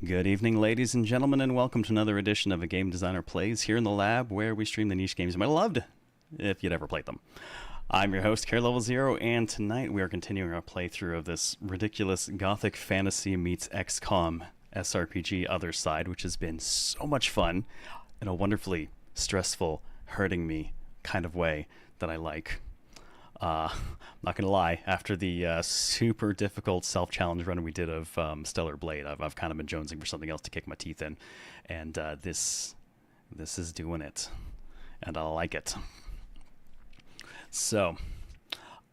Good evening, ladies and gentlemen, and welcome to another edition of A Game Designer Plays here in the lab, where we stream the niche games you might have loved if you'd ever played them. I'm your host, CareLevelZero, and tonight we are continuing our playthrough of this ridiculous Gothic fantasy meets XCOM SRPG Othercide, which has been so much fun in a wonderfully stressful, hurting me kind of way that I like. I'm not gonna lie, after the super difficult self-challenge run we did of Stellar Blade, I've kind of been jonesing for something else to kick my teeth in, and this is doing it, and I like it. So,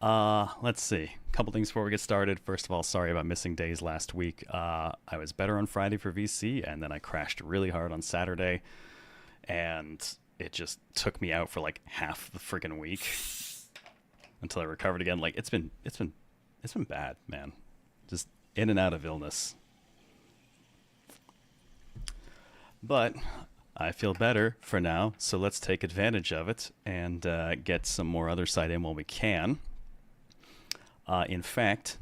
let's see. A couple things before we get started. First of all, sorry about missing days last week. I was better on Friday for VC, and then I crashed really hard on Saturday, and it just took me out for like half the friggin' week until I recovered again. Like it's been bad, man. Just in and out of illness. But I feel better for now, so let's take advantage of it and get some more Othercide in while we can. In fact,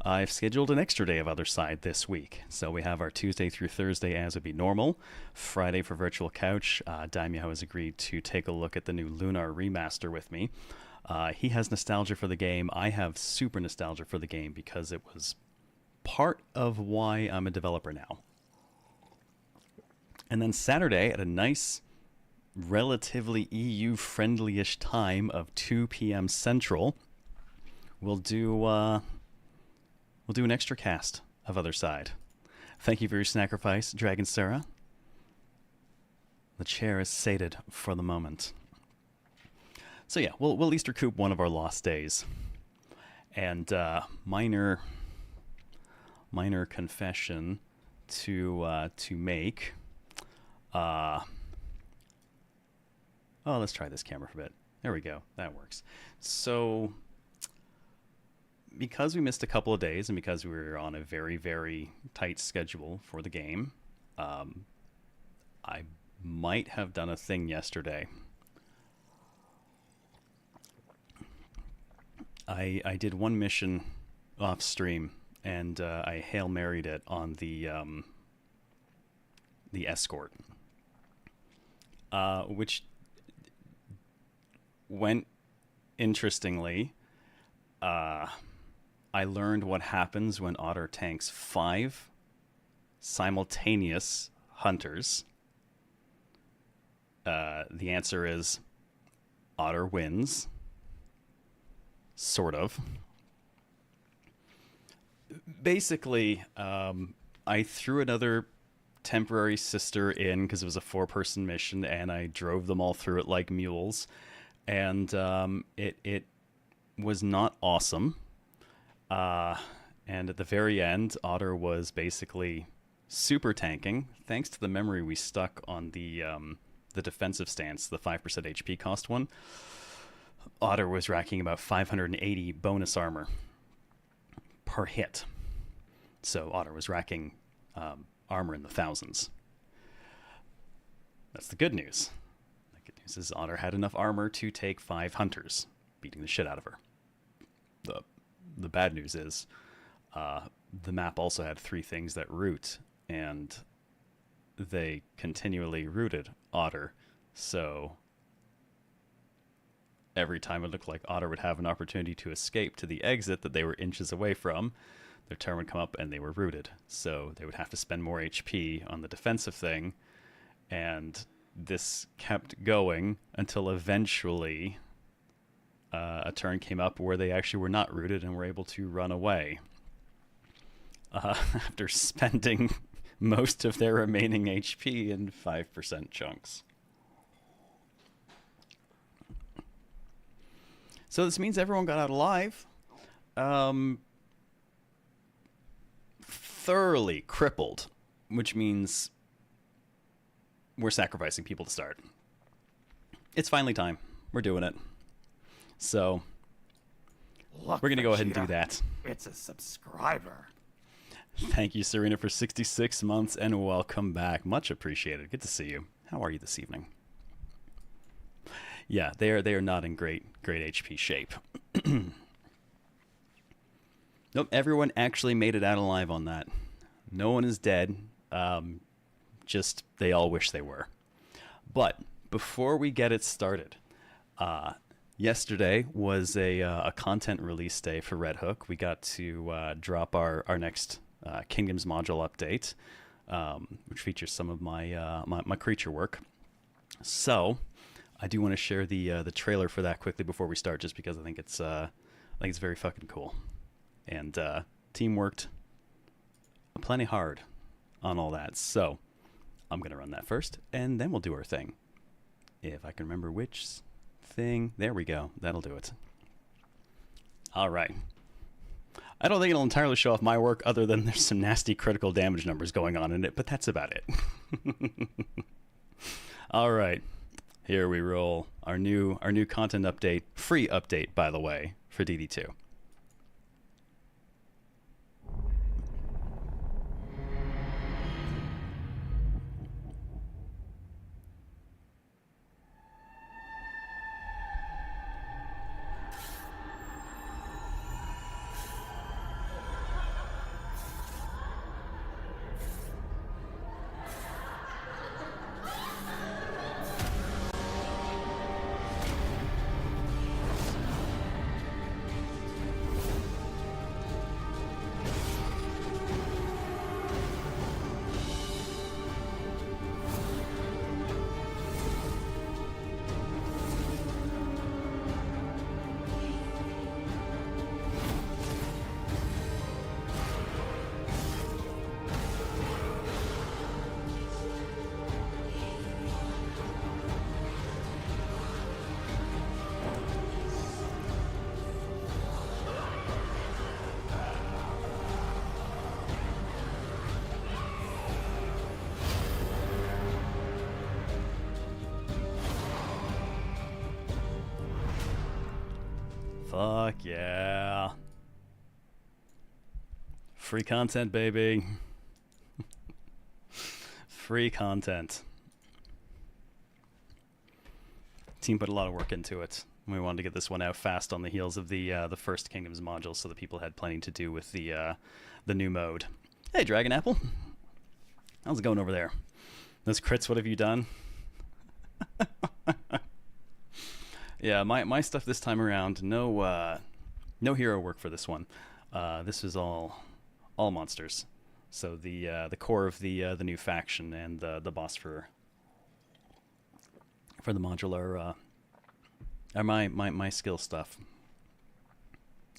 I've scheduled an extra day of Othercide this week. So we have our Tuesday through Thursday as would be normal. Friday for Virtual Couch, Daimyo has agreed to take a look at the new Lunar remaster with me. He has nostalgia for the game. I have super nostalgia for the game because it was part of why I'm a developer now. And then Saturday at a nice, relatively EU-friendly-ish time of 2 p.m. Central, we'll do an extra cast of Othercide. Thank you for your sacrifice, Dragon Sarah. The chair is sated for the moment. So yeah, we'll at least recoup one of our lost days. And minor confession to make. Oh, let's try this camera for a bit. There we go. That works. So, because we missed a couple of days and because we were on a very, very tight schedule for the game, I might have done a thing yesterday. I did one mission off stream, and I Hail Married it on the escort, which went interestingly. I learned what happens when Otter tanks 5 simultaneous hunters. The answer is Otter wins. Sort of. Basically, I threw another temporary sister in because it was a 4-person mission, and I drove them all through it like mules, and it was not awesome. And at the very end, Otter was basically super tanking, thanks to the memory we stuck on the defensive stance, the 5% HP cost one. Otter was racking about 580 bonus armor per hit. So Otter was racking armor in the thousands. That's the good news. The good news is Otter had enough armor to take 5 hunters, beating the shit out of her. The bad news is the map also had 3 things that root, and they continually rooted Otter. So every time it looked like Otter would have an opportunity to escape to the exit that they were inches away from, their turn would come up and they were rooted. So they would have to spend more HP on the defensive thing, and this kept going until eventually a turn came up where they actually were not rooted and were able to run away. After spending most of their remaining HP in 5% chunks. So this means everyone got out alive. Thoroughly crippled, which means we're sacrificing people to start. It's finally time. We're doing it. So Look, we're going to go ahead and do that. It's a subscriber. Thank you, Serena, for 66 months, and welcome back. Much appreciated. Good to see you. How are you this evening? Yeah, they are not in great HP shape. Nope, everyone actually made it out alive on that. No one is dead. Just they all wish they were. But before we get it started, yesterday was a content release day for Red Hook. We got to drop our next Kingdoms module update, which features some of my creature work. So I do want to share the trailer for that quickly before we start, just because I think it's very fucking cool, and team worked plenty hard on all that. So I'm gonna run that first, and then we'll do our thing. If I can remember which thing, there we go. That'll do it. All right. I don't think it'll entirely show off my work, other than there's some nasty critical damage numbers going on in it, but that's about it. All right, here we roll. Our new content update, free update, by the way, for DD2. Fuck yeah. Free content, baby. Free content. Team put a lot of work into it. We wanted to get this one out fast on the heels of the first Kingdoms module, so that people had plenty to do with the new mode. Hey, Dragon Apple. How's it going over there? Those crits, what have you done? Yeah, my stuff this time around, no hero work for this one. This is all monsters. So the core of the new faction and the boss for the module are my skill stuff.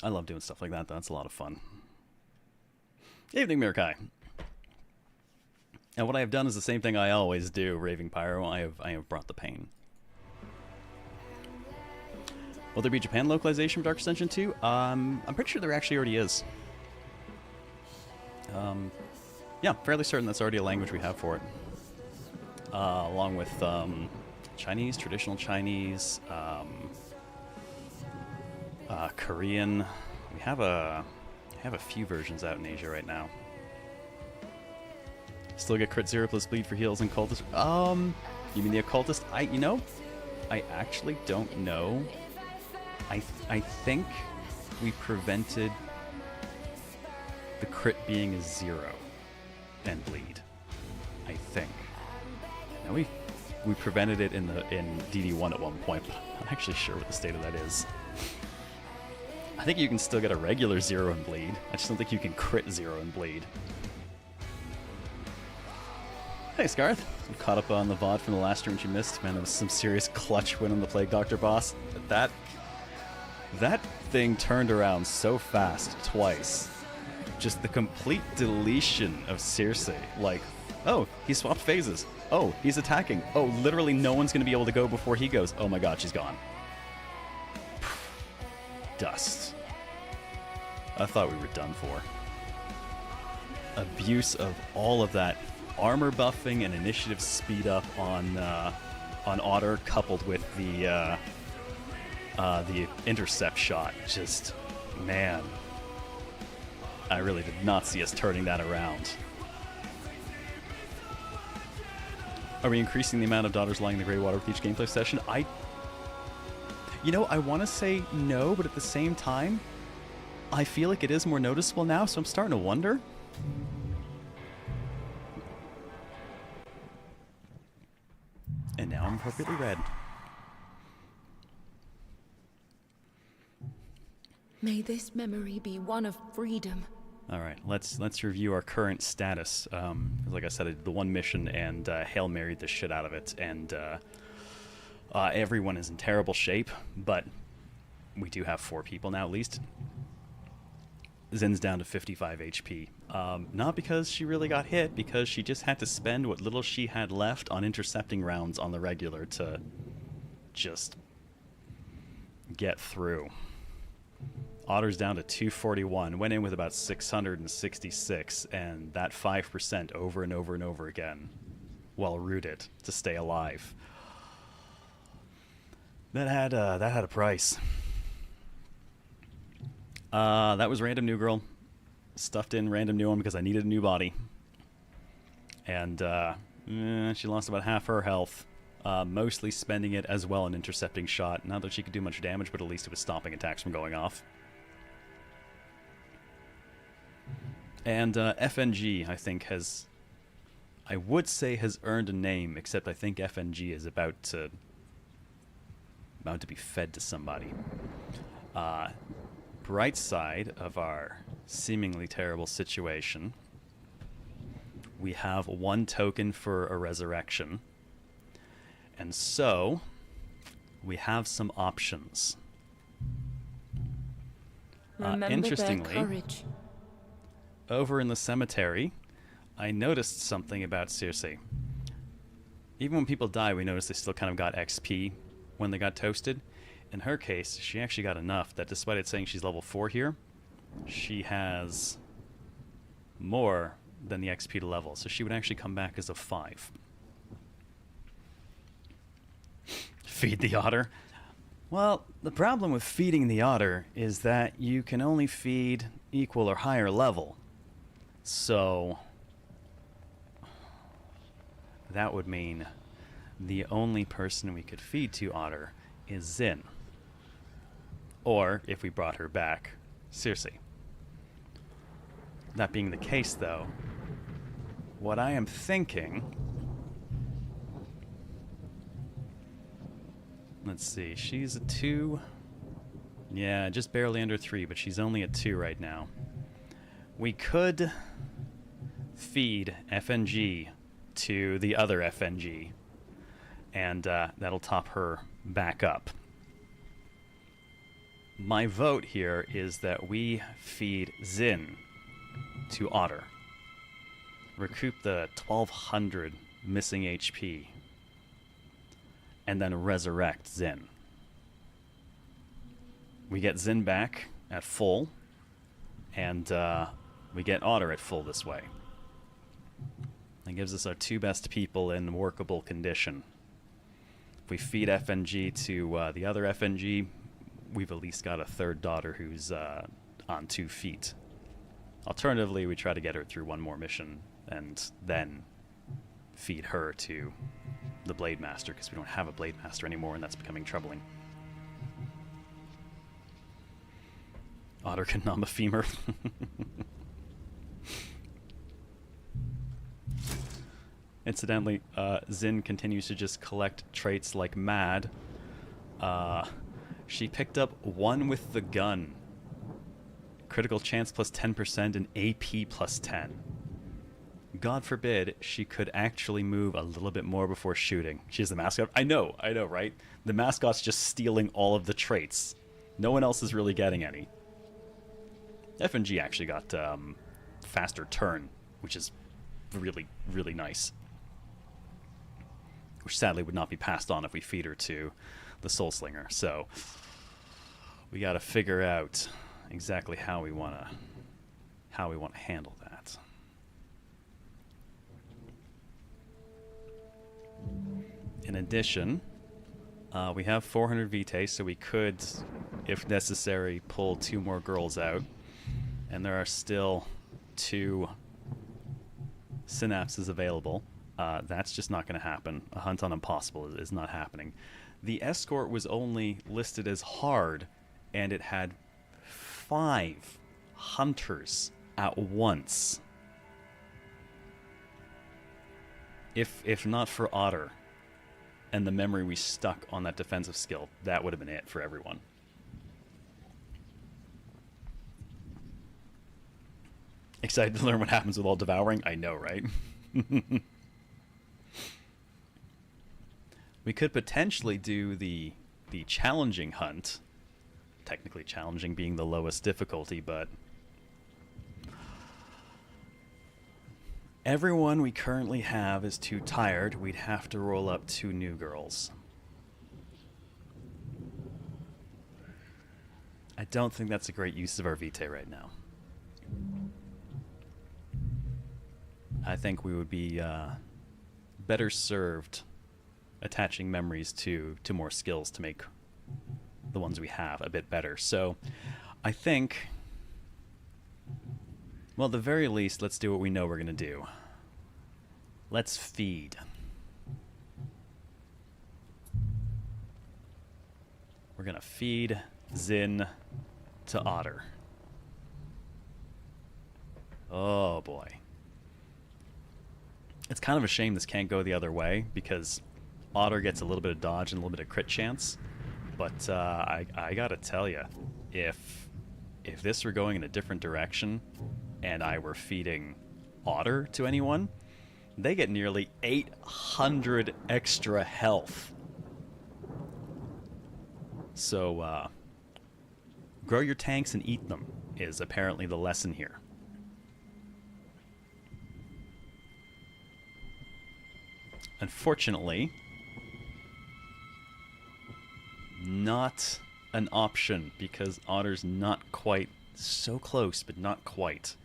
I love doing stuff like that. That's a lot of fun. Evening, Mirakai. And what I have done is the same thing I always do, Raving Pyro. I have brought the pain. Will there be Japan localization for Dark Ascension 2? I'm pretty sure there actually already is. Yeah, fairly certain that's already a language we have for it. Along with Chinese, traditional Chinese, Korean. We have a few versions out in Asia right now. Still get crit 0 plus bleed for heals and cultist. You mean the occultist? I actually don't know. I think we prevented the crit being a 0 and bleed. I think. Now we prevented it in DD1 at one point, but I'm not actually sure what the state of that is. I think you can still get a regular 0 and bleed. I just don't think you can crit 0 and bleed. Hey, Scarth. I'm caught up on the VOD from the last stream you missed. Man, it was some serious clutch win on the Plague Doctor boss. That thing turned around so fast twice. Just the complete deletion of Circe. Like, oh, he swapped phases. Oh, he's attacking. Oh, literally no one's going to be able to go before he goes. Oh my god, she's gone. Dust. I thought we were done for. Abuse of all of that armor buffing and initiative speed up on Otter, coupled with the intercept shot. Just, man, I really did not see us turning that around. Are we increasing the amount of daughters lying in the gray water with each gameplay session? I want to say no, but at the same time, I feel like it is more noticeable now, so I'm starting to wonder. appropriately read. May this memory be one of freedom. All right, let's review our current status. Like I said, I did the one mission and Hail Married the shit out of it, and everyone is in terrible shape, but we do have 4 people now at least. Zin's down to 55 HP. Not because she really got hit, because she just had to spend what little she had left on intercepting rounds on the regular to just get through. Otter's down to 241, went in with about 666, and that 5% over and over and over again, well rooted to stay alive. That had a price. That was random new girl. Stuffed in random new one because I needed a new body. And she lost about half her health. Mostly spending it as well in intercepting shot. Not that she could do much damage, but at least it was stopping attacks from going off. And FNG, I think, I would say has earned a name, except I think FNG is about to be fed to somebody. Bright side of our seemingly terrible situation, we have 1 token for a resurrection. And so, we have some options. Interestingly, their courage. Over in the cemetery, I noticed something about Circe. Even when people die, we notice they still kind of got XP when they got toasted. In her case, she actually got enough that despite it saying she's level 4 here, she has more than the XP to level. So she would actually come back as a 5. Feed the otter. Well, the problem with feeding the otter is that you can only feed equal or higher level. So that would mean the only person we could feed to Otter is Zin. Or, if we brought her back, Circe. That being the case, though, what I am thinking... Let's see, she's a 2. Yeah, just barely under 3, but she's only at 2 right now. We could feed FNG to the other FNG, and that'll top her back up. My vote here is that we feed Zin to Otter. Recoup the 1200 missing HP, and then resurrect Zin. We get Zin back at full, and we get Otter at full this way. That gives us our 2 best people in workable condition. If we feed FNG to the other FNG, we've at least got a 3rd daughter who's on 2 feet. Alternatively, we try to get her through 1 more mission and then feed her to the Blade Master, because we don't have a Blade Master anymore, and that's becoming troubling. Otter can nom a femur. Incidentally, Zin continues to just collect traits like mad. She picked up 1 with the gun. Critical chance plus 10% and AP plus 10. God forbid she could actually move a little bit more before shooting. She's the mascot. I know, right? The mascot's just stealing all of the traits. No one else is really getting any. FNG actually got faster turn, which is really, really nice. Which sadly would not be passed on if we feed her to the Soul Slinger. So we got to figure out exactly how we want to handle that. In addition, we have 400 vitae, so we could, if necessary, pull 2 more girls out. And there are still 2 synapses available. That's just not going to happen. A hunt on impossible is not happening. The escort was only listed as hard, and it had 5 hunters at once. If not for Otter, and the memory we stuck on that defensive skill, that would have been it for everyone. Excited to learn what happens with all devouring? I know, right? We could potentially do the challenging hunt. Technically challenging being the lowest difficulty, but everyone we currently have is too tired. We'd have to roll up 2 new girls. I don't think that's a great use of our vitae right now. I think we would be better served attaching memories to more skills to make the ones we have a bit better. So I think, well, at the very least, let's do what we know we're going to do. Let's feed. We're going to feed Zin to Otter. Oh boy. It's kind of a shame this can't go the other way, because Otter gets a little bit of dodge and a little bit of crit chance. But I gotta tell you, if this were going in a different direction and I were feeding Otter to anyone, they get nearly 800 extra health. So grow your tanks and eat them is apparently the lesson here. Unfortunately, not an option, because Otter's not quite, so close, but not quite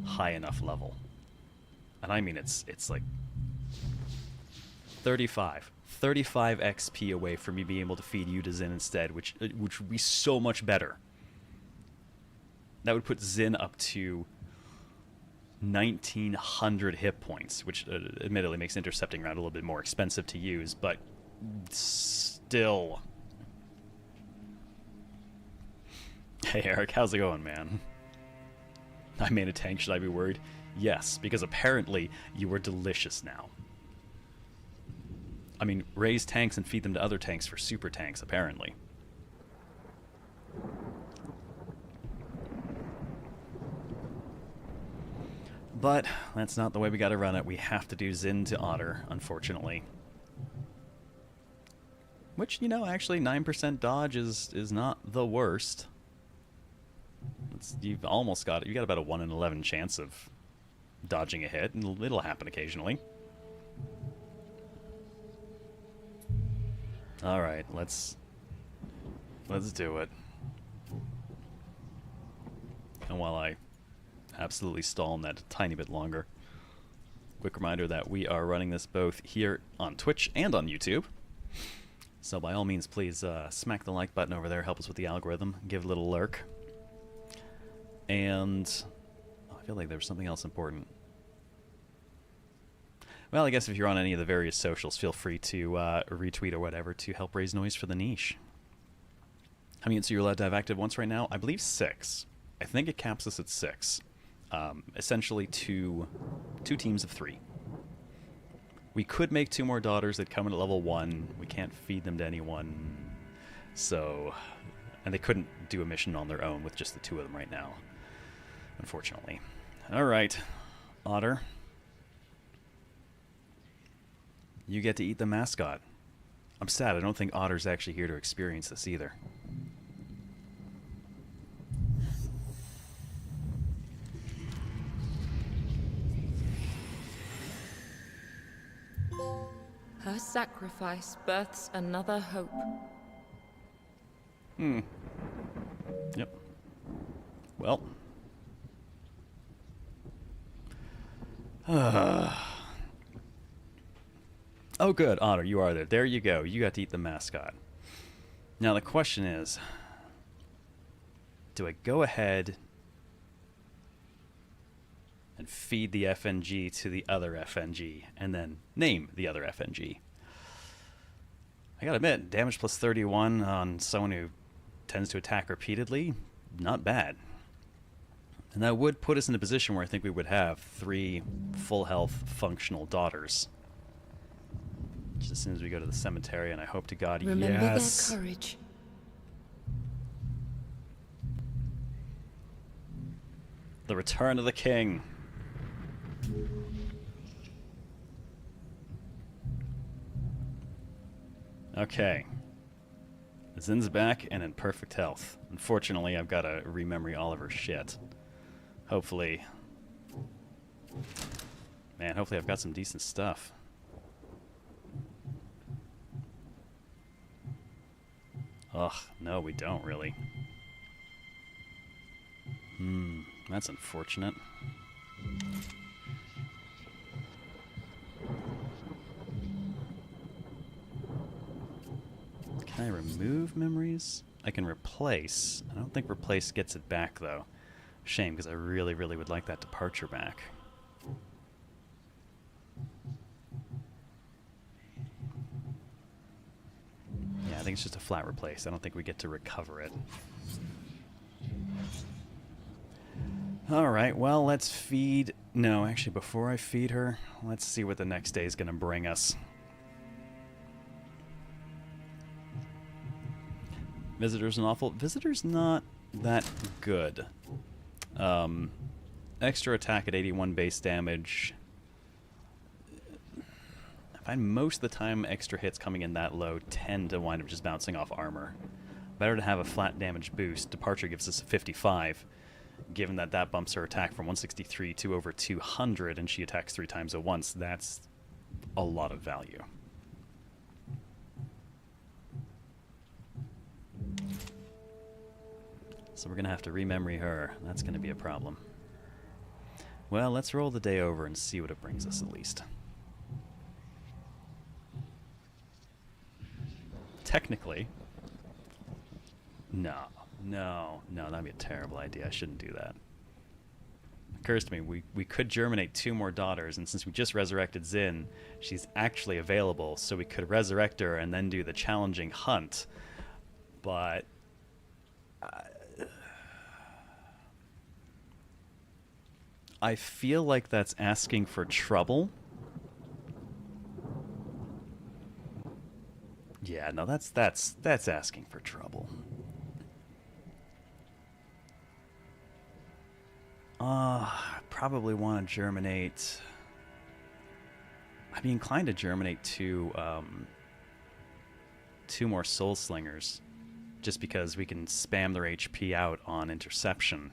high enough level. And I mean, it's like 35 XP away from me being able to feed you to Zin instead, which would be so much better. That would put Zin up to 1,900 hit points, which admittedly makes intercepting around a little bit more expensive to use, but still. Hey Eric, how's it going, man? I made a tank, should I be worried? Yes, because apparently you are delicious now. I mean, raise tanks and feed them to other tanks for super tanks, apparently. But that's not the way we gotta run it. We have to do Zin to Otter, unfortunately. Which, you know, actually 9% dodge is not the worst. You've almost got it. You got about a 1 in 11 chance of dodging a hit, and it'll happen occasionally. All right, let's do it. And while I absolutely stall on that a tiny bit longer, quick reminder that we are running this both here on Twitch and on YouTube. So by all means, please smack the like button over there. Help us with the algorithm. Give it a little lurk. And oh, I feel like there was something else important. Well, I guess if you're on any of the various socials, feel free to retweet or whatever to help raise noise for the niche. How many units are you allowed to have active once right now? I believe 6. I think it caps us at 6. Essentially two teams of 3. We could make 2 more daughters that come in at level 1. We can't feed them to anyone. So, and they couldn't do a mission on their own with just the 2 of them right now, unfortunately. Alright, Otter. You get to eat the mascot. I'm sad, I don't think Otter's actually here to experience this either. Her sacrifice births another hope. Yep. Well. Oh good, Otter, you are there. There you go. You got to eat the mascot. Now the question is, do I go ahead and feed the FNG to the other FNG, and then name the other FNG? I gotta admit, damage plus 31 on someone who tends to attack repeatedly, not bad. And that would put us in a position where I think we would have 3 full health functional daughters. Just as soon as we go to the cemetery, and I hope to God, Remember yes. their courage. The return of the king. Okay. Zin's back and in perfect health. Unfortunately, I've got to rememory all of her shit. Hopefully... Man, hopefully I've got some decent stuff. Ugh, no, we don't really. That's unfortunate. Can I remove memories? I can replace. I don't think replace gets it back, though. Shame, because I really, really would like that departure back. Yeah, I think it's just a flat replace. I don't think we get to recover it. Alright, well, let's feed... No, actually, before I feed her, let's see what the next day is going to bring us. Visitor's an awful... Visitor's not that good. Extra attack at 81 base damage. I find most of the time extra hits coming in that low tend to wind up just bouncing off armor. Better to have a flat damage boost. Departure gives us a 55. Given that that bumps her attack from 163 to over 200 and she attacks 3 times at once, that's a lot of value. So we're going to have to rememory her. That's going to be a problem. Well, let's roll the day over and see what it brings us at least. Technically... No, that'd be a terrible idea. I shouldn't do that. Occurs to me, we could germinate 2 more daughters, and since we just resurrected Zin, she's actually available, so we could resurrect her and then do the challenging hunt. But... I feel like that's asking for trouble. Yeah, no, that's asking for trouble. Probably want to germinate... I'd be inclined to germinate 2 more Soul Slingers, just because we can spam their HP out on interception,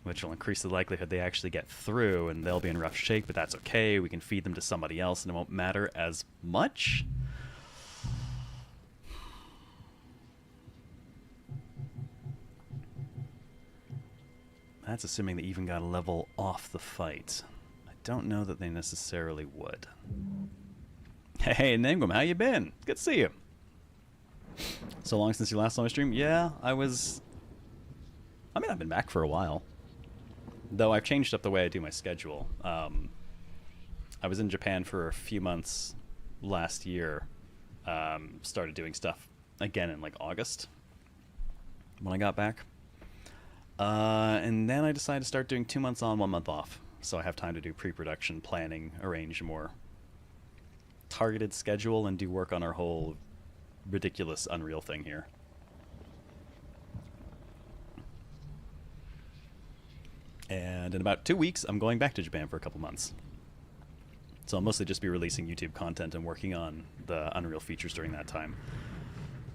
which will increase the likelihood they actually get through, and they'll be in rough shape, but that's okay. We can feed them to somebody else, and it won't matter as much. That's assuming they even got a level off the fight. I don't know that they necessarily would. Hey, Nangum, how you been? Good to see you. So long since you last saw my stream? Yeah, I've been back for a while. Though I've changed up the way I do my schedule. I was in Japan for a few months last year. Started doing stuff again in like August when I got back. And then I decided to start doing 2 months on, 1 month off. So I have time to do pre-production, planning, arrange a more targeted schedule, and do work on our whole ridiculous Unreal thing here. And in about 2 weeks, I'm going back to Japan for a couple months. So I'll mostly just be releasing YouTube content and working on the Unreal features during that time.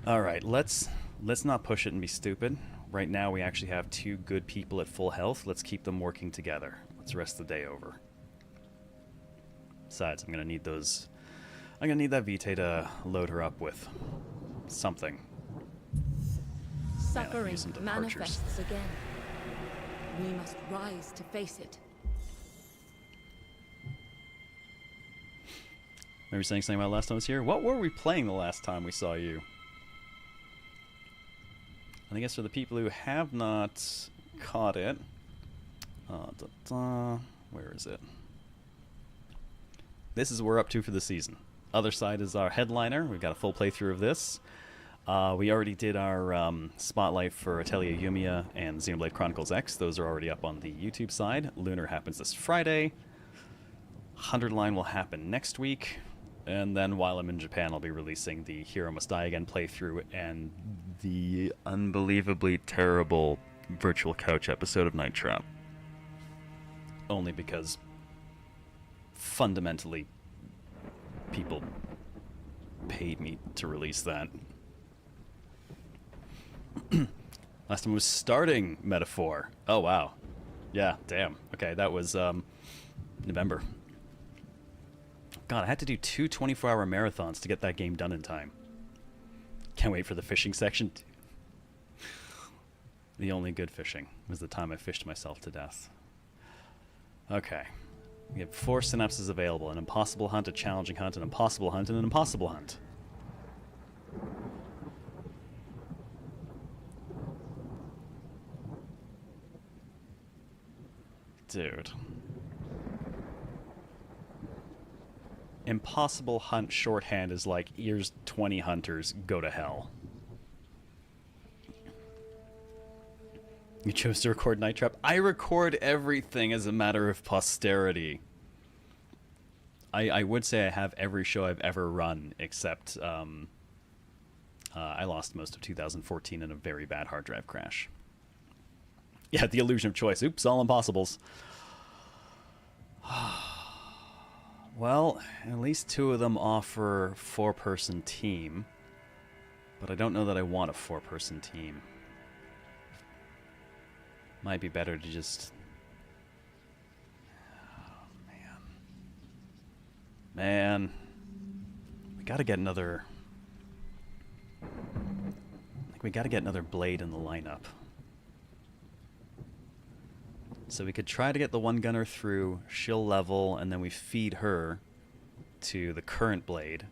Alright, let's not push it and be stupid. Right now we actually have 2 good people at full health. Let's keep them working together. Let's rest the day over. Besides, I'm going to need those... I'm going to need that Vitae to load her up with something. Suffering manifests again. We must rise to face it. Remember saying something about last time I was here? What were we playing the last time we saw you? And I guess for the people who have not caught it... where is it? This is what we're up to for the season. Othercide is our headliner. We've got a full playthrough of this. We already did our spotlight for Atelier Yumiya and Xenoblade Chronicles X. Those are already up on the YouTube side. Lunar happens this Friday. 100 line will happen next week. And then while I'm in Japan, I'll be releasing the Hero Must Die Again playthrough and the unbelievably terrible Virtual Couch episode of Night Trap. Only because fundamentally people paid me to release that. Last time was starting Metaphor. Oh, wow. Yeah, damn. Okay, that was November. God, I had to do 2 24-hour marathons to get that game done in time. Can't wait for the fishing section. The only good fishing was the time I fished myself to death. Okay. We have 4 synapses available. An impossible hunt, a challenging hunt, an impossible hunt, and an impossible hunt. Dude. Impossible hunt shorthand is like, here's 20 hunters, go to hell. You chose to record Night Trap? I record everything as a matter of posterity. I would say I have every show I've ever run, except I lost most of 2014 in a very bad hard drive crash. Yeah, the illusion of choice. Oops, all impossibles. Well, at least 2 of them offer 4-person team. But I don't know that I want a 4-person team. Might be better to just... Oh, man. We gotta get another... we gotta get another blade in the lineup. So we could try to get the one gunner through, she'll level, and then we feed her to the current blade.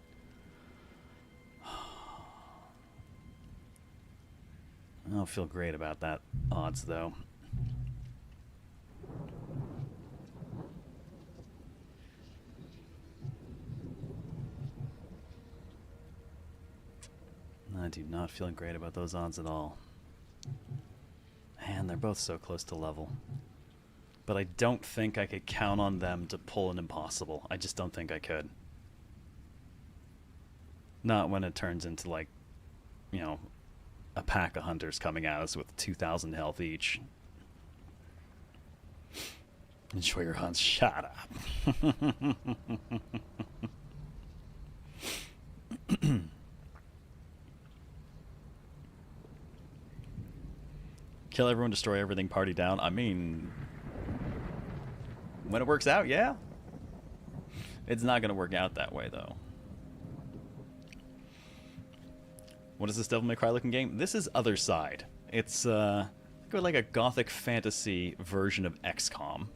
I don't feel great about that odds, though. I do not feel great about those odds at all. Man, they're both so close to level. But I don't think I could count on them to pull an impossible. I just don't think I could. Not when it turns into, like, you know, a pack of hunters coming at us with 2,000 health each. Enjoy your hunts. Shut up. Kill everyone, destroy everything, party down. I mean... when it works out, yeah. It's not going to work out that way, though. What is this Devil May Cry looking game? This is Othercide. It's like a Gothic fantasy version of XCOM.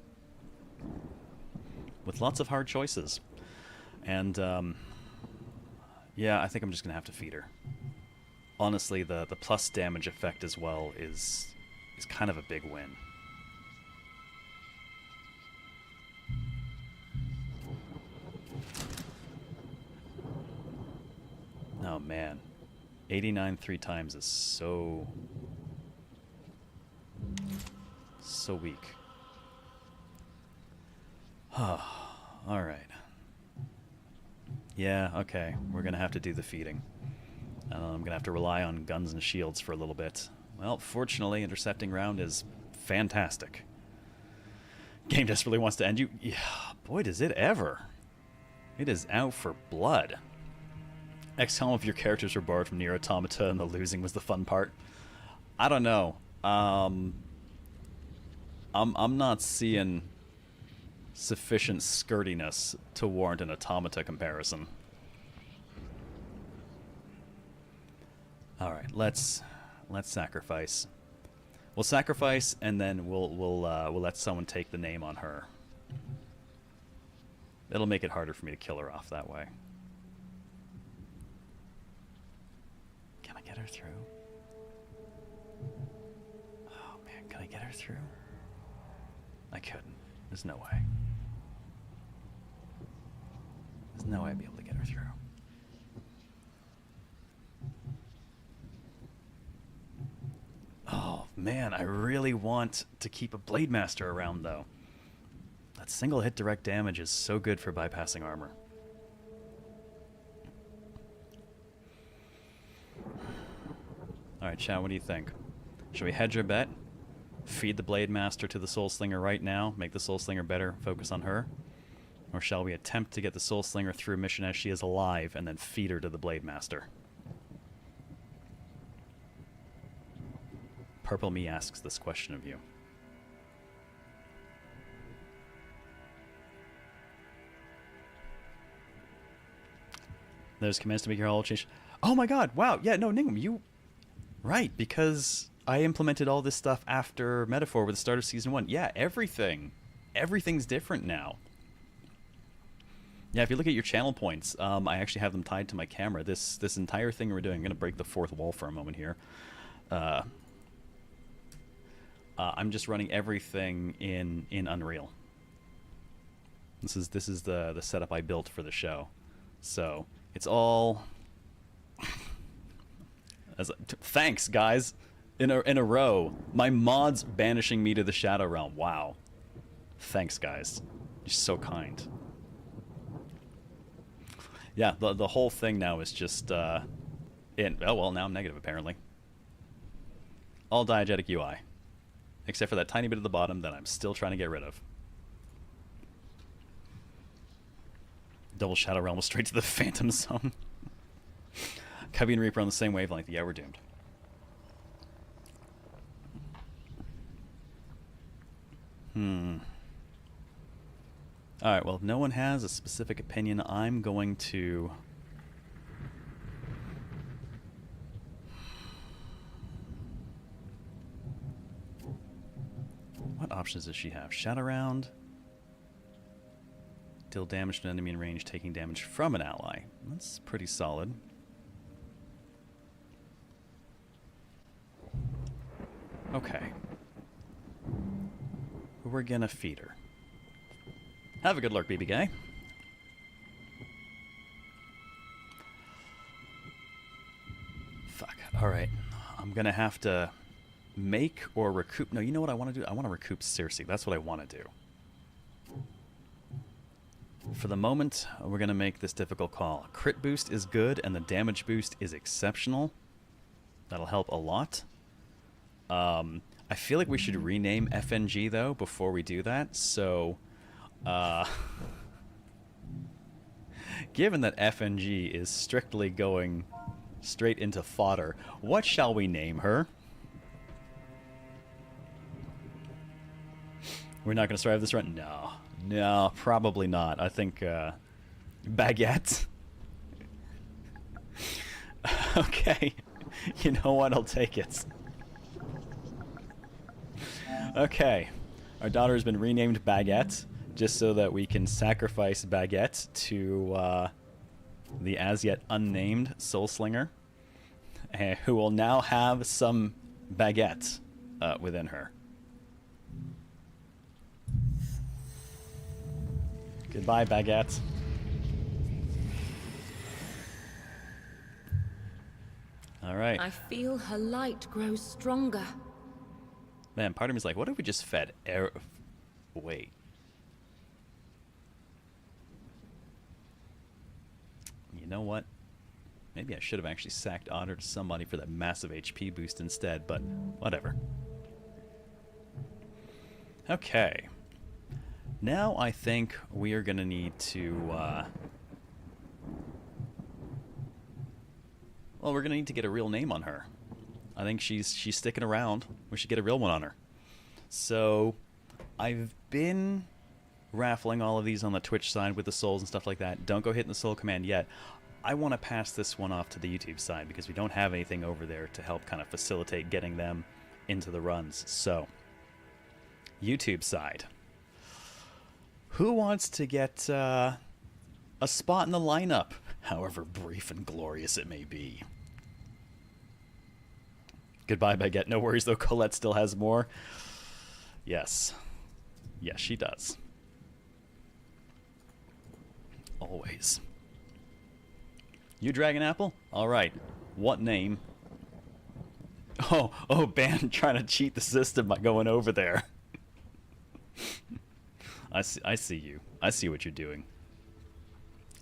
With lots of hard choices. And, yeah, I think I'm just going to have to feed her. Honestly, the plus damage effect as well is kind of a big win. Oh, man. 89 3 times is so weak. Alright. Yeah, okay. We're going to have to do the feeding. I'm going to have to rely on guns and shields for a little bit. Well, fortunately, intercepting round is fantastic. Game desperately wants to end you. Yeah, boy, does it ever. It is out for blood. XCOM, if your characters were borrowed from Nier Automata and the losing was the fun part. I don't know. I'm not seeing sufficient skirtiness to warrant an Automata comparison. All right, let's sacrifice. We'll sacrifice, and then we'll let someone take the name on her. It'll make it harder for me to kill her off that way. Can I get her through? Oh man, can I get her through? I couldn't. There's no way. There's no way I'd be able to get her through. Oh man, I really want to keep a Blade Master around though. That single hit direct damage is so good for bypassing armor. Alright, chat, what do you think? Should we hedge our bet? Feed the Blade Master to the Soul Slinger right now, make the Soul Slinger better, focus on her? Or shall we attempt to get the Soul Slinger through a mission as she is alive, and then feed her to the Blade Master? Purple Me asks this question of you. There's commands to make your whole change. Oh my god, wow, yeah, no, Ningam, you... Right, because I implemented all this stuff after Metaphor with the start of Season 1. Yeah, everything's different now. Yeah, if you look at your channel points, I actually have them tied to my camera. This entire thing we're doing, I'm going to break the fourth wall for a moment here. I'm just running everything in Unreal. This is the setup I built for the show. So, it's all... Thanks, guys! In a row. My mod's banishing me to the Shadow Realm. Wow. Thanks, guys. You're so kind. Yeah, the whole thing now is just, oh well, now I'm negative, apparently. All diegetic UI. Except for that tiny bit at the bottom that I'm still trying to get rid of. Double Shadow Realm was straight to the Phantom Zone. Cubby and Reaper on the same wavelength. Yeah, we're doomed. Alright, well, if no one has a specific opinion, I'm going to... What options does she have? Shadow Round. Deal damage to an enemy in range, taking damage from an ally. That's pretty solid. Okay. We're gonna feed her. Have a good lurk, BB guy. Fuck. Alright. I'm gonna have to make or recoup... No, you know what I want to do? I want to recoup Cersei. That's what I want to do. For the moment, we're gonna make this difficult call. Crit boost is good, and the damage boost is exceptional. That'll help a lot. I feel like we should rename FNG, though, before we do that. So... given that FNG is strictly going straight into fodder, what shall we name her? We're not going to survive this run? No, probably not. I think, Baguette. Okay. You know what? I'll take it. Okay. Our daughter has been renamed Baguette, just so that we can sacrifice Baguette to the as-yet unnamed Soul Slinger, who will now have some Baguette within her. Goodbye, Baguette. All right. I feel her light grow stronger. Man, part of me's like, what if we just fed air... Wait. You know what? Maybe I should have actually sacked Otter to somebody for that massive HP boost instead, but whatever. Okay. Now I think we are going to need to... Well, we're going to need to get a real name on her. I think she's sticking around. We should get a real one on her. So, I've been raffling all of these on the Twitch side with the souls and stuff like that. Don't go hitting the soul command yet. I want to pass this one off to the YouTube side because we don't have anything over there to help kind of facilitate getting them into the runs. So, YouTube side. Who wants to get a spot in the lineup, however brief and glorious it may be? Goodbye, Baguette. No worries, though. Colette still has more. Yes. Yes, she does. Always. You Dragon Apple? All right. What name? Oh, Ban trying to cheat the system by going over there. I see you. I see what you're doing.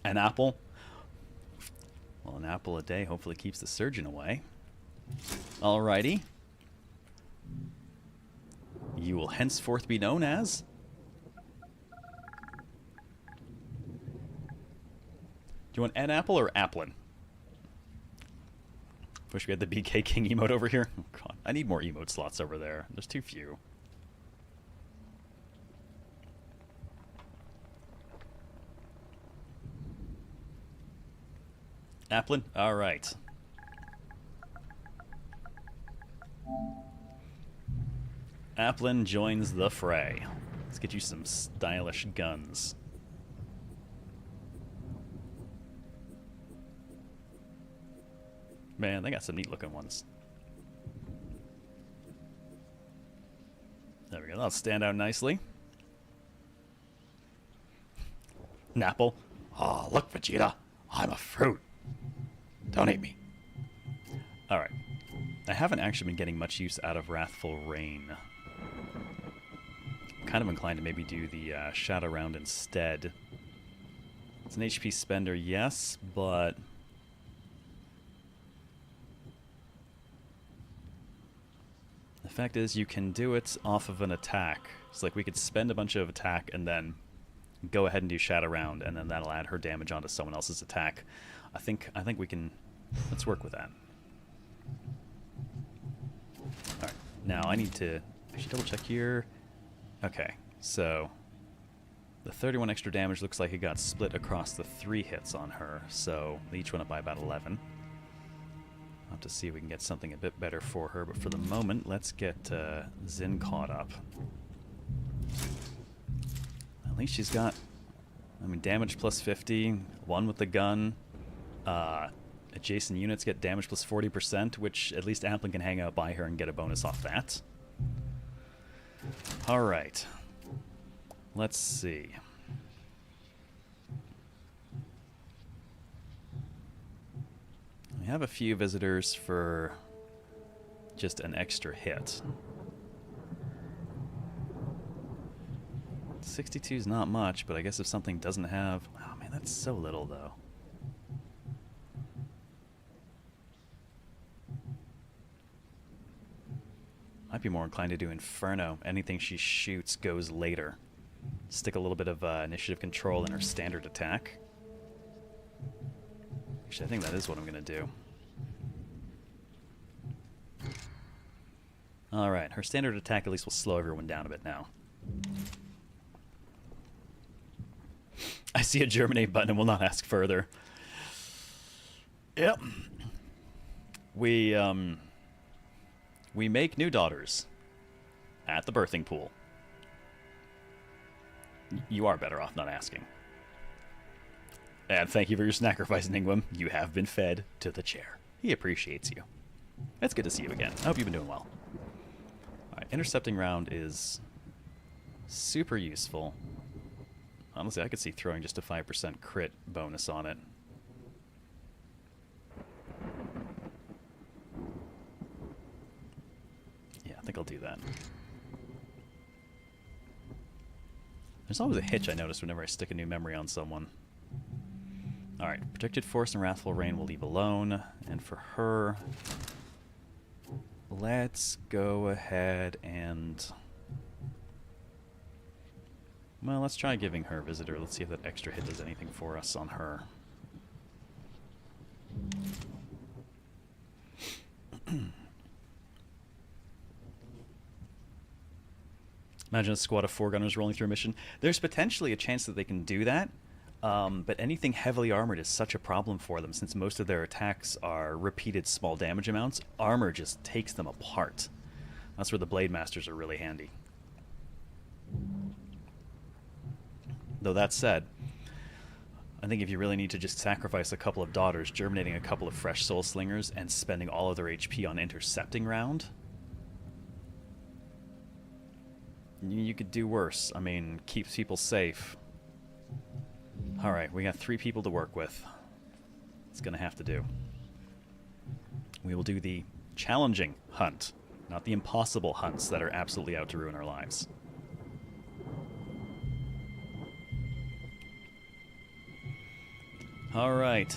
An apple? Well, an apple a day hopefully keeps the surgeon away. Alrighty. You will henceforth be known as... Do you want Ed Apple or Applin? Wish we had the BK King emote over here. Oh god, I need more emote slots over there. There's too few. Applin? Alright. Applin joins the fray. Let's get you some stylish guns. Man, they got some neat looking ones. There we go, that'll stand out nicely. Napple. Oh, look, Vegeta. I'm a fruit. Don't eat me. Alright. I haven't actually been getting much use out of Wrathful Rain. I'm kind of inclined to maybe do the Shadow Round instead. It's an HP spender, yes, but... the fact is, you can do it off of an attack. It's like we could spend a bunch of attack and then go ahead and do Shadow Round, and then that'll add her damage onto someone else's attack. I think we can... let's work with that. Alright, now I need to actually double check here. Okay, so the 31 extra damage looks like it got split across the 3 hits on her, so they each went up by about 11. I'll have to see if we can get something a bit better for her, but for the moment, let's get Zin caught up. At least she's got, I mean, damage plus 50, 1 with the gun. Adjacent units get damage plus 40%, which at least Applin can hang out by her and get a bonus off that. Alright. Let's see. We have a few visitors for just an extra hit. 62 is not much, but I guess if something doesn't have... oh man, that's so little though. Might be more inclined to do Inferno. Anything she shoots goes later. Stick a little bit of initiative control in her standard attack. Actually, I think that is what I'm going to do. Alright, her standard attack at least will slow everyone down a bit now. I see a germinate button and will not ask further. Yep. We make new daughters at the birthing pool. You are better off not asking. And thank you for your sacrifice, Ningwim. You have been fed to the chair. He appreciates you. It's good to see you again. I hope you've been doing well. Alright, intercepting round is super useful. Honestly, I could see throwing just a 5% crit bonus on it. Yeah, I think I'll do that. There's always a hitch I notice whenever I stick a new memory on someone. Alright, Protected Force and Wrathful Rain we'll leave alone. And for her, let's go ahead and... well, let's try giving her Visitor. Let's see if that extra hit does anything for us on her. Imagine a squad of 4 gunners rolling through a mission. There's potentially a chance that they can do that, but anything heavily armored is such a problem for them since most of their attacks are repeated small damage amounts. Armor just takes them apart. That's where the Blade Masters are really handy. Though that said, I think if you really need to just sacrifice a couple of daughters, germinating a couple of fresh Soul Slingers, and spending all of their HP on intercepting round, you could do worse. I mean, keeps people safe. Alright, we got 3 people to work with. It's gonna have to do. We will do the challenging hunt, not the impossible hunts that are absolutely out to ruin our lives. Alright.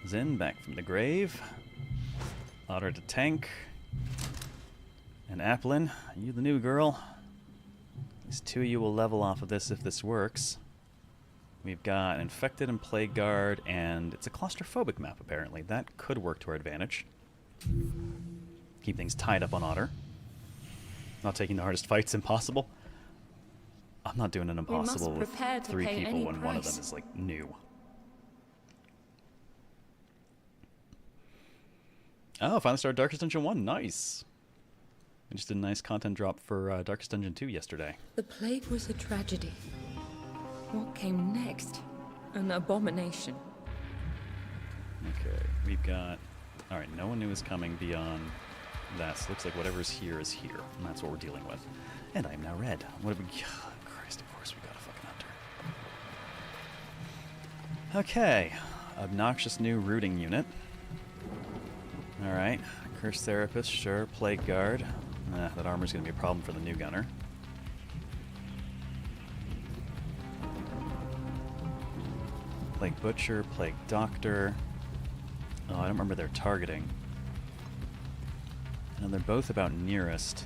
Zen back from the grave. Otter to tank. And Applin, you the new girl. These two of you will level off of this if this works. We've got Infected and Plague Guard, and it's a claustrophobic map, apparently. That could work to our advantage. Keep things tied up on Otter. Not taking the hardest fights impossible. I'm not doing an impossible with three people when one of them is, like, new. Oh, finally started Darkest Dungeon 1. Nice. I just did a nice content drop for Darkest Dungeon 2 yesterday. The plague was a tragedy. What came next? An abomination. Okay, we've got... Alright, no one knew was coming beyond that. So looks like whatever's here is here. And that's what we're dealing with. And I am now red. What have we... Christ, of course we got a fucking hunter. Okay. Obnoxious new rooting unit. Alright. Curse Therapist, sure. Plague Guard. That armor's going to be a problem for the new gunner. Plague Butcher, Plague Doctor. Oh, I don't remember their targeting. And they're both about nearest.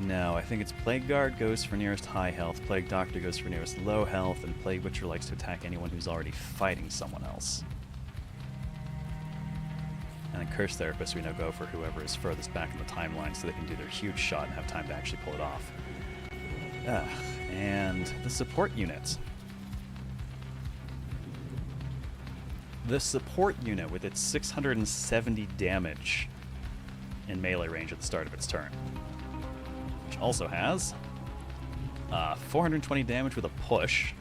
No, I think it's Plague Guard goes for nearest high health, Plague Doctor goes for nearest low health, and Plague Butcher likes to attack anyone who's already fighting someone else. And then Curse Therapist we now go for whoever is furthest back in the timeline so they can do their huge shot and have time to actually pull it off. And the support unit. The support unit with its 670 damage in melee range at the start of its turn. Which also has 420 damage with a push.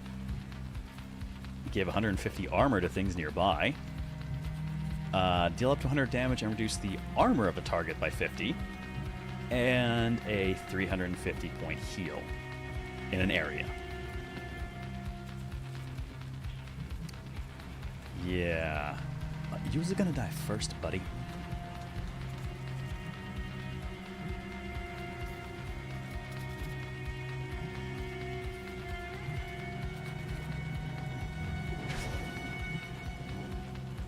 Give 150 armor to things nearby. Deal up to 100 damage and reduce the armor of a target by 50. And a 350 point heal in an area. Yeah. You was gonna die first, buddy.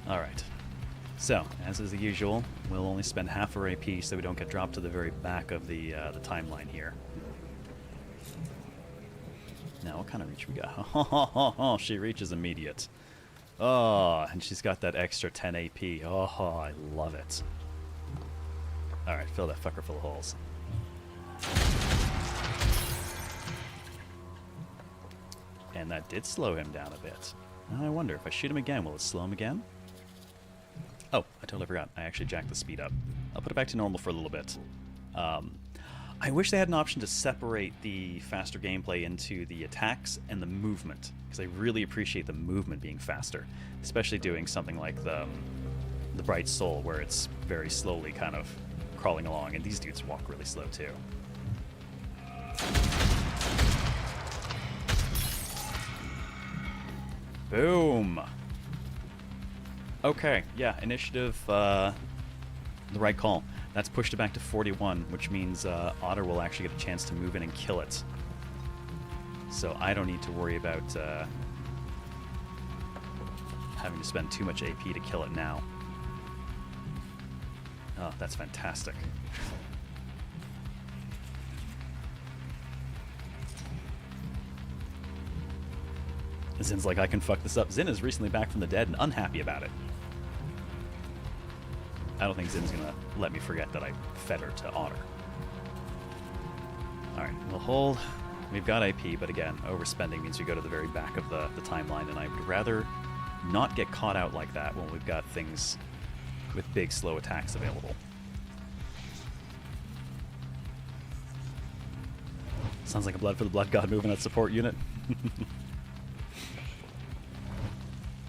Alright. So, as is the usual, we'll only spend half our AP so we don't get dropped to the very back of the timeline here. Now, what kind of reach we got? Oh, she reaches immediate. Oh, and she's got that extra 10 AP. Oh, I love it. Alright, fill that fucker full of holes. And that did slow him down a bit. Now I wonder, if I shoot him again, will it slow him again? Oh, I totally forgot. I actually jacked the speed up. I'll put it back to normal for a little bit. I wish they had an option to separate the faster gameplay into the attacks and the movement, because I really appreciate the movement being faster, especially doing something like the Bright Soul, where it's very slowly kind of crawling along, and these dudes walk really slow too. Boom! Okay, yeah, initiative, the right call. That's pushed it back to 41, which means Otter will actually get a chance to move in and kill it. So I don't need to worry about having to spend too much AP to kill it now. Oh, that's fantastic. Zin's like, I can fuck this up. Zin is recently back from the dead and unhappy about it. I don't think Zin's gonna let me forget that I fed her to Otter. Alright, we'll hold. We've got AP, but again, overspending means we go to the very back of the timeline, and I would rather not get caught out like that when we've got things with big, slow attacks available. Sounds like a Blood for the Blood God move in that support unit.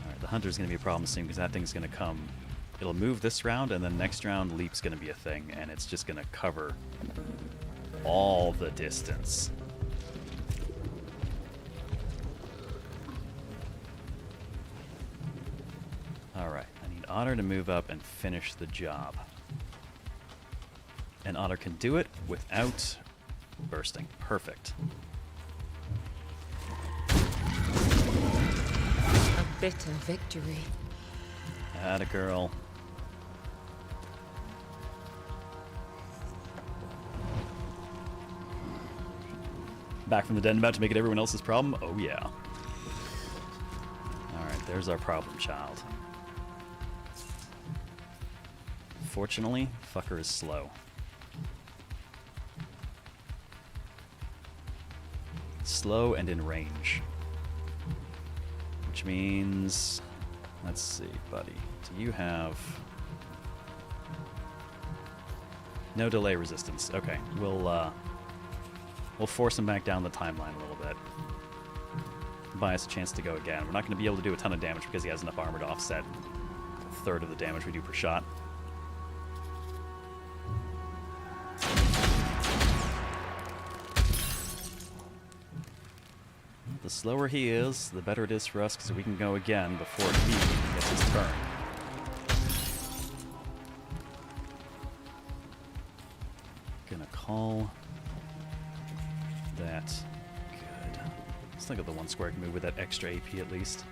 Alright, the Hunter's going to be a problem soon, because that thing's going to come. It'll move this round, and then next round, Leap's going to be a thing, and it's just going to cover all the distance. Alright, I need Otter to move up and finish the job. And Otter can do it without bursting. Perfect. A bitter victory. Atta girl. Back from the dead and about to make it everyone else's problem? Oh, yeah. Alright, there's our problem child. Fortunately, fucker is slow. Slow and in range. Which means... Let's see, buddy. Do you have... No delay resistance. Okay, we'll force him back down the timeline a little bit. Buy us a chance to go again. We're not going to be able to do a ton of damage because he has enough armor to offset a third of the damage we do per shot. The slower he is, the better it is for us because we can go again before he gets his turn. Gonna call that good. Let's look at the one square can move with that extra AP at least.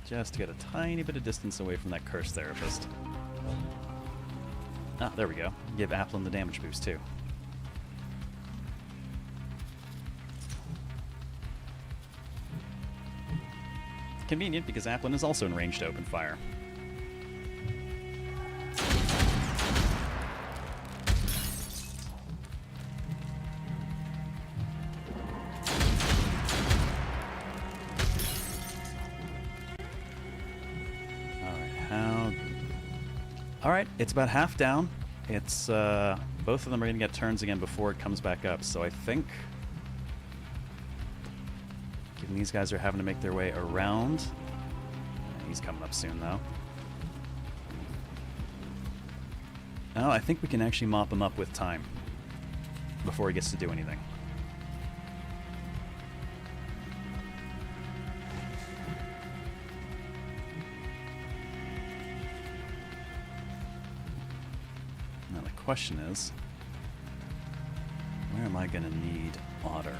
Just to get a tiny bit of distance away from that curse therapist. Ah, there we go. Give Applin the damage boost too. Convenient because Applin is also in range to open fire. Alright, it's about half down. It's, both of them are going to get turns again before it comes back up, so I think... Given these guys are having to make their way around... He's coming up soon, though. No, I think we can actually mop him up with time. Before he gets to do anything. Question is, where am I going to need Otter?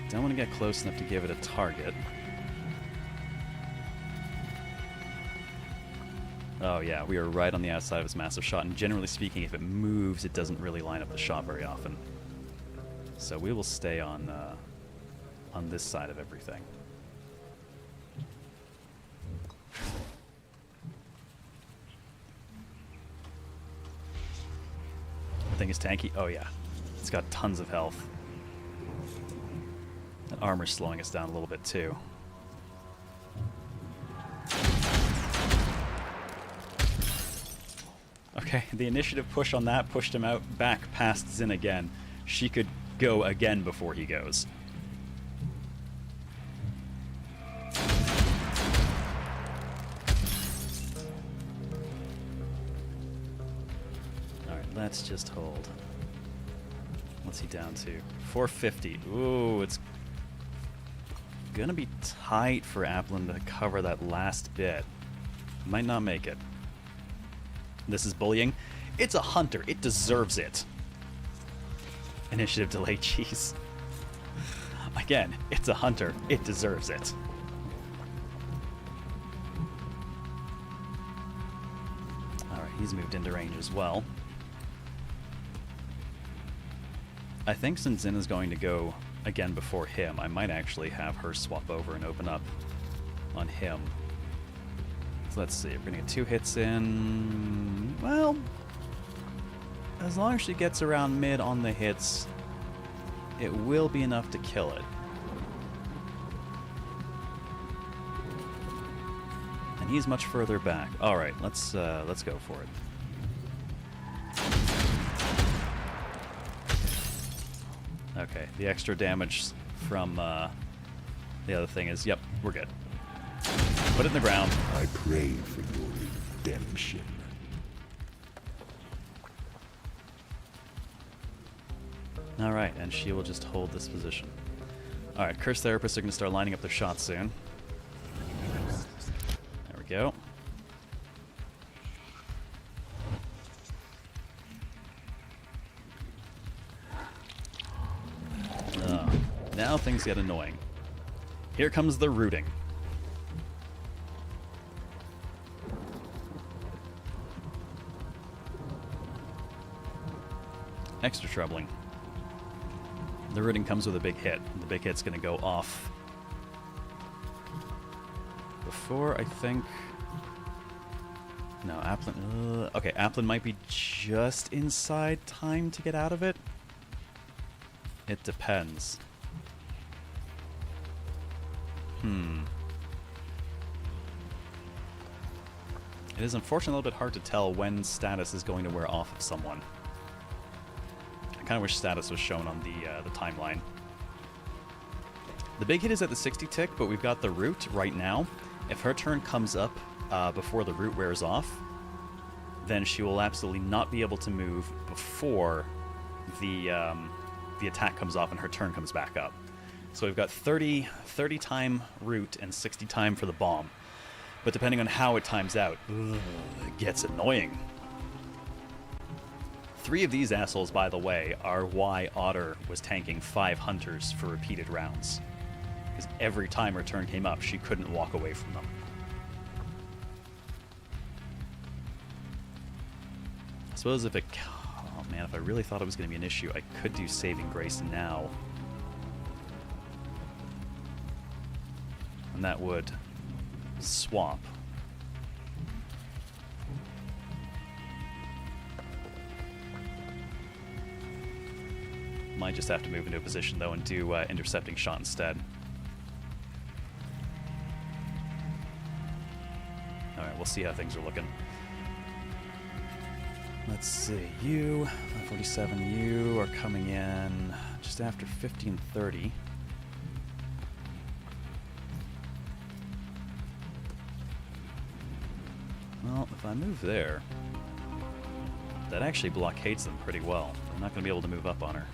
Don't want to get close enough to give it a target. Oh yeah, we are right on the outside of his massive shot, and generally speaking, if it moves, it doesn't really line up the shot very often. So we will stay on this side of everything. Thing is tanky. Oh yeah, it's got tons of health. That armor's slowing us down a little bit too. Okay, the initiative push on that pushed him out back past Zin again. She could go again before he goes. Let's just hold. What's he down to? 450. Ooh, it's gonna be tight for Applin to cover that last bit. Might not make it. This is bullying. It's a hunter. It deserves it. Initiative delay, jeez. Again, it's a hunter. It deserves it. Alright, he's moved into range as well. I think since Zin is going to go again before him, I might actually have her swap over and open up on him. So let's see, we're going to get 2 hits in. Well, as long as she gets around mid on the hits, it will be enough to kill it. And he's much further back. All right, let's go for it. Okay, the extra damage from the other thing is, yep, we're good. Put it in the ground. I pray for your redemption. Alright, and she will just hold this position. Alright, Curse Therapists are going to start lining up their shots soon. There we go. Now things get annoying. Here comes the rooting. extra troubling. The rooting comes with a big hit. The big hit's going to go off before, I think... No, Applin... okay, Applin might be just inside time to get out of it. It depends. It is unfortunately a little bit hard to tell when status is going to wear off of someone. I kind of wish status was shown on the timeline. The big hit is at the 60 tick, but we've got the root right now. If her turn comes up before the root wears off, then she will absolutely not be able to move before the attack comes off and her turn comes back up. So we've got 30 time root and 60 time for the bomb. But depending on how it times out, it gets annoying. 3 of these assholes, by the way, are why Otter was tanking 5 hunters for repeated rounds. Because every time her turn came up, she couldn't walk away from them. I suppose if it... Oh man, if I really thought it was going to be an issue, I could do Saving Grace now. And that would swap. Might just have to move into a position, though, and do intercepting shot instead. Alright, we'll see how things are looking. Let's see, you, 547, you are coming in just after 1530. Well, if I move there, that actually blockades them pretty well. I'm not going to be able to move up on her.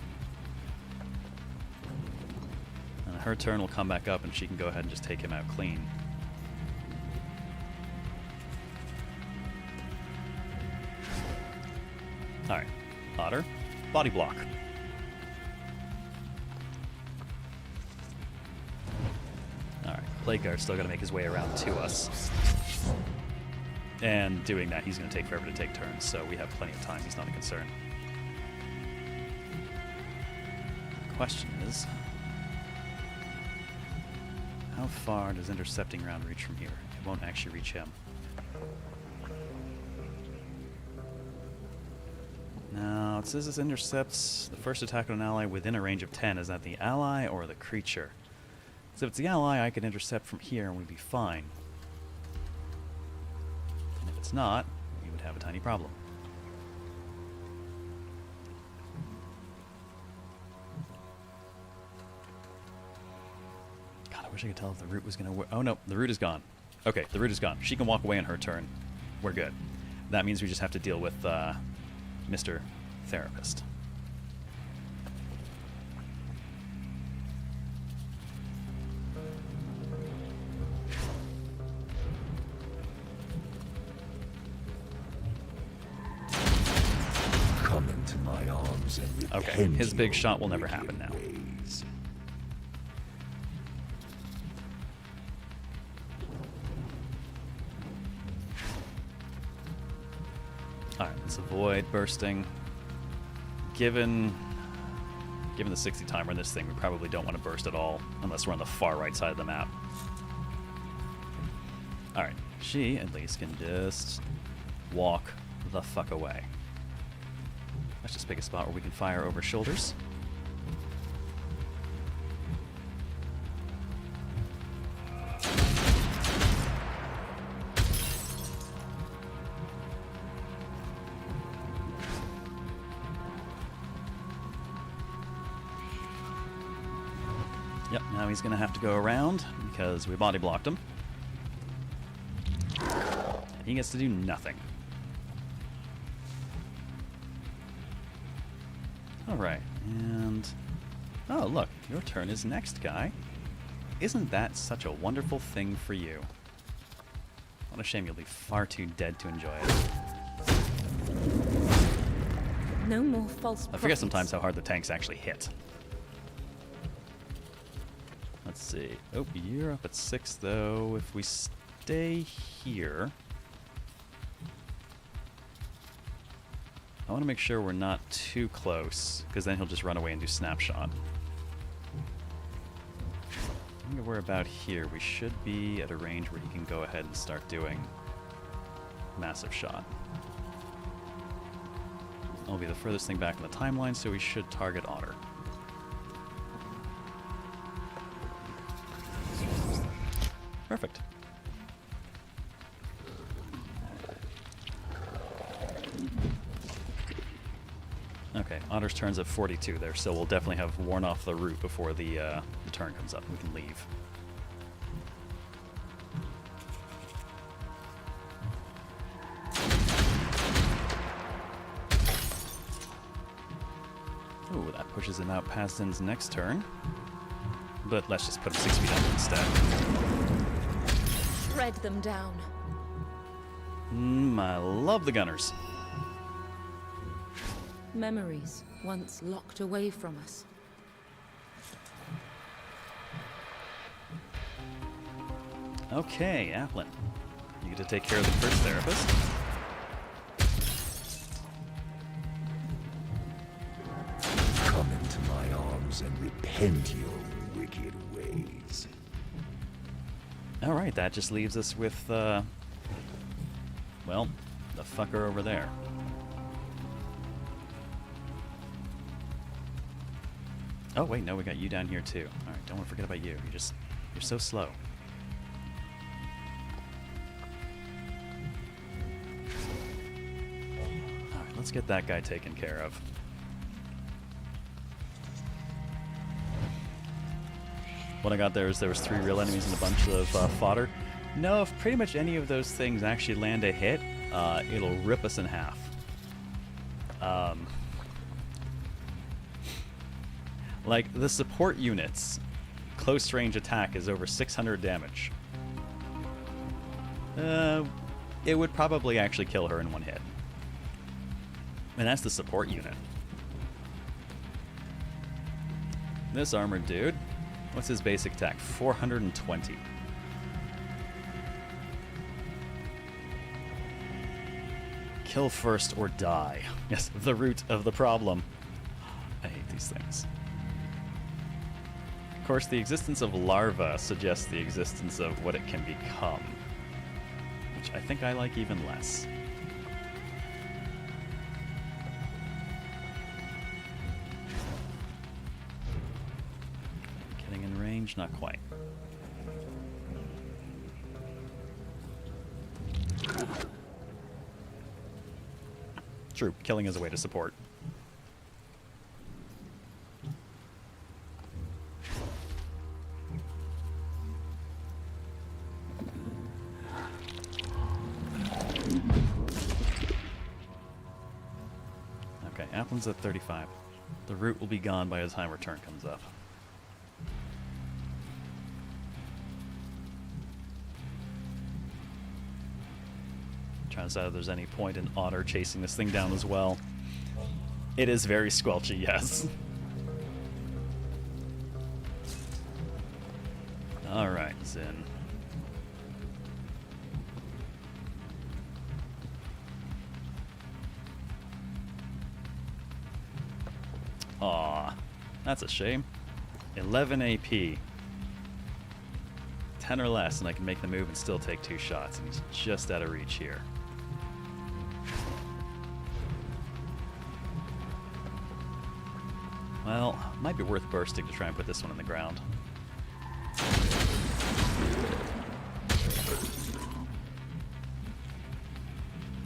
And her turn will come back up and she can go ahead and just take him out clean. Alright, Otter, body block. Alright, Plague Guard's still got to make his way around to us. And doing that, he's going to take forever to take turns, so we have plenty of time. He's not a concern. The question is, how far does intercepting round reach from here? It won't actually reach him. Now, it says this intercepts the first attack on an ally within a range of 10. Is that the ally or the creature? So if it's the ally, I could intercept from here and we'd be fine. And if it's not, we would have a tiny problem. God, I wish I could tell if the root was going to... Oh, no, the root is gone. Okay, the root is gone. She can walk away on her turn. We're good. That means we just have to deal with Mr. Therapist. Come into my arms and Okay, his big shot will never happen now. ways. Alright, let's avoid bursting. Given the 60 timer in this thing, we probably don't want to burst at all, unless we're on the far right side of the map. Alright, she at least can just walk the fuck away. Let's just pick a spot where we can fire over shoulders. Yep, now he's going to have to go around because we body blocked him. He gets to do nothing. Alright, and... Oh, look, your turn is next, guy. Isn't that such a wonderful thing for you? What a shame you'll be far too dead to enjoy it. No more false I forget sometimes how hard the tanks actually hit. Let's see. Oh, you're up at 6, though. If we stay here... I want to make sure we're not too close, because then he'll just run away and do snapshot. I think we're about here. We should be at a range where he can go ahead and start doing massive shot. It'll be the furthest thing back in the timeline, so we should target Otter. Perfect. Okay, Otter's turn's at 42 there, so we'll definitely have worn off the route before the turn comes up. We can leave. Oh, that pushes him out past Zin's next turn. But let's just put him 6 feet up instead. Shred them down. I love the gunners. Memories once locked away from us. Okay, Applin. You get to take care of the first therapist. Come into my arms and repent your wicked ways. Alright, that just leaves us with, well, the fucker over there. Oh, wait, no, we got you down here, too. Alright, don't want to forget about you. You're so slow. Alright, let's get that guy taken care of. What I got there was 3 real enemies and a bunch of fodder. No, if pretty much any of those things actually land a hit, it'll rip us in half. Like, the support units, close range attack is over 600 damage. It would probably actually kill her in 1 hit. And that's the support unit. This armored dude, what's his basic attack? 420. Kill first or die. Yes, the root of the problem. I hate these things. Of course, the existence of larvae suggests the existence of what it can become, which I think I like even less. Getting in range? Not quite. True, killing is a way to support. Okay, Applin's at 35. The root will be gone by the time return comes up. Trying to decide if there's any point in Otter chasing this thing down as well. It is very squelchy, yes. Alright, Zin. Aw, that's a shame. 11 AP. 10 or less, and I can make the move and still take 2 shots, and he's just out of reach here. Well, might be worth bursting to try and put this one on the ground.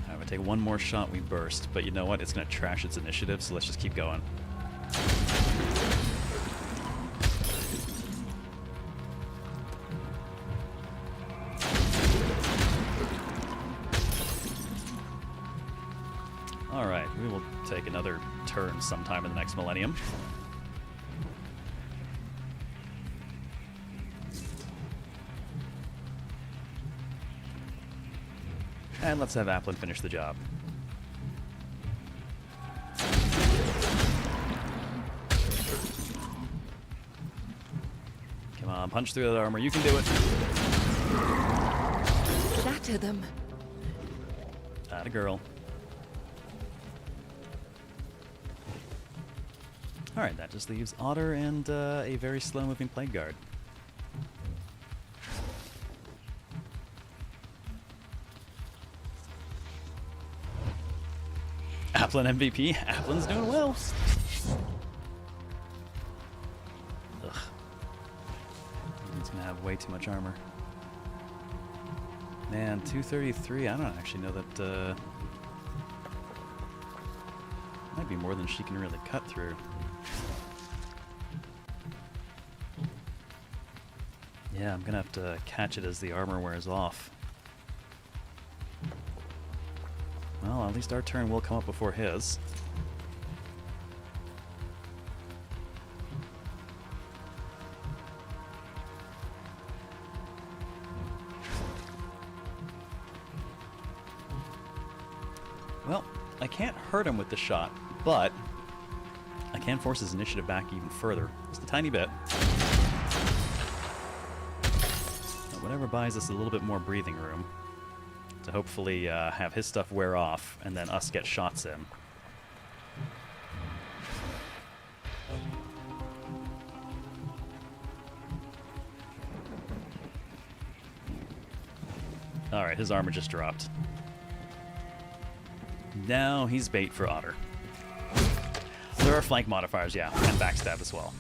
I'm gonna take 1 more shot, we burst, but you know what? It's gonna trash its initiative, so let's just keep going. Alright, we will take another turn sometime in the next millennium. And let's have Applin finish the job. Come on, punch through that armor. You can do it. Shatter them. Atta girl. Alright, that just leaves Otter and a very slow-moving Plague Guard. Applin MVP. Applin's doing well. Ugh. He's gonna have way too much armor. Man, 233. I don't actually know that. Might be more than she can really cut through. Yeah, I'm gonna have to catch it as the armor wears off. Well, at least our turn will come up before his. Well, I can't hurt him with the shot, but I can force his initiative back even further. Just a tiny bit. But whatever buys us a little bit more breathing room to hopefully have his stuff wear off and then us get shots in. Alright, his armor just dropped. Now he's bait for Otter. There are flank modifiers, yeah, and backstab as well.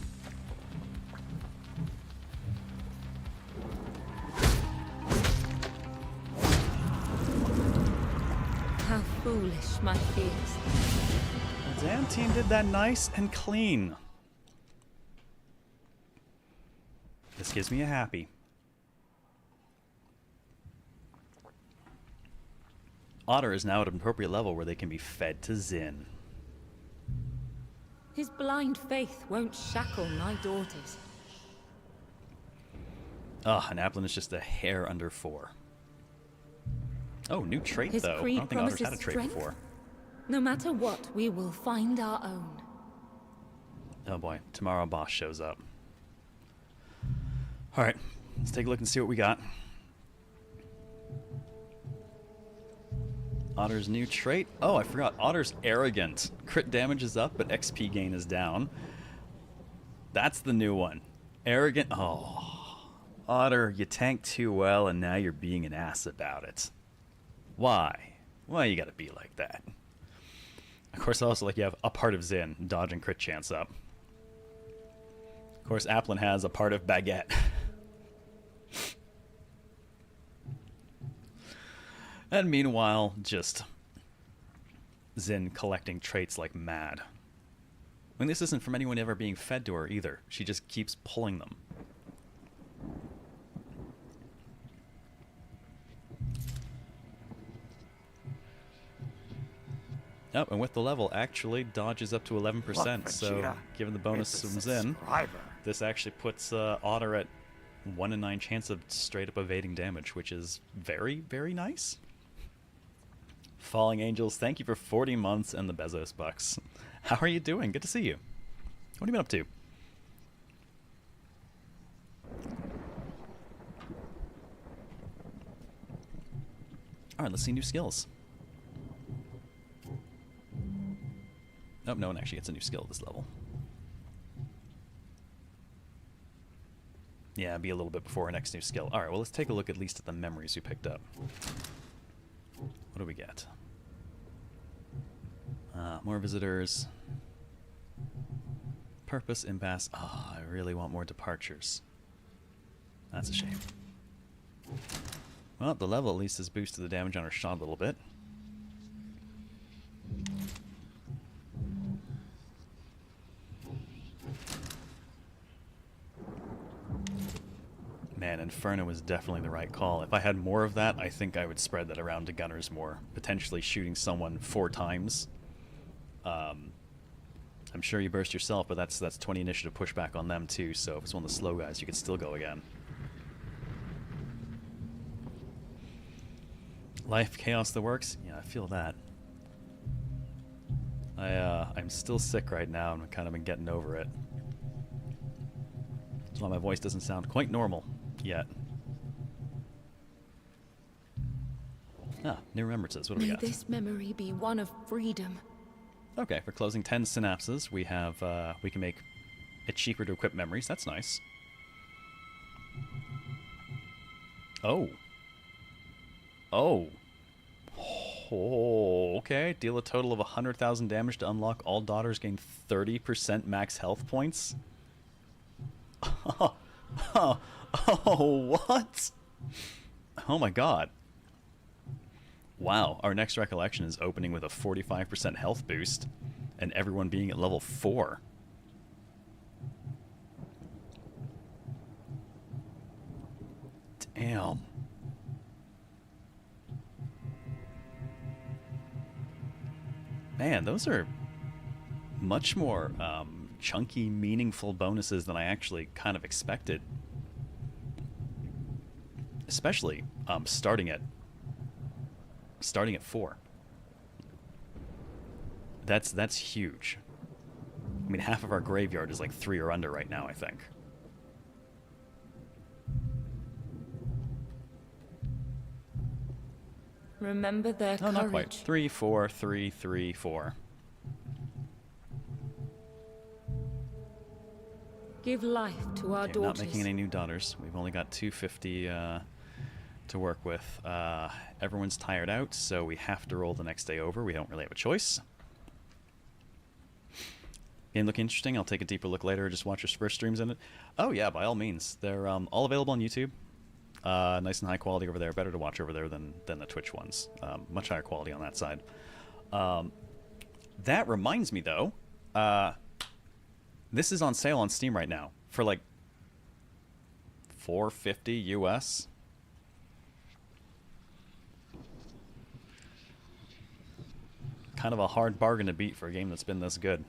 How foolish my fears. The damn team did that nice and clean. This gives me a happy. Otter is now at an appropriate level where they can be fed to Zin. His blind faith won't shackle my daughters. Ah, and Applin is just a hair under 4. Oh, new trait His though. I creed don't think Otter's had a promises trait strength. before. No matter what, we will find our own. Oh boy, tomorrow boss shows up. Alright, let's take a look and see what we got. Otter's new trait. Oh, I forgot. Otter's arrogant. Crit damage is up, but XP gain is down. That's the new one. Arrogant. Oh, Otter, you tanked too well, and now you're being an ass about it. Why? Why you gotta be like that? Of course, also, like, you have a part of Zin, dodge and crit chance up. Of course, Applin has a part of Baguette. And meanwhile, just Zin collecting traits like mad. I mean, this isn't from anyone ever being fed to her either. She just keeps pulling them. Oh, and with the level, actually dodges up to 11%. So, given the bonus from Zin, this actually puts Otter at 1 in 9 chance of straight up evading damage, which is very, very nice. Falling Angels, thank you for 40 months and the Bezos bucks. How are you doing? Good to see you. What have you been up to? Alright, let's see new skills. Oh, no one actually gets a new skill at this level. Yeah, be a little bit before our next new skill. Alright, well, let's take a look at least at the memories we picked up. What do we get? More visitors. Purpose, impasse. Oh, I really want more departures. That's a shame. Well, the level at least has boosted the damage on our shot a little bit. Man, Inferno was definitely the right call. If I had more of that, I think I would spread that around to gunners more. Potentially shooting someone 4 times. I'm sure you burst yourself, but that's 20 initiative pushback on them too, so if it's one of the slow guys, you could still go again. Life chaos that works? Yeah, I feel that. I'm still sick right now, and I've kind of been getting over it. That's why my voice doesn't sound quite normal yet. Ah, new remembrances. What do we May got? this memory be one of freedom, Okay, for closing 10 synapses, we have we can make it cheaper to equip memories. That's nice. Oh. Oh. Oh, okay. Deal a total of 100,000 damage to unlock. All daughters gain 30% max health points. Oh, what? Oh my god. Wow, our next recollection is opening with a 45% health boost and everyone being at level 4. Damn. Man, those are much more chunky, meaningful bonuses than I actually kind of expected. Especially starting at 4. That's huge. I mean, half of our graveyard is like 3 or under right now, I think. Remember their No, courage. not quite. 3, 4, 3, 3, 4. Give life to our Okay, daughters. not making any new daughters. We've only got 250 to work with. Everyone's tired out, so we have to roll the next day over. We don't really have a choice. Game look interesting. I'll take a deeper look later. Just watch your first streams in it. Oh yeah, by all means. They're all available on YouTube. Nice and high quality over there. Better to watch over there than the Twitch ones. Much higher quality on that side. That reminds me though, this is on sale on Steam right now for like $4.50 US. Kind of a hard bargain to beat for a game that's been this good.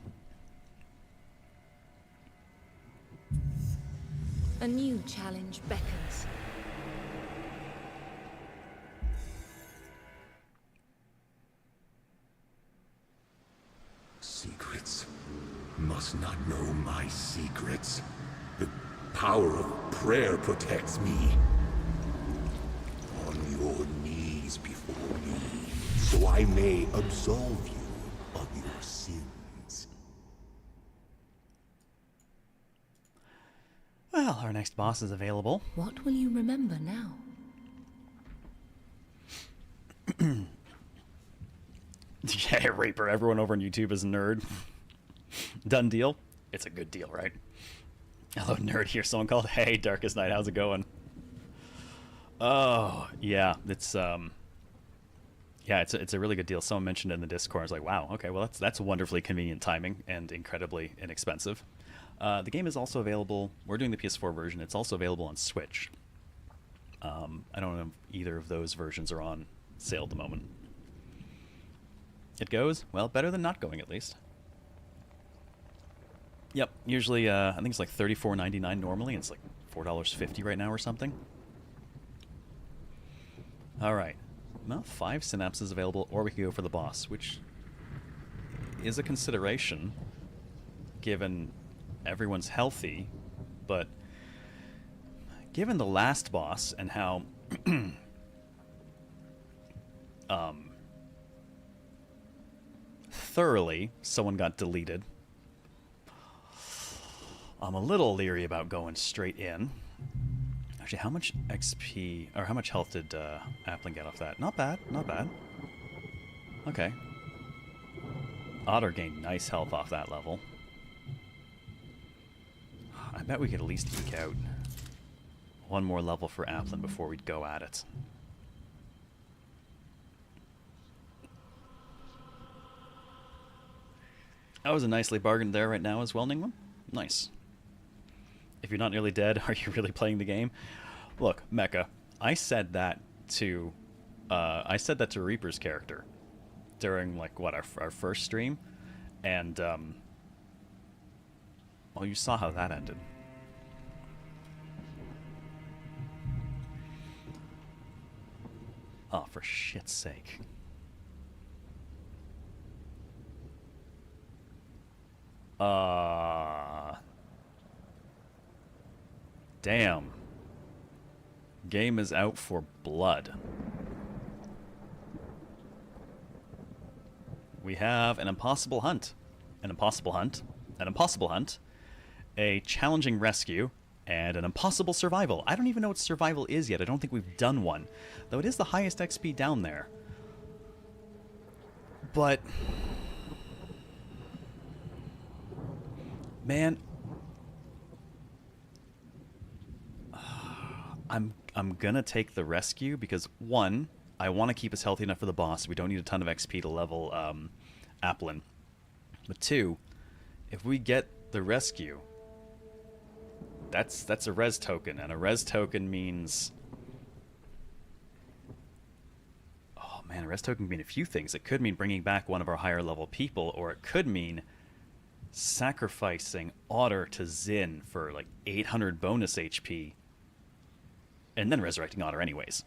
A new challenge beckons. Secrets. Must not know my secrets. The power of prayer protects me. On your knees before me, so I may absolve you of your sins. Well, our next boss is available. What will you remember now? Yeah, Reaper. Everyone over on YouTube is a nerd. Done deal? It's a good deal, right? Hello, nerd here. Someone called. Hey, Darkest Night. How's it going? Oh, yeah. It's yeah, it's a really good deal. Someone mentioned it in the Discord. I was like, wow. Okay, well that's wonderfully convenient timing and incredibly inexpensive. The game is also available. We're doing the PS4 version. It's also available on Switch. I don't know if either of those versions are on sale at the moment. It goes well, better than not going at least. Yep, usually I think it's like $34.99 normally. It's like $4.50 right now or something. All right, well, 5 synapses available, or we could go for the boss, which is a consideration given everyone's healthy, but given the last boss and how thoroughly someone got deleted, I'm a little leery about going straight in. Actually, how much XP, or how much health did Applin get off that? Not bad, not bad. Okay. Otter gained nice health off that level. I bet we could at least eke out one more level for Applin before we'd go at it. That was a nicely bargained there right now as well, Ningman. Nice. If you're not nearly dead, are you really playing the game? Look, Mecha, I said that to Reaper's character during like what our first stream, and well, you saw how that ended. Oh, for shit's sake. Damn. Game is out for blood. We have an impossible hunt, an impossible hunt, an impossible hunt, a challenging rescue, and an impossible survival. I don't even know what survival is yet. I don't think we've done one, though it is the highest XP down there. But man, I'm gonna take the rescue because one, I want to keep us healthy enough for the boss. We don't need a ton of XP to level Applin. But two, if we get the rescue, that's a res token, and a res token means, oh man, a res token can mean a few things. It could mean bringing back one of our higher level people, or it could mean sacrificing Otter to Zin for like 800 bonus HP, and then resurrecting Otter anyways.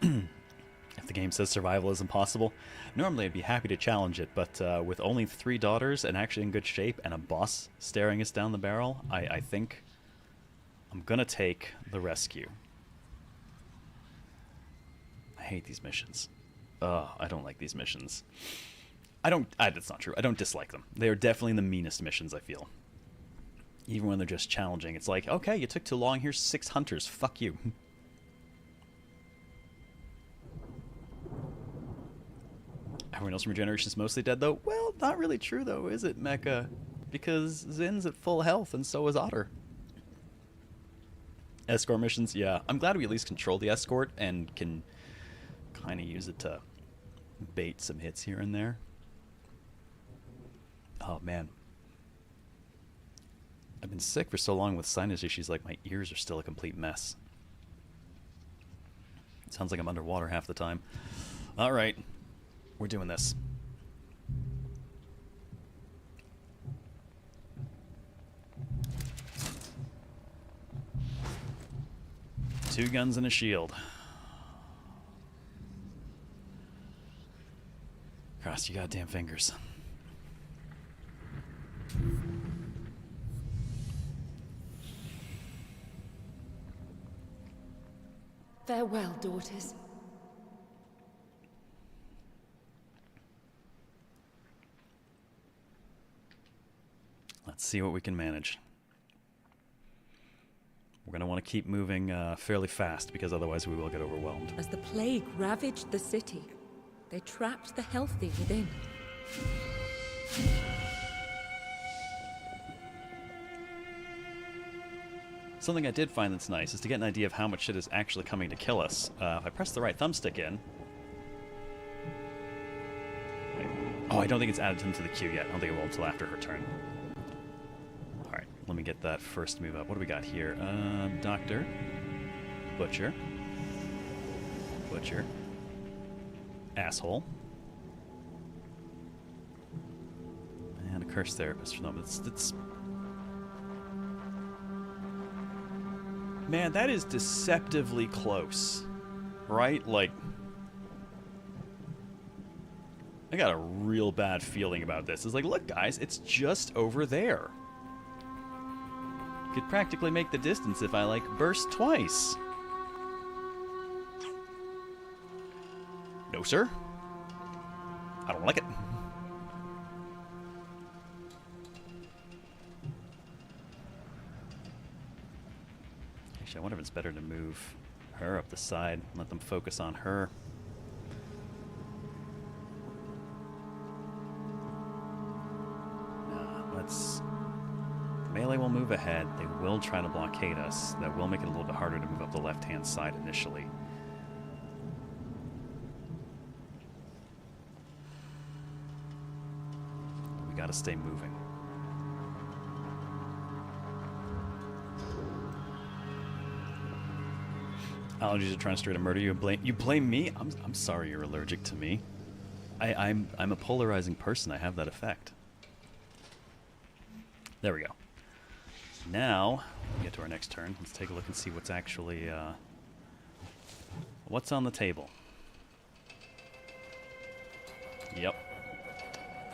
If the game says survival is impossible, normally I'd be happy to challenge it, but with only 3 daughters and actually in good shape and a boss staring us down the barrel, I think I'm gonna take the rescue. I hate these missions. I don't like these missions. That's not true. I don't dislike them. They are definitely the meanest missions, I feel. Even when they're just challenging. It's like, okay, you took too long. Here's 6 hunters. Fuck you. Everyone else from Regeneration is mostly dead, though. Well, not really true, though, is it, Mecha? Because Zin's at full health, and so is Otter. Escort missions, yeah. I'm glad we at least control the escort and can kind of use it to bait some hits here and there. Oh, man. I've been sick for so long with sinus issues, like my ears are still a complete mess. It sounds like I'm underwater half the time. All right. We're doing this. Two guns and a shield. Cross your goddamn fingers. Farewell, daughters. Let's see what we can manage. We're going to want to keep moving fairly fast, because otherwise we will get overwhelmed. As the plague ravaged the city, they trapped the healthy within. Something I did find that's nice is to get an idea of how much shit is actually coming to kill us. If I press the right thumbstick in... Wait. Oh, I don't think it's added into the queue yet. I don't think it will until after her turn. Alright, let me get that first move up. What do we got here? Doctor. Butcher. Butcher. Asshole. And a curse therapist for them. It's... Man, that is deceptively close. Right? Like... I got a real bad feeling about this. It's like, look guys, it's just over there. Could practically make the distance if I, like, burst twice. No, sir. I don't like it. Actually, I wonder if it's better to move her up the side and let them focus on her. Let's... Melee will move ahead. They will try to blockade us. That will make it a little bit harder to move up the left-hand side initially. We gotta stay moving. Allergies are trying to straight to murder you and you blame me? I'm sorry you're allergic to me. I'm a polarizing person. I have that effect. There we go. Now, we get to our next turn. Let's take a look and see what's actually, what's on the table. Yep.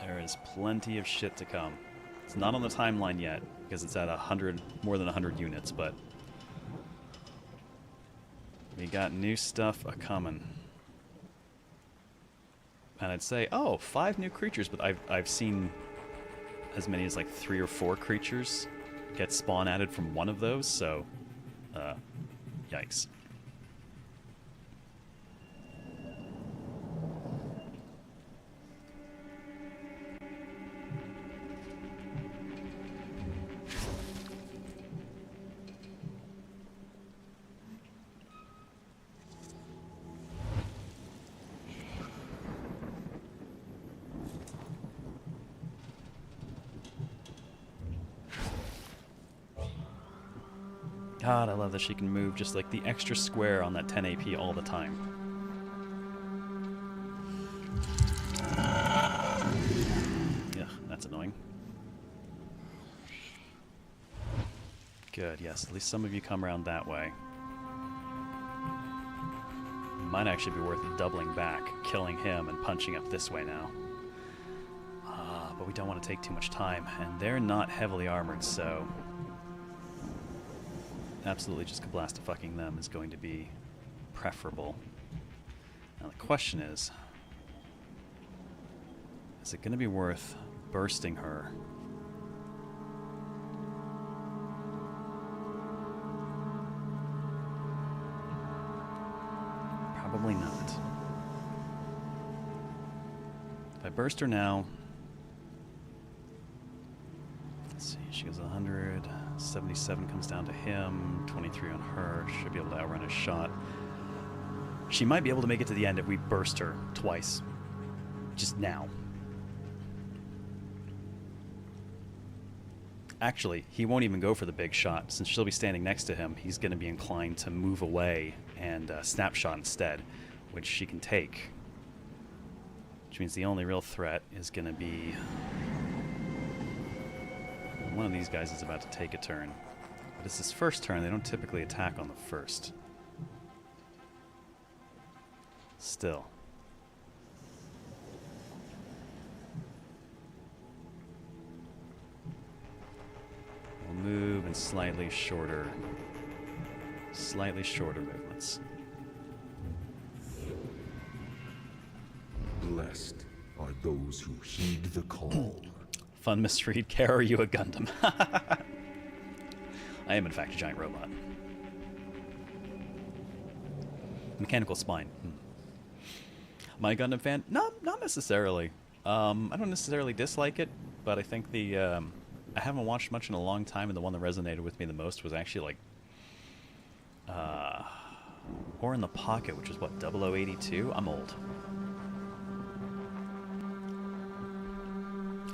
There is plenty of shit to come. It's not on the timeline yet, because it's at 100, more than 100 units, but... We got new stuff a-coming. And I'd say, oh, 5 new creatures, but I've seen as many as like 3 or 4 creatures get spawn added from one of those, so yikes. God, I love that she can move just like the extra square on that 10 AP all the time. Yeah, that's annoying. Good, yes, at least some of you come around that way. Might actually be worth doubling back, killing him, and punching up this way now. But we don't want to take too much time, and they're not heavily armored, so absolutely just Kablasta-fucking them is going to be preferable. Now the question is it going to be worth bursting her? Probably not. If I burst her now, let's see, she goes 100. 77 comes down to him, 23 on her. Should be able to outrun a shot. She might be able to make it to the end if we burst her twice. Just now. Actually, he won't even go for the big shot. Since she'll be standing next to him, he's going to be inclined to move away and snapshot instead, which she can take. Which means the only real threat is going to be one of these guys is about to take a turn. But it's his first turn. They don't typically attack on the first. Still. We'll move in slightly shorter movements. Blessed are those who heed the call. Fun misread. Care, are you a Gundam? I am in fact a giant robot. Mechanical spine. Am I a Gundam fan? No, not necessarily. I don't necessarily dislike it, but I think the I haven't watched much in a long time, and the one that resonated with me the most was actually like War in the Pocket, which is what, 0082? I'm old.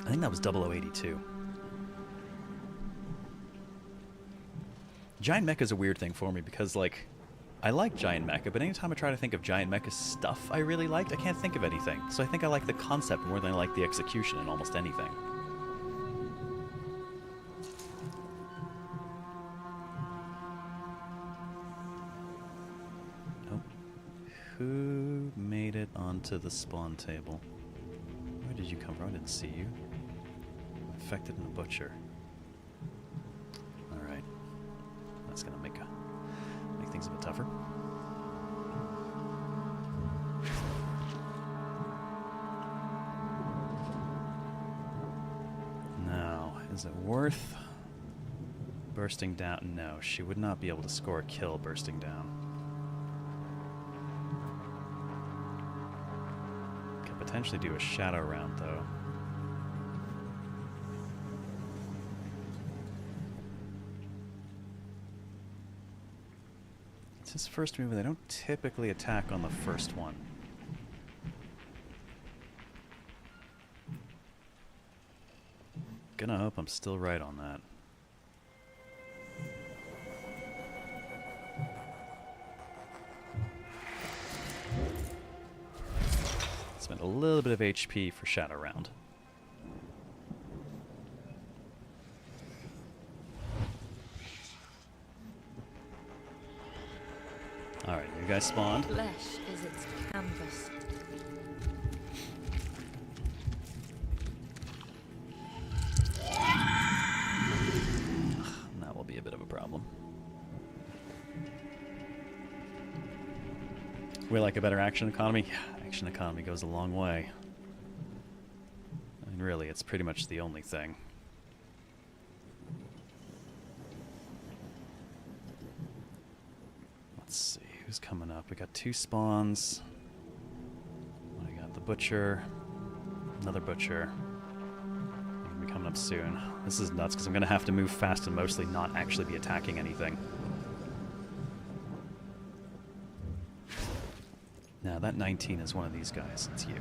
I think that was 0082. Giant Mecha is a weird thing for me because, like, I like Giant Mecha, but anytime I try to think of Giant Mecha stuff I really liked, I can't think of anything. So I think I like the concept more than I like the execution in almost anything. Oh. Who made it onto the spawn table? Where did you come from? I didn't see you. Infected and a butcher. Alright. That's gonna make things a bit tougher. Now, is it worth bursting down? No, she would not be able to score a kill bursting down. Could potentially do a shadow round though. His first move, they don't typically attack on the first one. Gonna hope I'm still right on that. Spent a little bit of HP for Shadow Round. Alright, you guys spawned. Flesh is its canvas. That will be a bit of a problem. We like a better action economy? Yeah, action economy goes a long way. I mean, really, it's pretty much the only thing. Let's see, who's coming up? We got 2 spawns. I got the butcher, another butcher. They're gonna be coming up soon. This is nuts because I'm gonna have to move fast and mostly not actually be attacking anything. Now that 19 is one of these guys. It's you.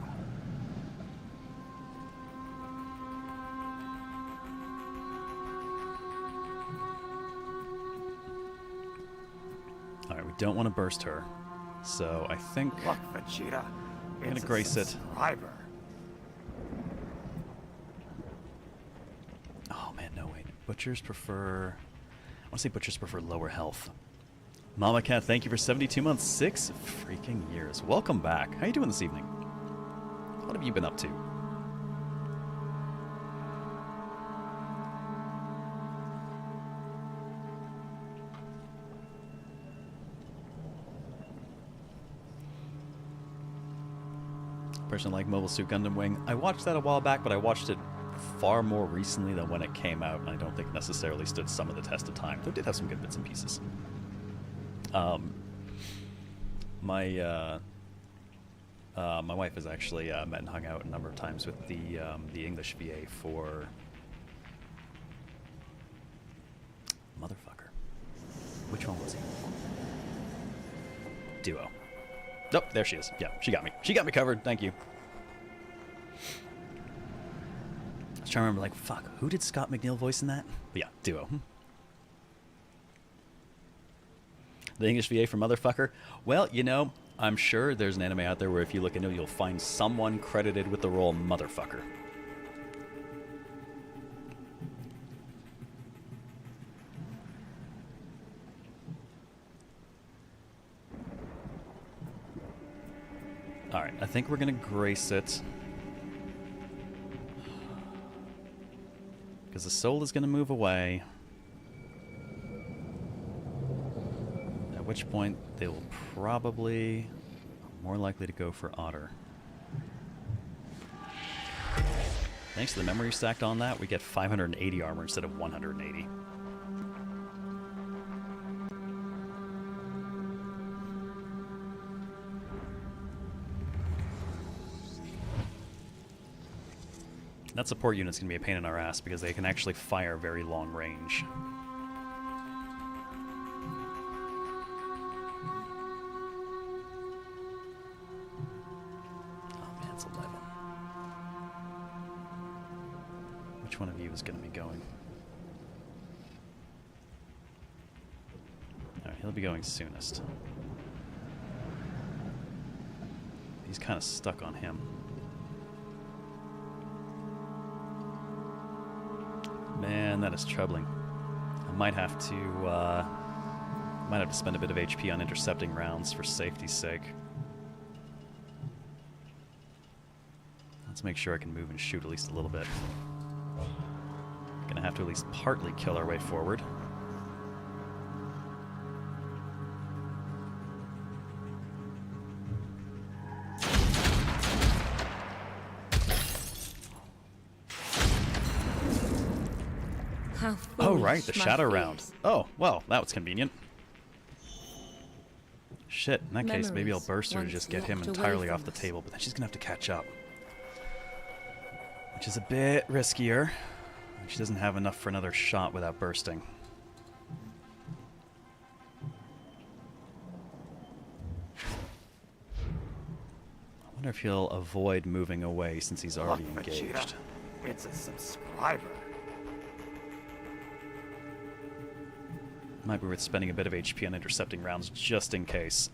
Alright, we don't want to burst her. So I think Look, Vegeta. I'm going to grace it. Subscriber. Oh man, no wait. Butchers prefer... I want to say butchers prefer lower health. Mama Cat, thank you for 72 months. 6 freaking years. Welcome back. How you doing this evening? What have you been up to? Person like Mobile Suit Gundam Wing. I watched that a while back, but I watched it far more recently than when it came out, and I don't think necessarily stood some of the test of time. Though it did have some good bits and pieces. My wife has actually met and hung out a number of times with the English VA for motherfucker. Which one was he? Duo. Nope, there she is. Yeah, she got me. She got me covered. Thank you. I was trying to remember, like, fuck, who did Scott McNeil voice in that? But yeah, Duo. The English VA for motherfucker? Well, you know, I'm sure there's an anime out there where if you look into it, you'll find someone credited with the role motherfucker. Alright, I think we're going to grace it. Because the soul is going to move away. At which point, they will probably more likely to go for Otter. Thanks to the memory stacked on that, we get 580 armor instead of 180. That support unit's going to be a pain in our ass because they can actually fire very long range. Oh man, it's 11. Which one of you is going to be going? Alright, he'll be going soonest. He's kind of stuck on him. Man, that is troubling. I might have to spend a bit of HP on intercepting rounds for safety's sake. Let's make sure I can move and shoot at least a little bit. Gonna have to at least partly kill our way forward. Oh, right, the shadow round. Oh, well, that was convenient. Shit, in that case, maybe I'll burst her to just get him entirely off the table, but then she's gonna have to catch up. Which is a bit riskier. She doesn't have enough for another shot without bursting. I wonder if he'll avoid moving away since he's already engaged. Vegeta, it's a subscriber. Might be worth spending a bit of HP on intercepting rounds just in case.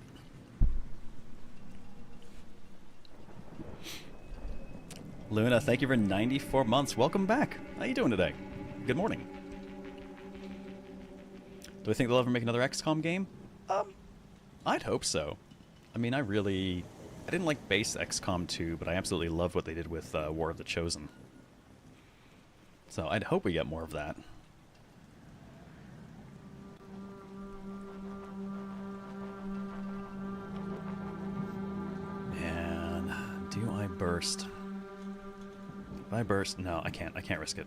Luna, thank you for 94 months. Welcome back. How you doing today? Good morning. Do I think they'll ever make another XCOM game? I'd hope so. I mean, I didn't like base XCOM 2, but I absolutely loved what they did with War of the Chosen. So I'd hope we get more of that. burst. If I burst... No, I can't. I can't risk it.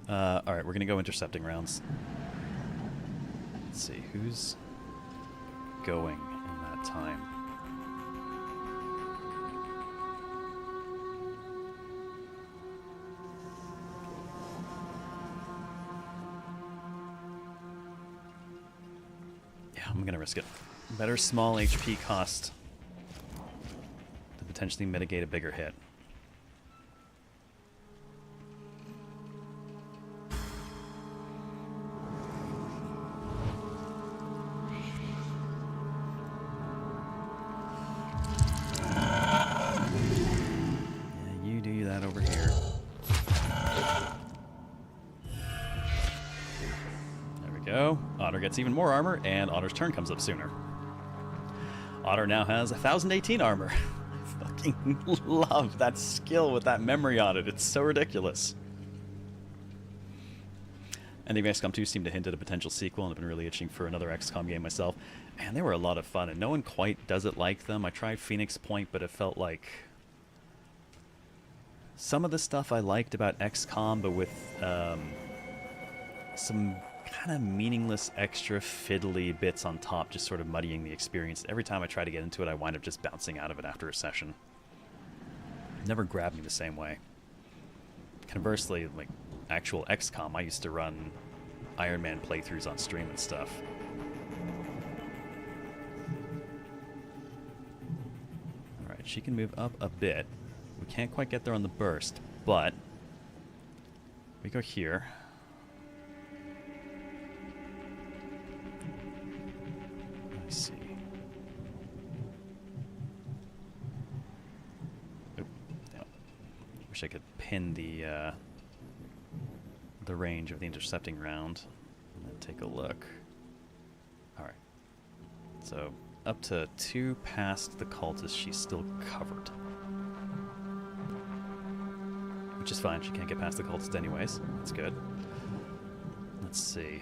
Alright, we're going to go intercepting rounds. Let's see, who's going in that time? Yeah, I'm going to risk it. Better small HP cost to potentially mitigate a bigger hit. Otter gets even more armor, and Otter's turn comes up sooner. Otter now has 1018 armor. I fucking love that skill with that memory on it. It's so ridiculous. And the XCOM 2 seemed to hint at a potential sequel, and I've been really itching for another XCOM game myself. And they were a lot of fun, and no one quite does it like them. I tried Phoenix Point, but it felt like some of the stuff I liked about XCOM, but with some kind of meaningless extra fiddly bits on top, just sort of muddying the experience. Every time I try to get into it, I wind up just bouncing out of it after a session. Never grabbed me the same way. Conversely, like actual XCOM, I used to run Iron Man playthroughs on stream and stuff. Alright, she can move up a bit. We can't quite get there on the burst, but we go here. Let's see. Oop, no. Wish I could pin the range of the intercepting round. And then take a look. Alright. So, up to 2 past the cultist, she's still covered. Which is fine, she can't get past the cultist anyways. That's good. Let's see.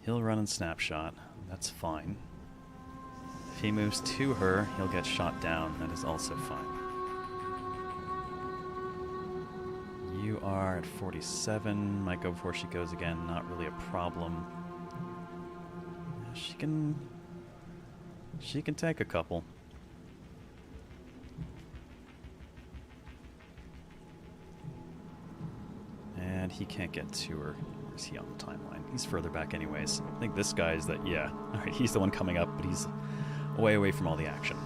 He'll run and snapshot. That's fine. If he moves to her, he'll get shot down. That is also fine. You are at 47. Might go before she goes again. Not really a problem. She can take a couple. And he can't get to her. Where is he on the timeline? He's further back anyways. I think this guy is that, yeah. Alright, he's the one coming up, but he's way away from all the action.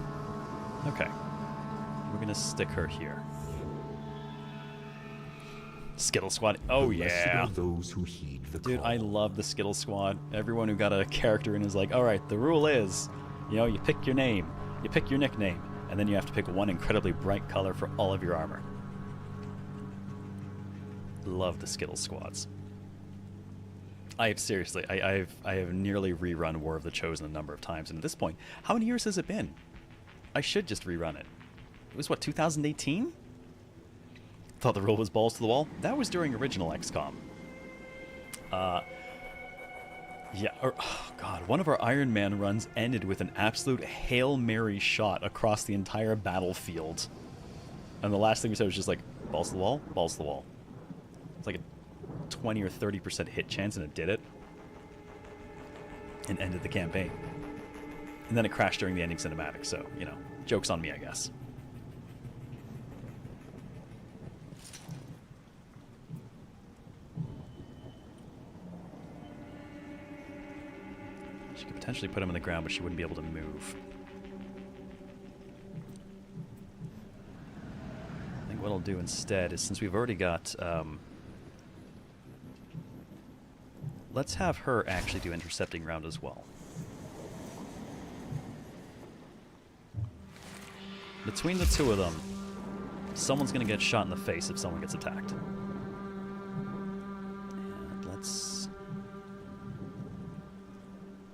Okay. We're gonna stick her here. Skittle Squad. Oh, yeah. Those who heed the Dude, call. I love the Skittle Squad. Everyone who got a character in is like, alright, the rule is, you know, you pick your name, you pick your nickname, and then you have to pick one incredibly bright color for all of your armor. Love the Skittle Squads. I have nearly rerun War of the Chosen a number of times, and at this point, how many years has it been? I should just rerun it. It was, what, 2018? Thought the rule was balls to the wall. That was during original XCOM. Yeah, oh god, one of our Iron Man runs ended with an absolute Hail Mary shot across the entire battlefield. And the last thing we said was just like, balls to the wall, balls to the wall. It's like a 20 or 30% hit chance, and it did it. And ended the campaign. And then it crashed during the ending cinematic, so, you know, joke's on me, I guess. She could potentially put him on the ground, but she wouldn't be able to move. I think what I'll do instead is, since we've already got... let's have her actually do intercepting round as well. Between the two of them, someone's going to get shot in the face if someone gets attacked. And let's...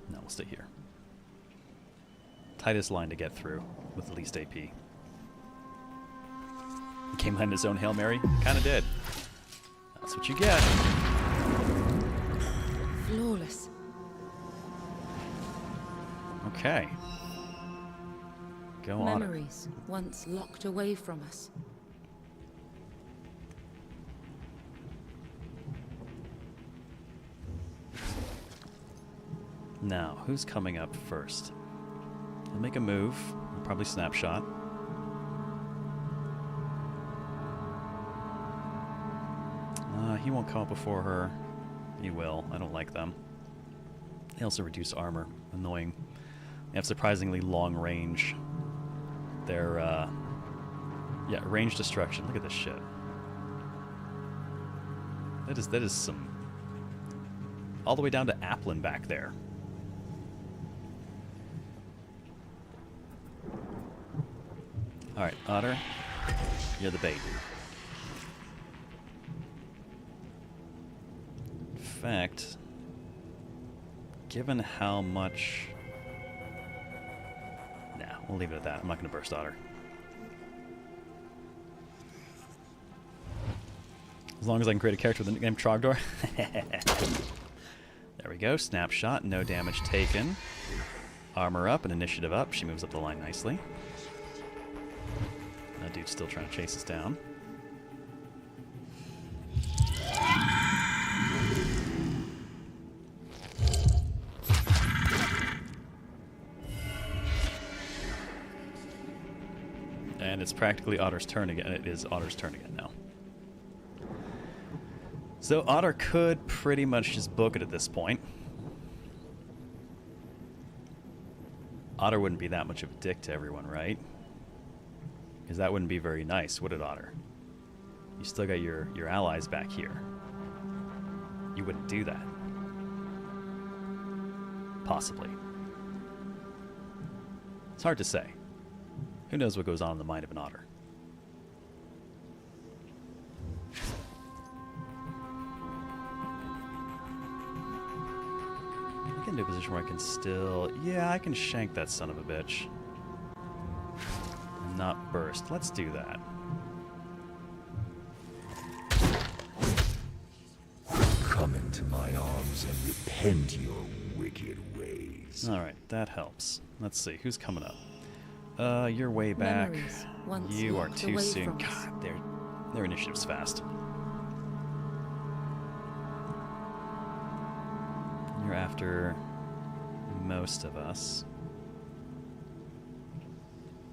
No, we'll stay here. Tightest line to get through with the least AP. He came behind his own Hail Mary? Kinda did. That's what you get. Flawless. Okay. Go on. Memories once locked away from us. Now, who's coming up first? He'll make a move, probably snapshot. He won't come up before her. He will. I don't like them. They also reduce armor. Annoying. They have surprisingly long range. They're, yeah, range destruction. Look at this shit. That is some... All the way down to Applin back there. Alright, Otter. You're the bait. In fact, given how much... Nah, we'll leave it at that. I'm not going to burst Otter. As long as I can create a character with the nickname Trogdor. There we go. Snapshot. No damage taken. Armor up and initiative up. She moves up the line nicely. That dude's still trying to chase us down. And it's practically Otter's turn again. It is Otter's turn again now. So Otter could pretty much just book it at this point. Otter wouldn't be that much of a dick to everyone, right? Because that wouldn't be very nice, would it, Otter? You still got your allies back here. You wouldn't do that. Possibly. It's hard to say. Who knows what goes on in the mind of an otter? I get into a position where I can still... Yeah, I can shank that son of a bitch. Not burst. Let's do that. Come into my arms and repent your wicked ways. Alright, that helps. Let's see, who's coming up? You're way back. You are too soon. God, their initiative's fast. You're after most of us.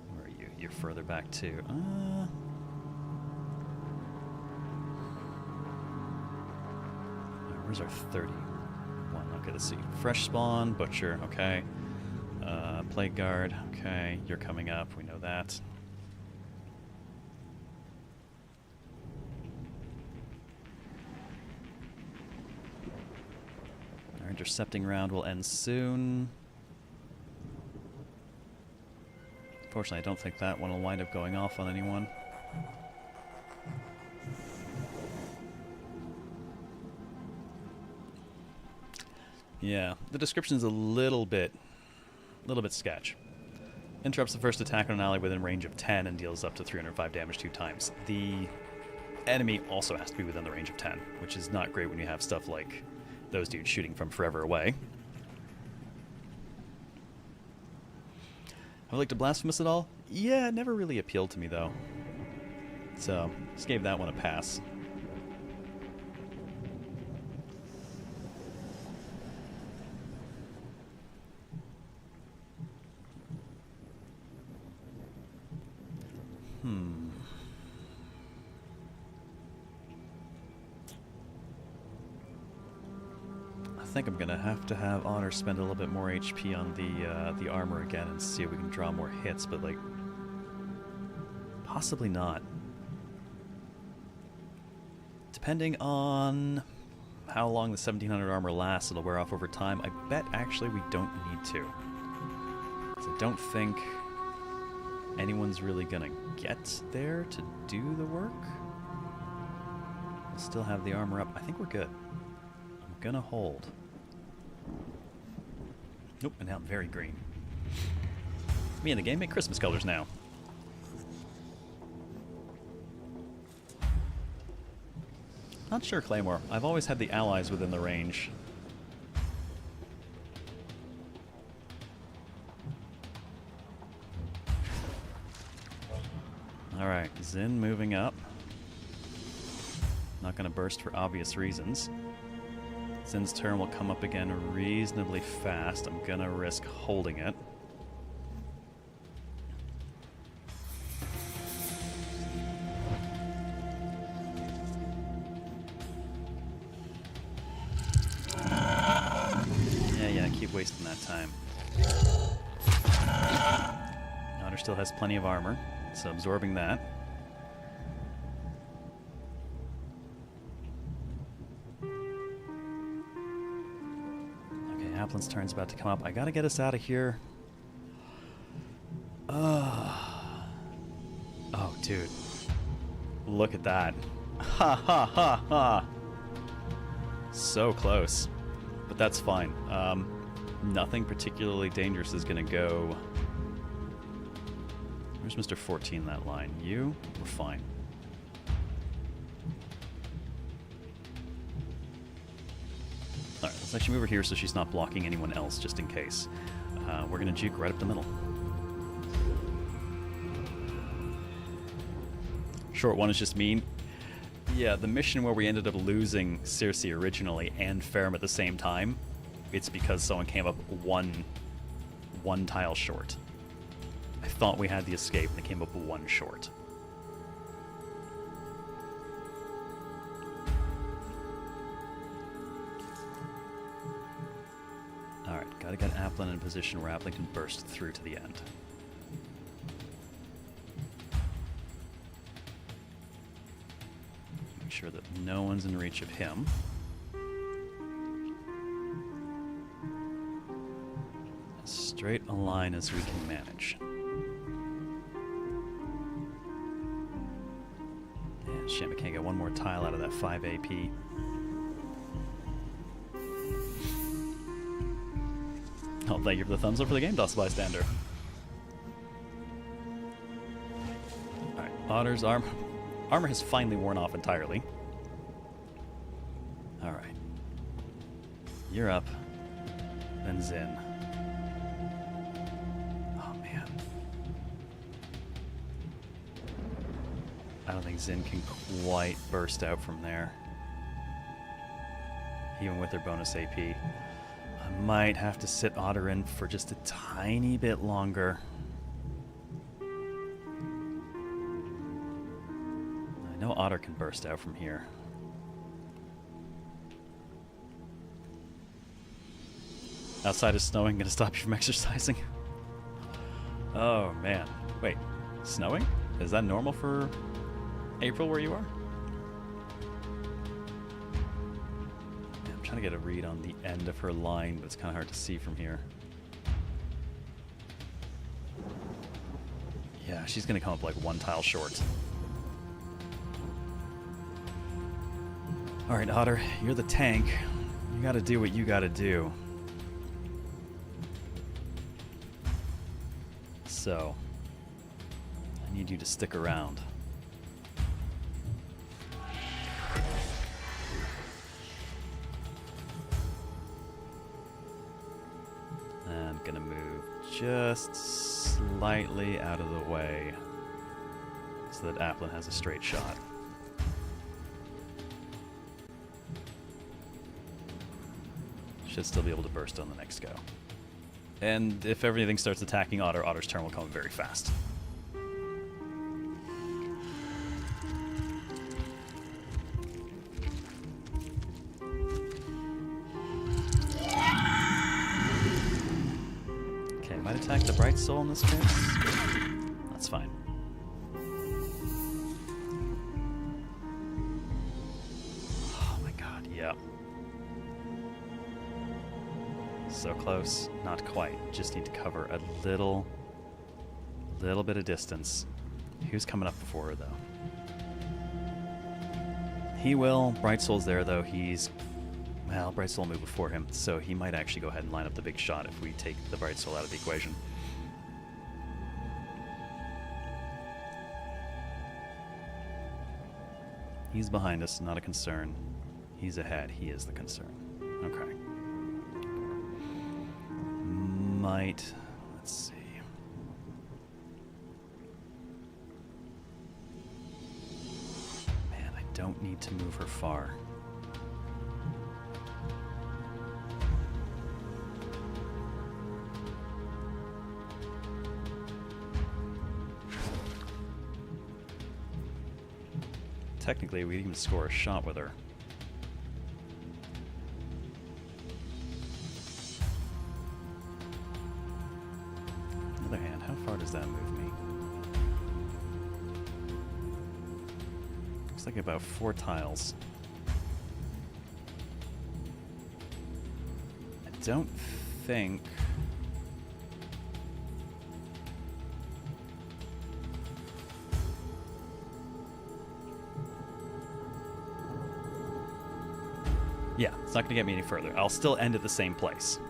Where are you? You're further back too. Where's our 31? Okay, let's see. Fresh spawn, butcher, okay. Plague guard, okay. You're coming up, we know that. Our intercepting round will end soon. Fortunately, I don't think that one will wind up going off on anyone. Yeah, the description's a little bit sketch. Interrupts the first attack on an ally within range of 10 and deals up to 305 damage 2 times. The enemy also has to be within the range of 10, which is not great when you have stuff like those dudes shooting from forever away. Have I liked a Blasphemous at all? Yeah, it never really appealed to me, though. So, just gave that one a pass. I think I'm gonna have to have Honor spend a little bit more HP on the armor again and see if we can draw more hits, but like possibly not. Depending on how long the 1700 armor lasts, it'll wear off over time. I bet actually we don't need to. So I don't think anyone's really gonna get there to do the work. We'll still have the armor up. I think we're good. I'm gonna hold. Nope, and now I'm very green. Me and the game make Christmas colors now. Not sure, Claymore. I've always had the allies within the range. Alright, Zin moving up. Not going to burst for obvious reasons. Zin's turn will come up again reasonably fast. I'm going to risk holding it. Yeah, keep wasting that time. Otter still has plenty of armor, so absorbing that. Aplin's turn's about to come up. I gotta get us out of here. Oh, dude. Look at that. Ha ha ha ha. So close. But that's fine. Nothing particularly dangerous is gonna go. Where's Mr. 14 that line? You? We're fine. Alright, let's actually move her here so she's not blocking anyone else, just in case. We're going to juke right up the middle. Short one is just mean. Yeah, the mission where we ended up losing Circe originally and Ferrum at the same time, it's because someone came up one tile short. I thought we had the escape, and they came up one short. Gotta get Applin in a position where Applin can burst through to the end. Make sure that no one's in reach of him. As straight a line as we can manage. And shame I can't get one more tile out of that 5 AP. Oh, thank you for the thumbs up for the game, Docile Bystander. Alright, Otter's armor has finally worn off entirely. Alright. You're up. Then Zin. Oh, man. I don't think Zin can quite burst out from there. Even with her bonus AP. I might have to sit Otter in for just a tiny bit longer. I know Otter can burst out from here. Outside is snowing, gonna stop you from exercising. Oh man. Wait, snowing? Is that normal for April where you are? Trying to get a read on the end of her line, but it's kind of hard to see from here. Yeah, she's going to come up like one tile short. Alright, Otter, you're the tank. You got to do what you got to do. So, I need you to stick around. Gonna move just slightly out of the way so that Applin has a straight shot. Should still be able to burst on the next go. And if everything starts attacking Otter, Otter's turn will come very fast. Might attack the Bright Soul in this case. That's fine. Oh my god, yep. So close. Not quite. Just need to cover a little bit of distance. Who's coming up before her, though? He will. Bright Soul's there, though. Well, Bright Soul will move before him, so he might actually go ahead and line up the big shot if we take the Bright Soul out of the equation. He's behind us, not a concern. He's ahead, he is the concern. Okay. Let's see. don't need to move her far. Technically, we even score a shot with her. On the other hand, how far does that move me? Looks like about 4 tiles. I don't think... Yeah, it's not going to get me any further. I'll still end at the same place.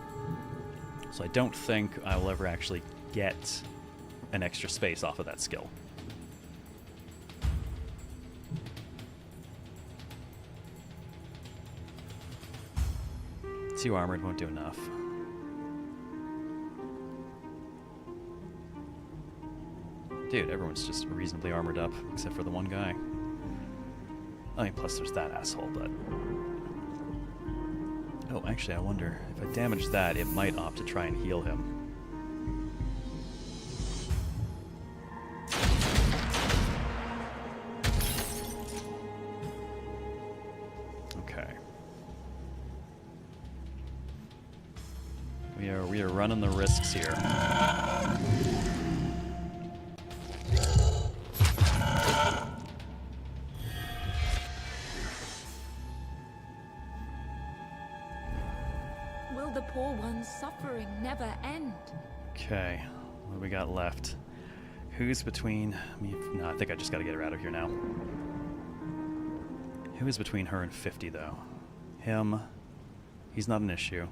So I don't think I will ever actually get an extra space off of that skill. 2 armored won't do enough. Dude, everyone's just reasonably armored up, except for the one guy. I mean, plus there's that asshole, but... Oh, actually, I wonder, if I damage that, it might opt to try and heal him. Okay. We are running the risks here. Will the poor one's suffering never end? Okay, what do we got left? Who's between me? No, I think I just got to get her out of here now. Who is between her and 50, though? Him. He's not an issue.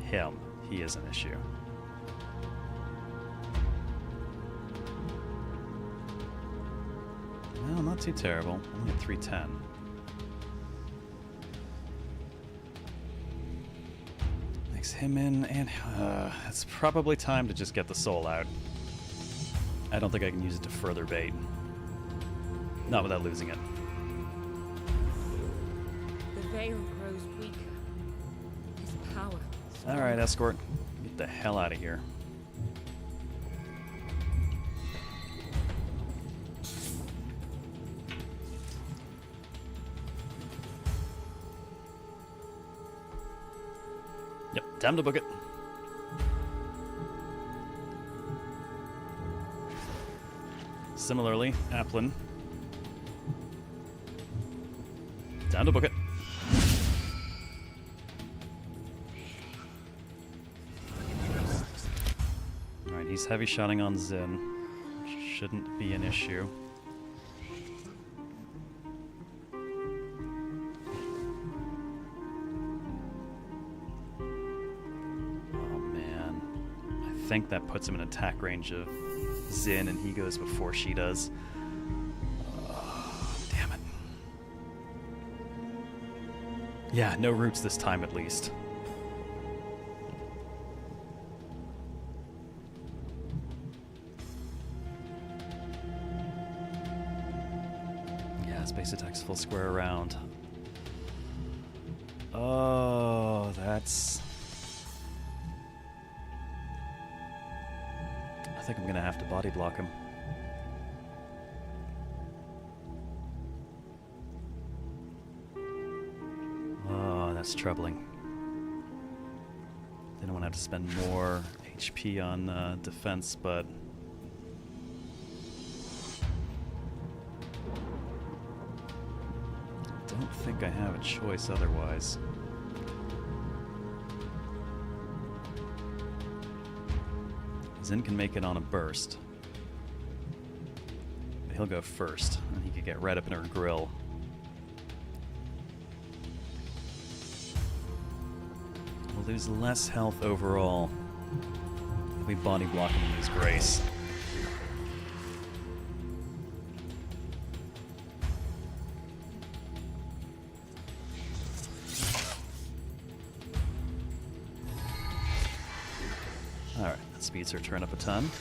Him. He is an issue. No, not too terrible. Only at 310. Makes him in, and it's probably time to just get the soul out. I don't think I can use it to further bait. Not without losing it. The veil grows weaker. His power. Alright, escort. Get the hell out of here. Yep, time to book it. Similarly, Applin. Time to book it. Alright, he's heavy shotting on Zin. Shouldn't be an issue. I think that puts him in attack range of Zin, and he goes before she does. Damn it. Yeah, no roots this time at least. Yeah, space attacks full square around. Oh, that's... I think I'm gonna have to body block him. Oh, that's troubling. Didn't want to have to spend more HP on defense, but... I don't think I have a choice otherwise. Zin can make it on a burst. But he'll go first, and he could get right up in her grill. We'll lose less health overall if we body block him and use Grace. Alright, that speeds her turn up a ton.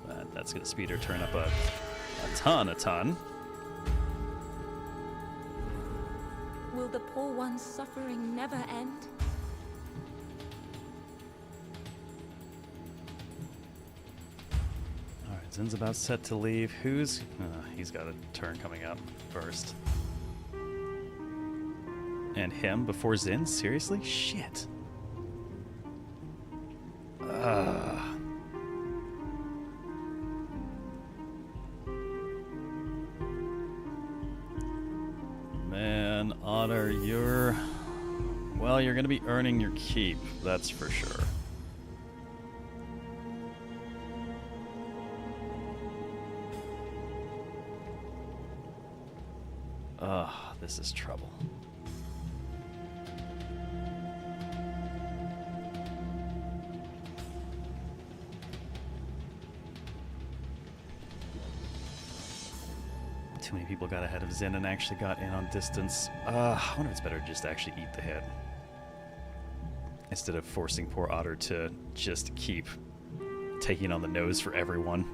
But That's going to speed her turn up a ton. Will the poor one's suffering never end? Alright, Zin's about set to leave. Who's... he's got a turn coming up first. And him before Zin? Seriously? Shit. Man, Otter, you're... Well, you're gonna be earning your keep, that's for sure. This is trouble. Too many people got ahead of Zin and actually got in on distance. I wonder if it's better to just actually eat the hit. Instead of forcing poor Otter to just keep taking on the nose for everyone.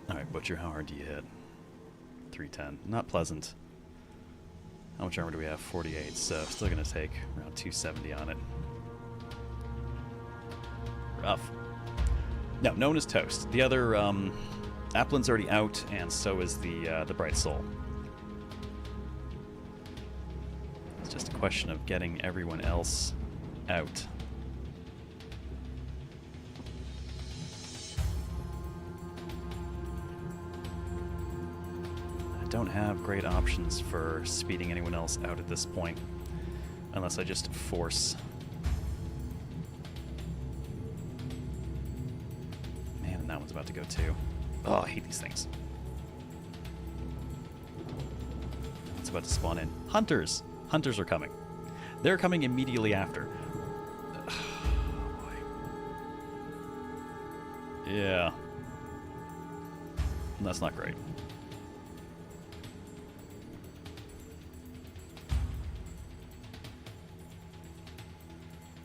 Alright, Butcher, how hard do you hit? 310. Not pleasant. How much armor do we have? 48, so still going to take around 270 on it. Rough. No one is toast. The other, Applin's already out, and so is the Bright Soul. It's just a question of getting everyone else out. Don't have great options for speeding anyone else out at this point, unless I just force. Man, and that one's about to go too. Oh, I hate these things. It's about to spawn in. Hunters! Hunters are coming. They're coming immediately after. Oh, boy. Yeah. That's not great.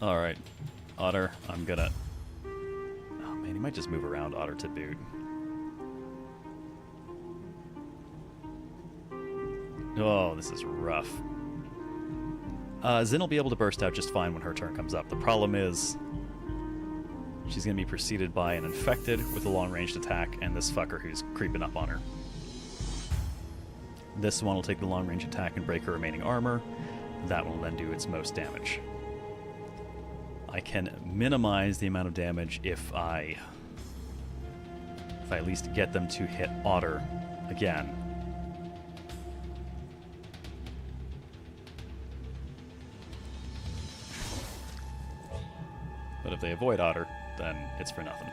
Alright, Otter, I'm gonna... Oh man, he might just move around Otter to boot. Oh, this is rough. Zin will be able to burst out just fine when her turn comes up. The problem is... she's gonna be preceded by an infected with a long-ranged attack and this fucker who's creeping up on her. This one will take the long-range attack and break her remaining armor. That one will then do its most damage. I can minimize the amount of damage if I at least get them to hit Otter again. But if they avoid Otter, then it's for nothing.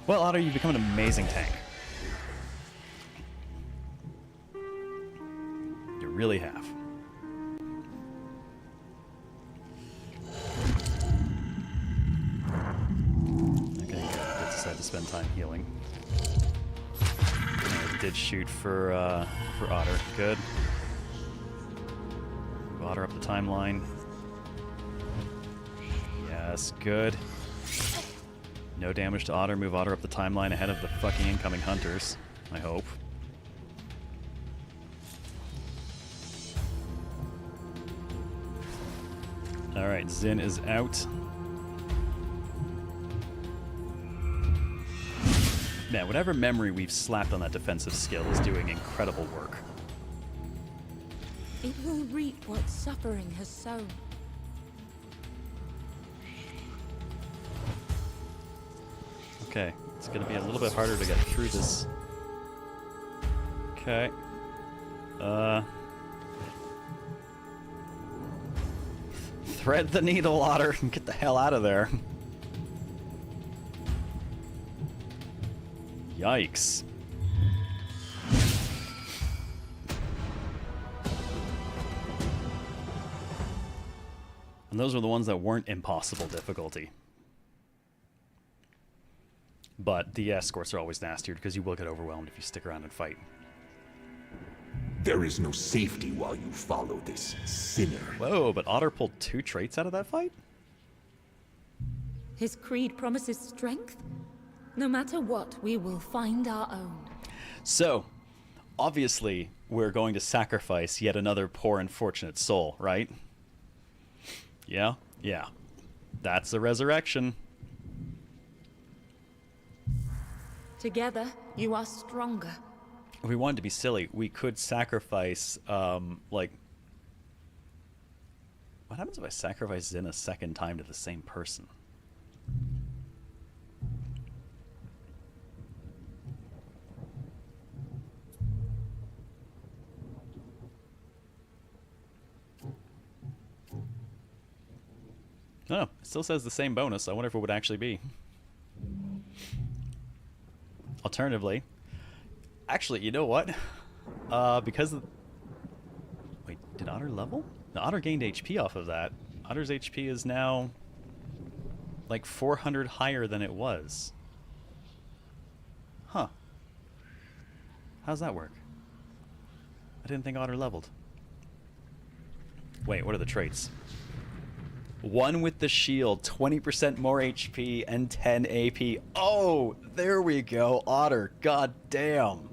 Well, Otter, you've become an amazing tank. You really have. To spend time healing. Did shoot for Otter. Good. Move Otter up the timeline. Yes, good. No damage to Otter. Move Otter up the timeline ahead of the fucking incoming hunters. I hope. Alright, Zin is out. Man, whatever memory we've slapped on that defensive skill is doing incredible work. It will reap what suffering has sown. Okay, it's gonna be a little bit harder to get through this. Okay. Thread the needle, Otter, and get the hell out of there. Yikes. And those were the ones that weren't impossible difficulty. But the escorts are always nastier because you will get overwhelmed if you stick around and fight. There is no safety while you follow this sinner. Whoa, but Otter pulled 2 traits out of that fight? His creed promises strength. No matter what, we will find our own. So, obviously, we're going to sacrifice yet another poor unfortunate soul, right? Yeah? Yeah. That's the resurrection. Together, you are stronger. If we wanted to be silly, we could sacrifice, like... What happens if I sacrifice Zin a second time to the same person? No, it still says the same bonus. I wonder if it would actually be. Alternatively, actually, you know what? Because of... Wait, did Otter level? No, Otter gained HP off of that. Otter's HP is now like 400 higher than it was. Huh. How's that work? I didn't think Otter leveled. Wait, what are the traits? 1 with the shield, 20% more HP, and 10 AP. Oh, there we go. Otter, god damn.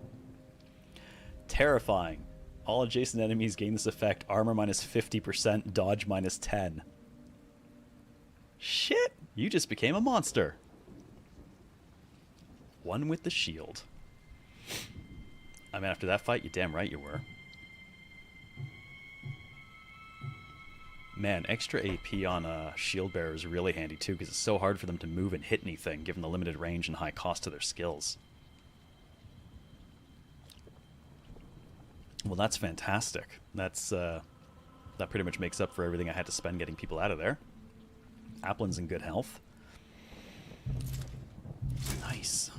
Terrifying. All adjacent enemies gain this effect. Armor minus 50%, dodge minus 10. Shit, you just became a monster. 1 with the shield. I mean, after that fight, you damn right you were. Man, extra AP on a shield bearer is really handy too, because it's so hard for them to move and hit anything, given the limited range and high cost of their skills. Well, that's fantastic. That's that pretty much makes up for everything I had to spend getting people out of there. Applin's in good health. Nice.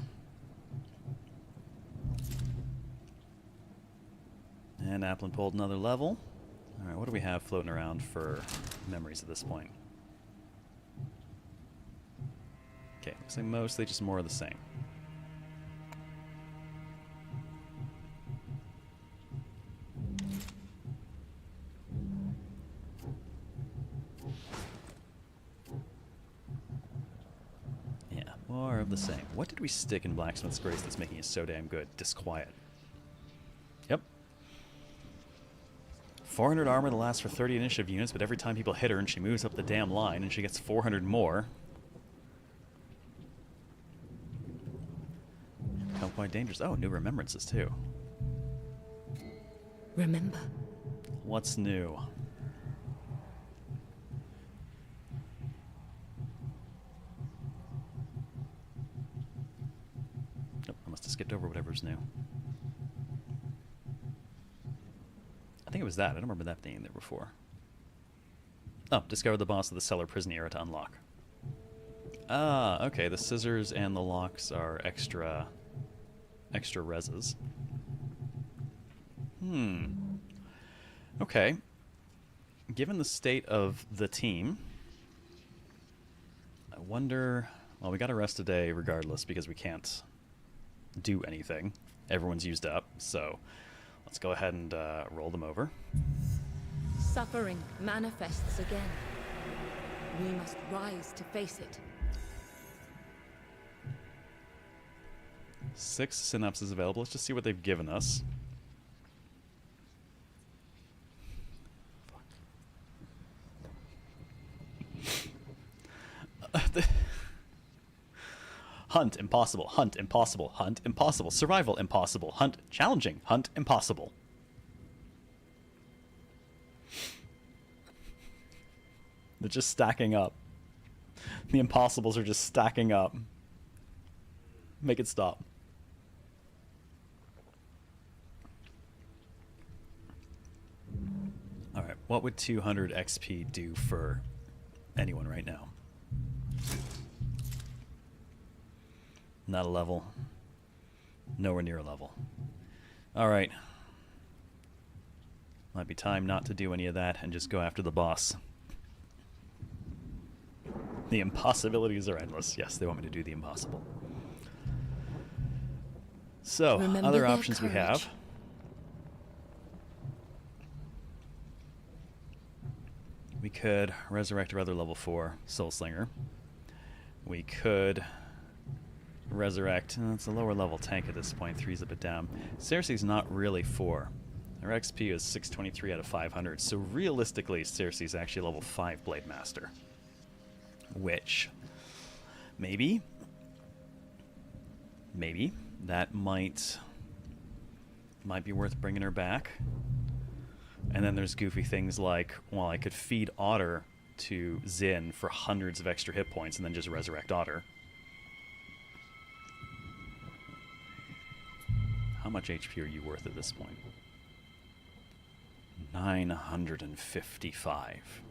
And Applin pulled another level. Alright, what do we have floating around for memories at this point? Okay, looks like mostly just more of the same. Yeah, more of the same. What did we stick in Blacksmith's Grace that's making it so damn good? Disquiet. Yep. 400 armor that lasts for 30 initiative units, but every time people hit her and she moves up the damn line and she gets 400 more. Become quite dangerous. Oh, new remembrances too. Remember. What's new? Nope, I must have skipped over whatever's new. I think it was that. I don't remember that being there before. Oh, discover the boss of the cellar prison era to unlock. Ah, okay. The scissors and the locks are extra reses. Okay. Given the state of the team, I wonder... Well, we got a rest today regardless because we can't do anything. Everyone's used up, so... Let's go ahead and roll them over. Suffering manifests again. We must rise to face it. 6 synapses available. Let's just see what they've given us. Hunt, impossible. Hunt, impossible. Hunt, impossible. Survival, impossible. Hunt, challenging. Hunt, impossible. They're just stacking up. The impossibles are just stacking up. Make it stop. Alright, what would 200 XP do for anyone right now? Not a level. Nowhere near a level. Alright. Might be time not to do any of that and just go after the boss. The impossibilities are endless. Yes, they want me to do the impossible. So, Remember other their options we have. courage. We could resurrect our other level 4 Soul Slinger. we could resurrect. It's a lower level tank at this point. 3's a bit down. Cersei's not really 4. Her XP is 623 out of 500. So realistically, Cersei's actually level 5 Blade Master. Which, maybe that might be worth bringing her back. And then there's goofy things like, well, I could feed Otter to Zin for hundreds of extra hit points and then just resurrect Otter. How much HP are you worth at this point? 955.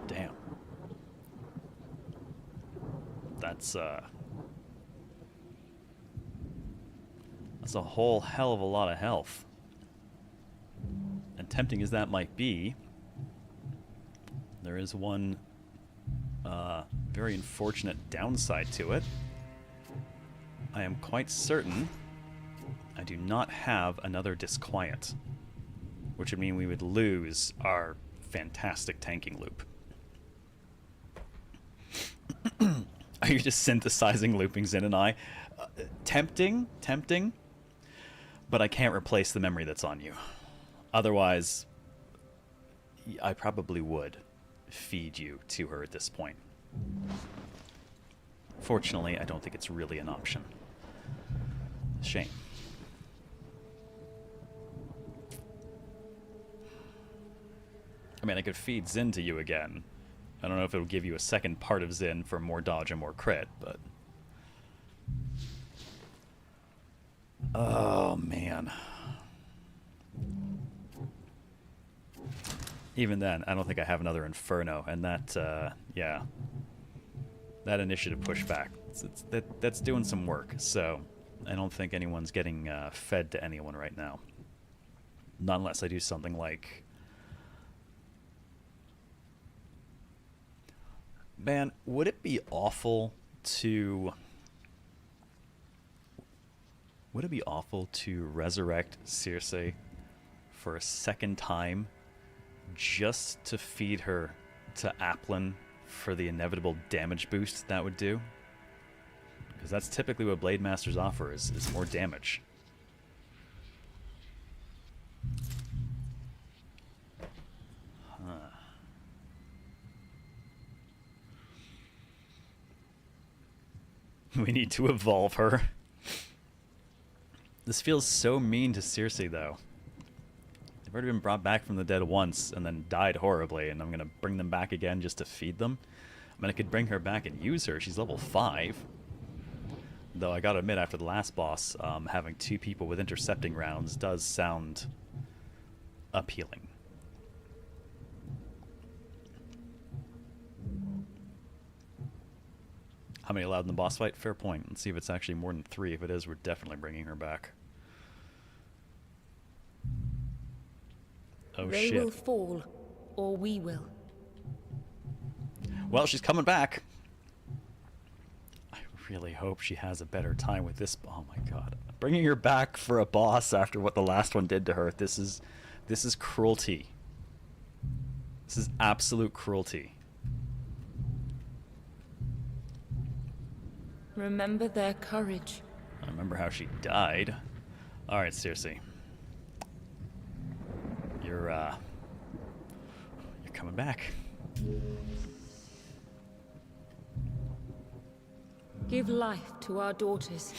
Damn. That's a whole hell of a lot of health. And tempting as that might be, there is one very unfortunate downside to it. I am quite certain I do not have another Disquiet, which would mean we would lose our fantastic tanking loop. Are you just synthesizing looping Zin and I? Tempting, but I can't replace the memory that's on you. Otherwise, I probably would feed you to her at this point. Fortunately, I don't think it's really an option. Shame. I mean, I could feed Zin to you again. I don't know if it'll give you a second part of Zin for more dodge and more crit, but... Oh, man. Even then, I don't think I have another Inferno, and that, yeah. That initiative pushback, that's doing some work, so I don't think anyone's getting fed to anyone right now. Not unless I do something like... Man, would it be awful to... Would it be awful to resurrect Circe for a second time just to feed her to Applin for the inevitable damage boost that would do? Because that's typically what Blade Masters offer, is more damage. Huh. We need to evolve her. This feels so mean to Circe, though. They've already been brought back from the dead once and then died horribly, and I'm going to bring them back again just to feed them. I mean, I could bring her back and use her. She's level 5. Though I gotta admit, after the last boss, having 2 people with intercepting rounds does sound appealing. How many allowed in the boss fight? Fair point. Let's see if it's actually more than 3. If it is, we're definitely bringing her back. Oh, They shit. will fall, or we will. Well, she's coming back. I really hope she has a better time with this. Oh my god. Bringing her back for a boss after what the last one did to her. This is cruelty. This is absolute cruelty. Remember their courage. I remember how she died. Alright, Circe. You're coming back. Give life to our daughters.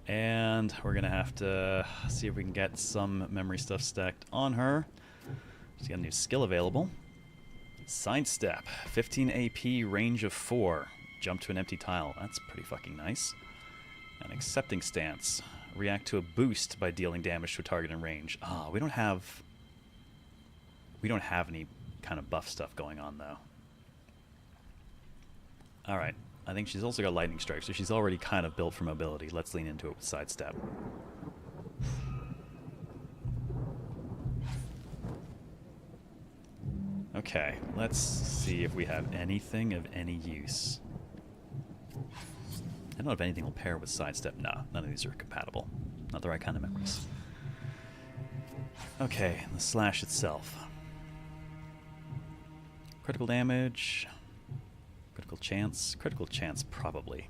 And we're gonna have to see if we can get some memory stuff stacked on her. She's got a new skill available. Sidestep, 15 AP, range of 4. Jump to an empty tile. That's pretty fucking nice. An accepting stance. React to a boost by dealing damage to a target in range. Ah, we don't have any kind of buff stuff going on though. Alright. I think she's also got lightning strike, so she's already kind of built for mobility. Let's lean into it with sidestep. Okay, let's see if we have anything of any use. I don't know if anything will pair with sidestep. Nah, none of these are compatible. Not the right kind of memories. Okay, the slash itself. Critical damage. Critical chance. Critical chance, probably.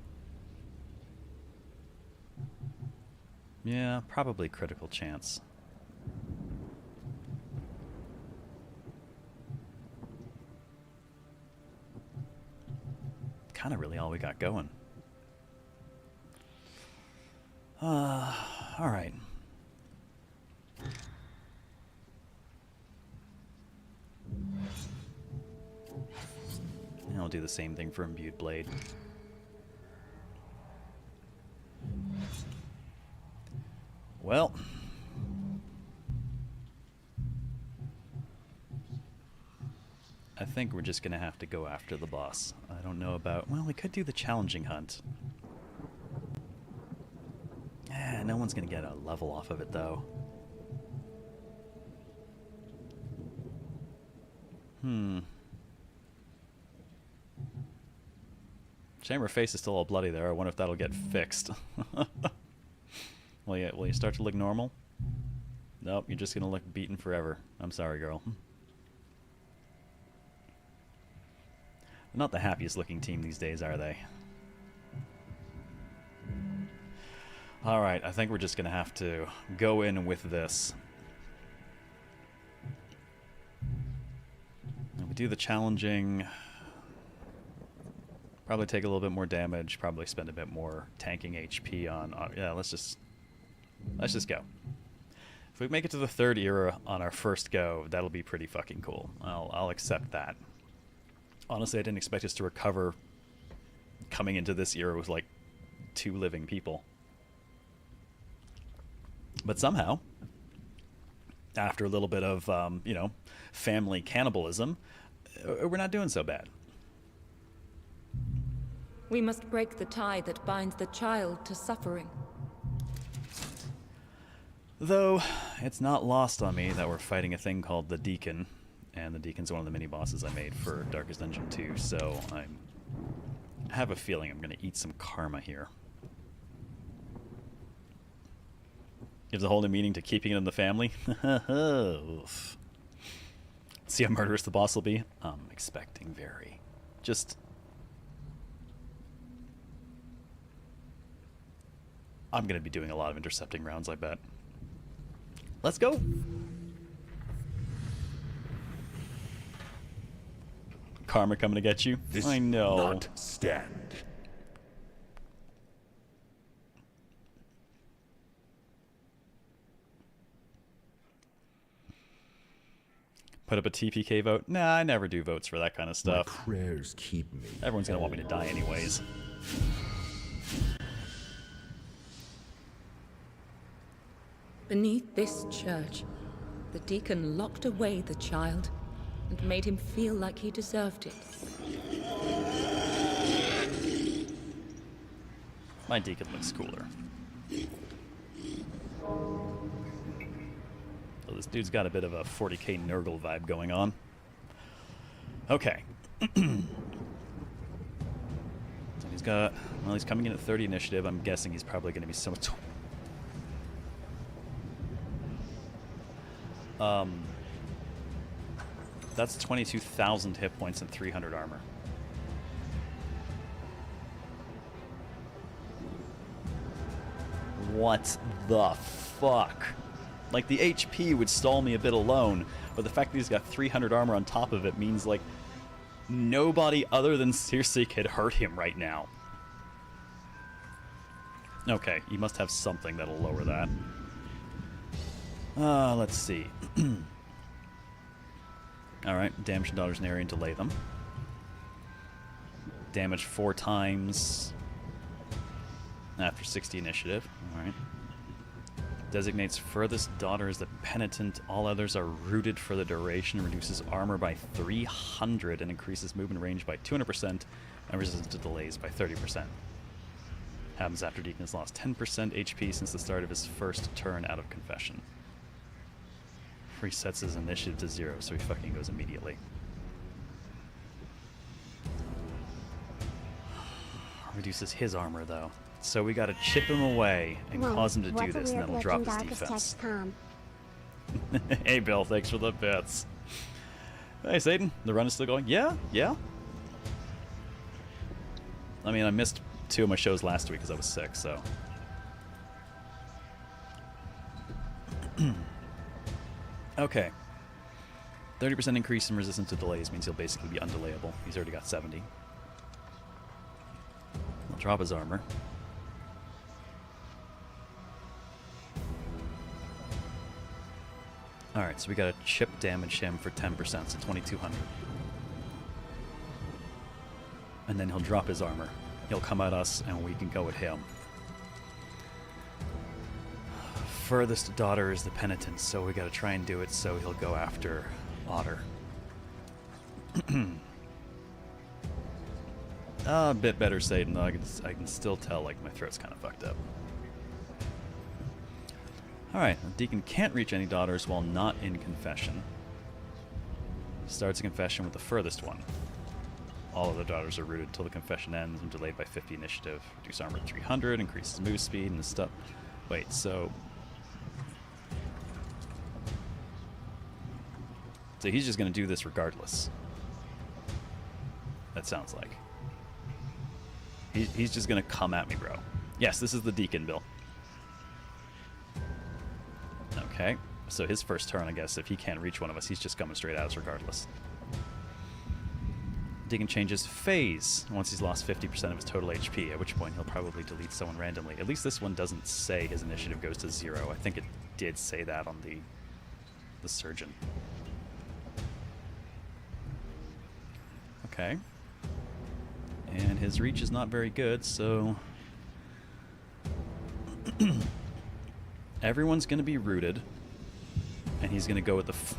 Yeah, probably critical chance. Kind of really all we got going. Alright. And I'll do the same thing for Imbued Blade. Well. I think we're just going to have to go after the boss. I don't know about... Well, we could do the challenging hunt. No one's going to get a level off of it, though. Chamber face is still all bloody there. I wonder if that'll get fixed. Will you start to look normal? Nope, you're just going to look beaten forever. I'm sorry, girl. Not the happiest looking team these days, are they? Alright, I think we're just going to have to go in with this. We do the challenging. Probably take a little bit more damage. Probably spend a bit more tanking HP on... yeah, let's just go. If we make it to the 3rd era on our first go, that'll be pretty fucking cool. I'll accept that. Honestly, I didn't expect us to recover coming into this era with, like, 2 living people. But somehow, after a little bit of, you know, family cannibalism, we're not doing so bad. We must break the tie that binds the child to suffering. Though, it's not lost on me that we're fighting a thing called the Deacon. And the Deacon's one of the mini-bosses I made for Darkest Dungeon 2, so I have a feeling I'm going to eat some karma here. Gives a whole new meaning to keeping it in the family. See how murderous the boss will be? I'm expecting very. Just... I'm going to be doing a lot of intercepting rounds, I bet. Let's go! Karma coming to get you? This I know. Not stand. Put up a TPK vote? Nah, I never do votes for that kind of stuff. My prayers keep me. Everyone's gonna want me to die anyways. Beneath this church, the deacon locked away the child and made him feel like he deserved it. My deacon looks cooler. So this dude's got a bit of a 40k Nurgle vibe going on. Okay. So he's got... Well, he's coming in at 30 initiative. I'm guessing he's probably going to be so much... That's 22,000 hit points and 300 armor. What the fuck? Like, the HP would stall me a bit alone, but the fact that he's got 300 armor on top of it means, like, nobody other than Circe could hurt him right now. Okay, you must have something that'll lower that. Let's see. Alright, damage to daughters in area and delay them. Damage 4 times after 60 initiative. Alright. Designates furthest daughter as the penitent. All others are rooted for the duration. Reduces armor by 300 and increases movement range by 200% and resistance to delays by 30%. Happens after Deacon has lost 10% HP since the start of his first turn out of confession. Resets his initiative to 0, so he fucking goes immediately. Reduces his armor, though. So we gotta chip him away and cause him to do this, and that'll drop his defense. Hey, Bill, thanks for the bits. Hey, Satan, the run is still going? Yeah, yeah. I mean, I missed 2 of my shows last week because I was sick, so... Okay. 30% increase in resistance to delays means he'll basically be undelayable. He's already got 70. I'll drop his armor. Alright, so we gotta chip damage him for 10%, so 2,200. And then he'll drop his armor. He'll come at us, and we can go at him. Furthest daughter is the penitent, so we gotta try and do it so he'll go after Otter. A bit better Satan, though. I can still tell, like, my throat's kind of fucked up. Alright, the deacon can't reach any daughters while not in confession. Starts a confession with the furthest one. All of the daughters are rooted until the confession ends and delayed by 50 initiative. Reduce armor 300, increases move speed, and the stuff. Wait, so... So he's just going to do this regardless. That sounds like. He's just going to come at me, bro. Yes, this is the deacon, Bill. Okay, so his first turn, I guess, if he can't reach one of us, he's just coming straight at us regardless. Deacon changes phase once he's lost 50% of his total HP, at which point he'll probably delete someone randomly. At least this one doesn't say his initiative goes to 0. I think it did say that on the surgeon. Okay. And his reach is not very good, so... Everyone's going to be rooted, and he's going to go with of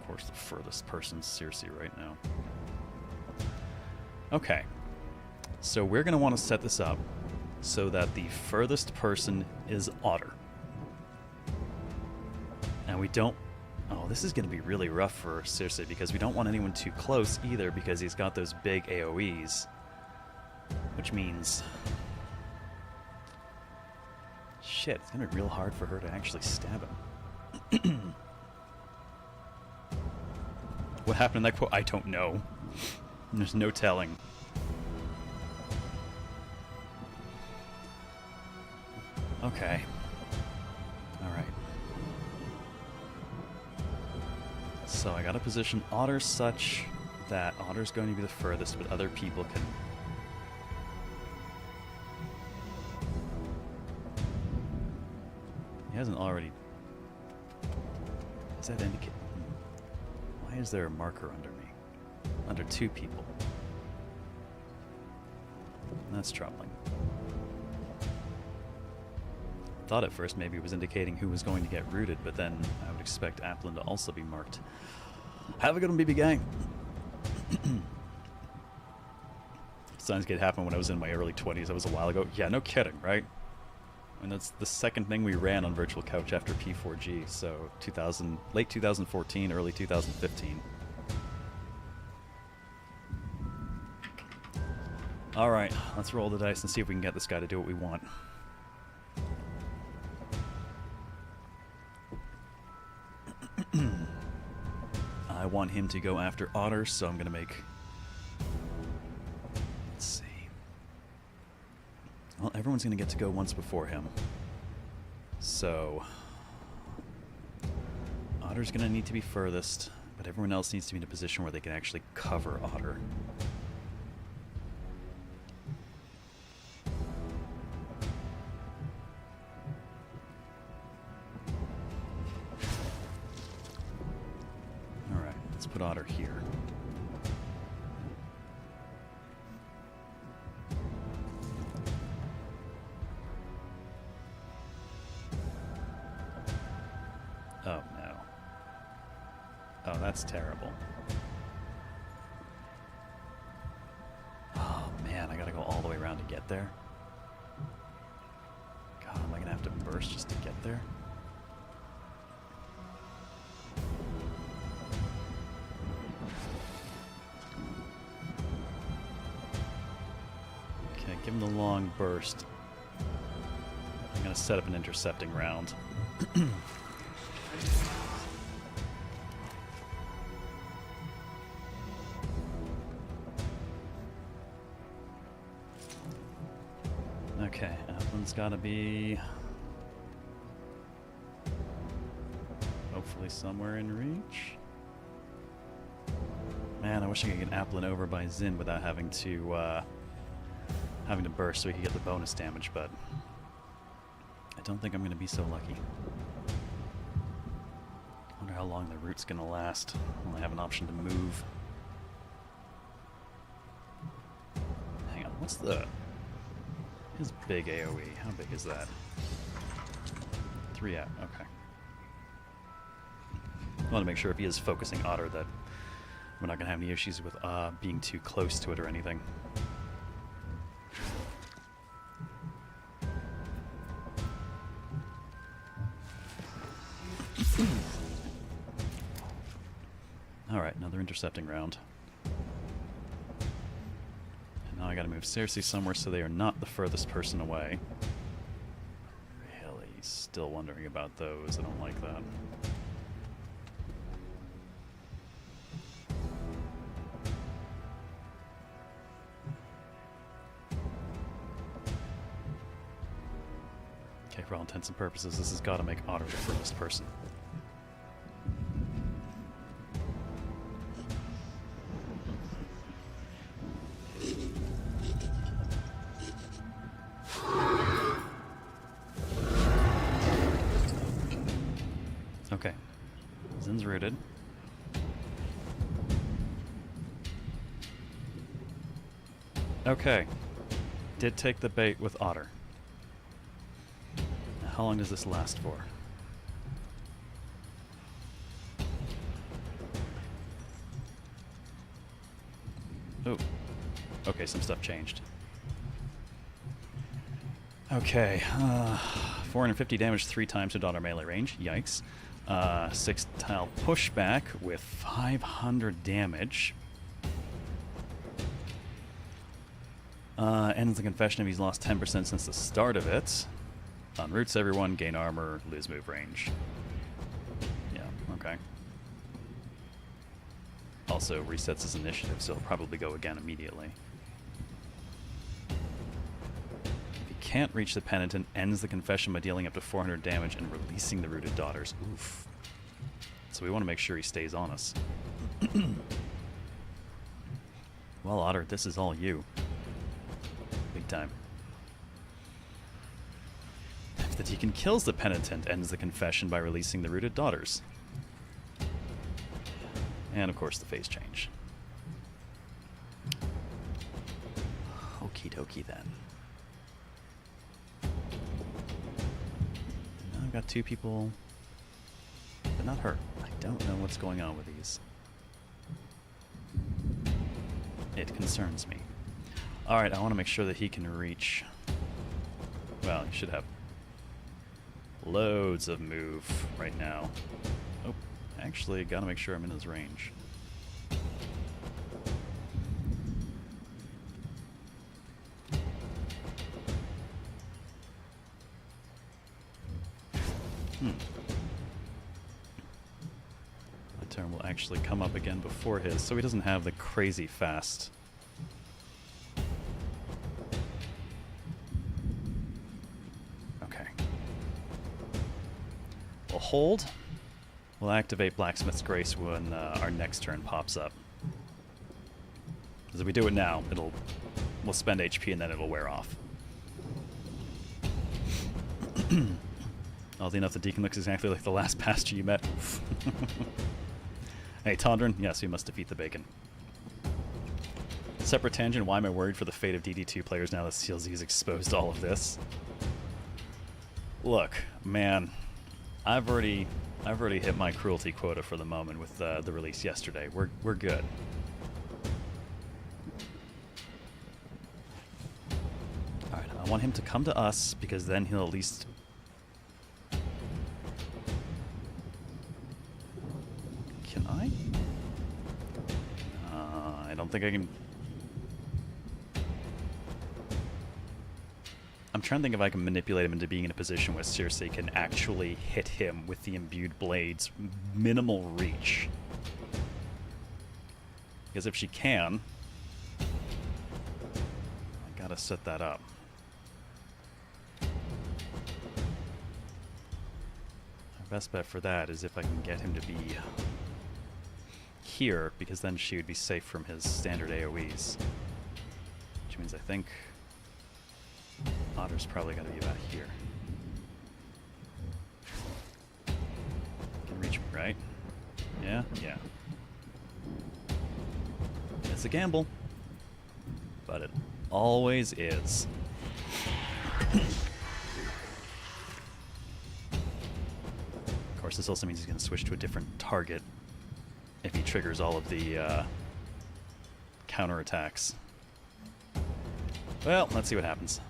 course, the furthest person's Circe right now. Okay. So we're going to want to set this up so that the furthest person is Otter. And we don't... Oh, this is going to be really rough for Circe because we don't want anyone too close either because he's got those big AoEs. Which means... Shit, it's going to be real hard for her to actually stab him. What happened in that quote? I don't know. There's no telling. Okay. Alright. So I gotta position Otter such that Otter's going to be the furthest, but other people can... He hasn't already... Does that indicate... Why is there a marker under me? Under 2 people. That's troubling. Thought at first maybe it was indicating who was going to get rooted, but then I would expect Applin to also be marked. Have a good one, BB Gang! Signs Gate happened when I was in my early 20s. That was a while ago. Yeah, no kidding, right? And that's the second thing we ran on Virtual Couch after P4G, so late 2014, early 2015. Alright, let's roll the dice and see if we can get this guy to do what we want. I want him to go after Otter, so I'm going to make... Let's see. Well, everyone's going to get to go once before him. So... Otter's going to need to be furthest, but everyone else needs to be in a position where they can actually cover Otter. Alright, let's put Otter here. Oh, no. Oh, that's terrible. Oh, man, I gotta go all the way around to get there. God, am I gonna have to burst just to get there? Okay, give him the long burst. I'm gonna set up an intercepting round. Okay, Applin's gotta be hopefully somewhere in reach. Man, I wish I could get Applin over by Zin without having to burst so he could get the bonus damage, but I don't think I'm gonna be so lucky. Wonder how long the route's gonna last. I'll have an option to move. Hang on, what's his big AoE? How big is that? 3 out, okay. I want to make sure if he is focusing Otter that we're not going to have any issues with being too close to it or anything. Alright, another intercepting round. And now I gotta move Cersei somewhere so they are not the furthest person away. Really, still wondering about those. I don't like that. Okay, for all intents and purposes, this has got to make Otter the furthest person. Okay, Zin's rooted. Okay, did take the bait with Otter. How long does this last for? Oh. Okay, some stuff changed. Okay. 450 damage 3 times with Otter melee range. Yikes. 6 tile pushback with 500 damage. Ends the confession if he's lost 10% since the start of it. Unroots everyone, gain armor, lose move range. Yeah, okay. Also resets his initiative, so he'll probably go again immediately. If he can't reach the penitent, ends the confession by dealing up to 400 damage and releasing the rooted daughters. Oof. So we want to make sure he stays on us. Well, Otter, this is all you. Big time. If the deacon kills the penitent, ends the confession by releasing the rooted daughters. And of course the phase change. Okie dokie then. Now I've got 2 people, but not her. I don't know what's going on with these. It concerns me. Alright, I want to make sure that he can reach... Well, he should have loads of move right now. Oh, actually, gotta make sure I'm in his range. My turn will actually come up again before his, so he doesn't have the crazy fast. We'll hold. We'll activate Blacksmith's Grace when our next turn pops up. Because if we do it now, we'll spend HP and then it'll wear off. Oddly enough, the Deacon looks exactly like the last pastor you met. Hey, Tondrin, yes, we must defeat the bacon. Separate tangent, why am I worried for the fate of DD2 players now that CLZ has exposed all of this? Look, man, I've already hit my cruelty quota for the moment with the release yesterday. We're good. All right, I want him to come to us because then he'll at least. Can I? I don't think I can. I'm trying to think if I can manipulate him into being in a position where Cersei can actually hit him with the imbued blades, minimal reach. Because if she can, I gotta set that up. best bet for that is if I can get him to be here, because then she would be safe from his standard AoEs. Which means I think Otter's probably going to be about here. Can reach me, right? Yeah? Yeah. It's a gamble. But it always is. Of course, this also means he's going to switch to a different target if he triggers all of the counterattacks. Well, let's see what happens.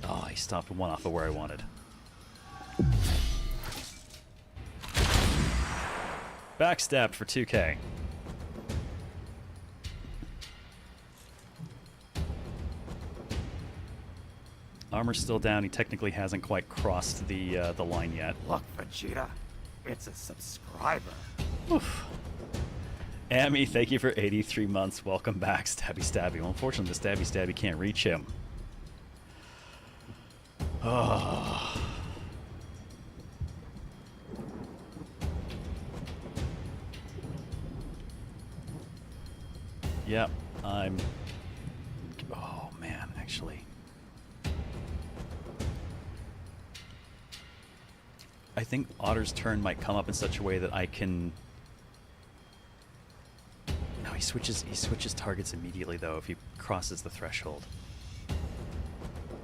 Oh, he stopped one off of where I wanted. Backstabbed for 2k. Armor's still down. He technically hasn't quite crossed the line yet. Look, Vegeta, it's a subscriber. Oof. Amy, thank you for 83 months. Welcome back, Stabby Stabby. Well, unfortunately, the Stabby Stabby can't reach him. Oh. Yep, I'm... Oh, man, actually. I think Otter's turn might come up in such a way that I can... No, he switches targets immediately, though, if he crosses the threshold.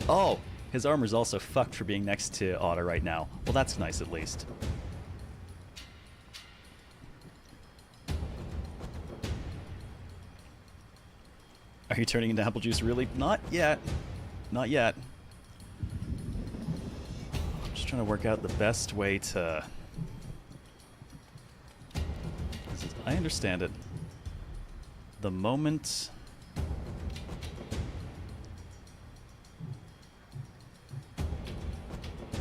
Oh! His armor's also fucked for being next to Otter right now. Well, that's nice, at least. Are you turning into apple juice, really? Not yet. Not yet. I'm just trying to work out the best way to... I understand it. The moment...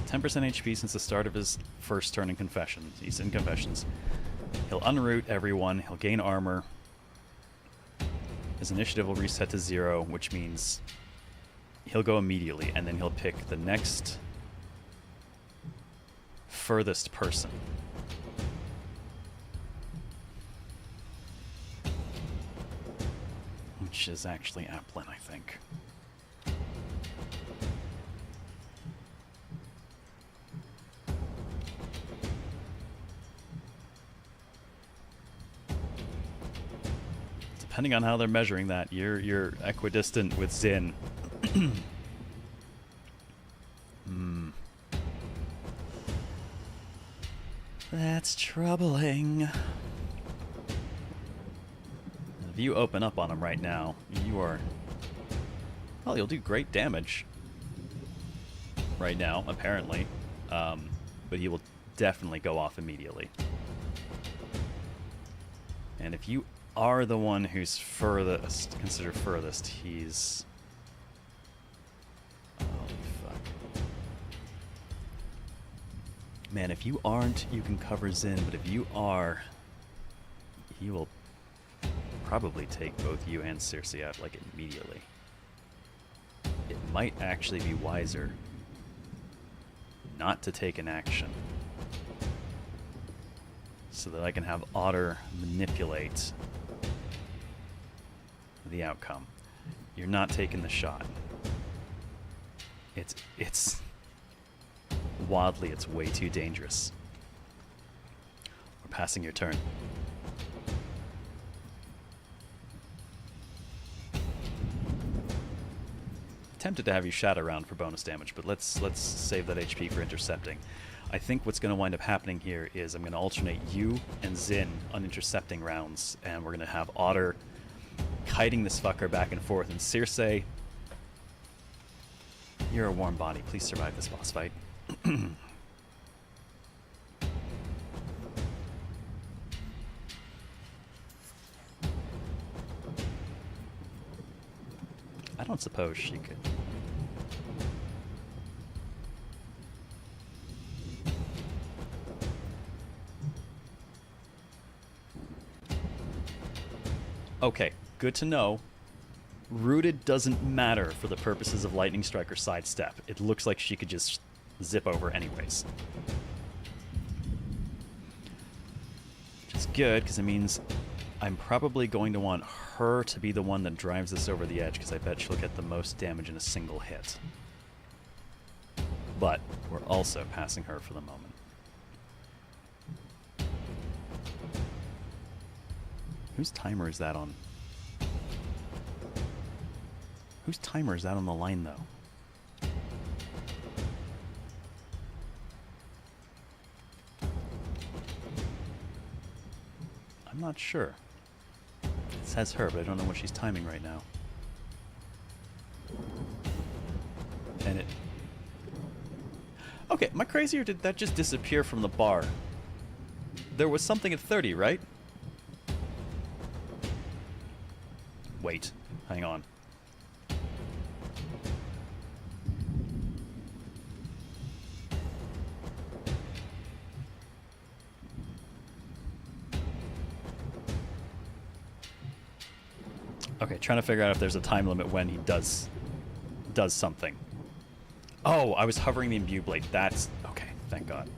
10% HP since the start of his first turn in Confessions. He's in Confessions. He'll unroot everyone. He'll gain armor. His initiative will reset to 0, which means he'll go immediately, and then he'll pick the next furthest person. Which is actually Applin, I think. Depending on how they're measuring that, you're equidistant with Zin. That's troubling. If you open up on him right now, you are... Well, you'll do great damage right now, apparently. But he will definitely go off immediately. And if you are the one who's furthest, considered furthest, he's... Oh, fuck. Man, if you aren't, you can cover Zin, but if you are, he will probably take both you and Circe out, like, immediately. It might actually be wiser not to take an action, so that I can have Otter manipulate the outcome. You're not taking the shot. It's wildly, it's way too dangerous. We're passing your turn. Tempted to have you shatter around for bonus damage, but let's save that HP for intercepting. I think what's going to wind up happening here is I'm going to alternate you and Zin on intercepting rounds, and we're going to have Otter kiting this fucker back and forth. And Circe, you're a warm body. Please survive this boss fight. I don't suppose she could. Okay, good to know. Rooted doesn't matter for the purposes of Lightning Strike or Sidestep. It looks like she could just zip over anyways. Which is good, because it means I'm probably going to want her to be the one that drives this over the edge, because I bet she'll get the most damage in a single hit. But we're also passing her for the moment. Whose timer is that on? Whose timer is that on the line, though? I'm not sure. It says her, but I don't know what she's timing right now. And it... Okay, am I crazy, or did that just disappear from the bar? There was something at 30, right? Wait, hang on. Okay, trying to figure out if there's a time limit when he does something. Oh, I was hovering the imbue blade. That's... okay, thank God.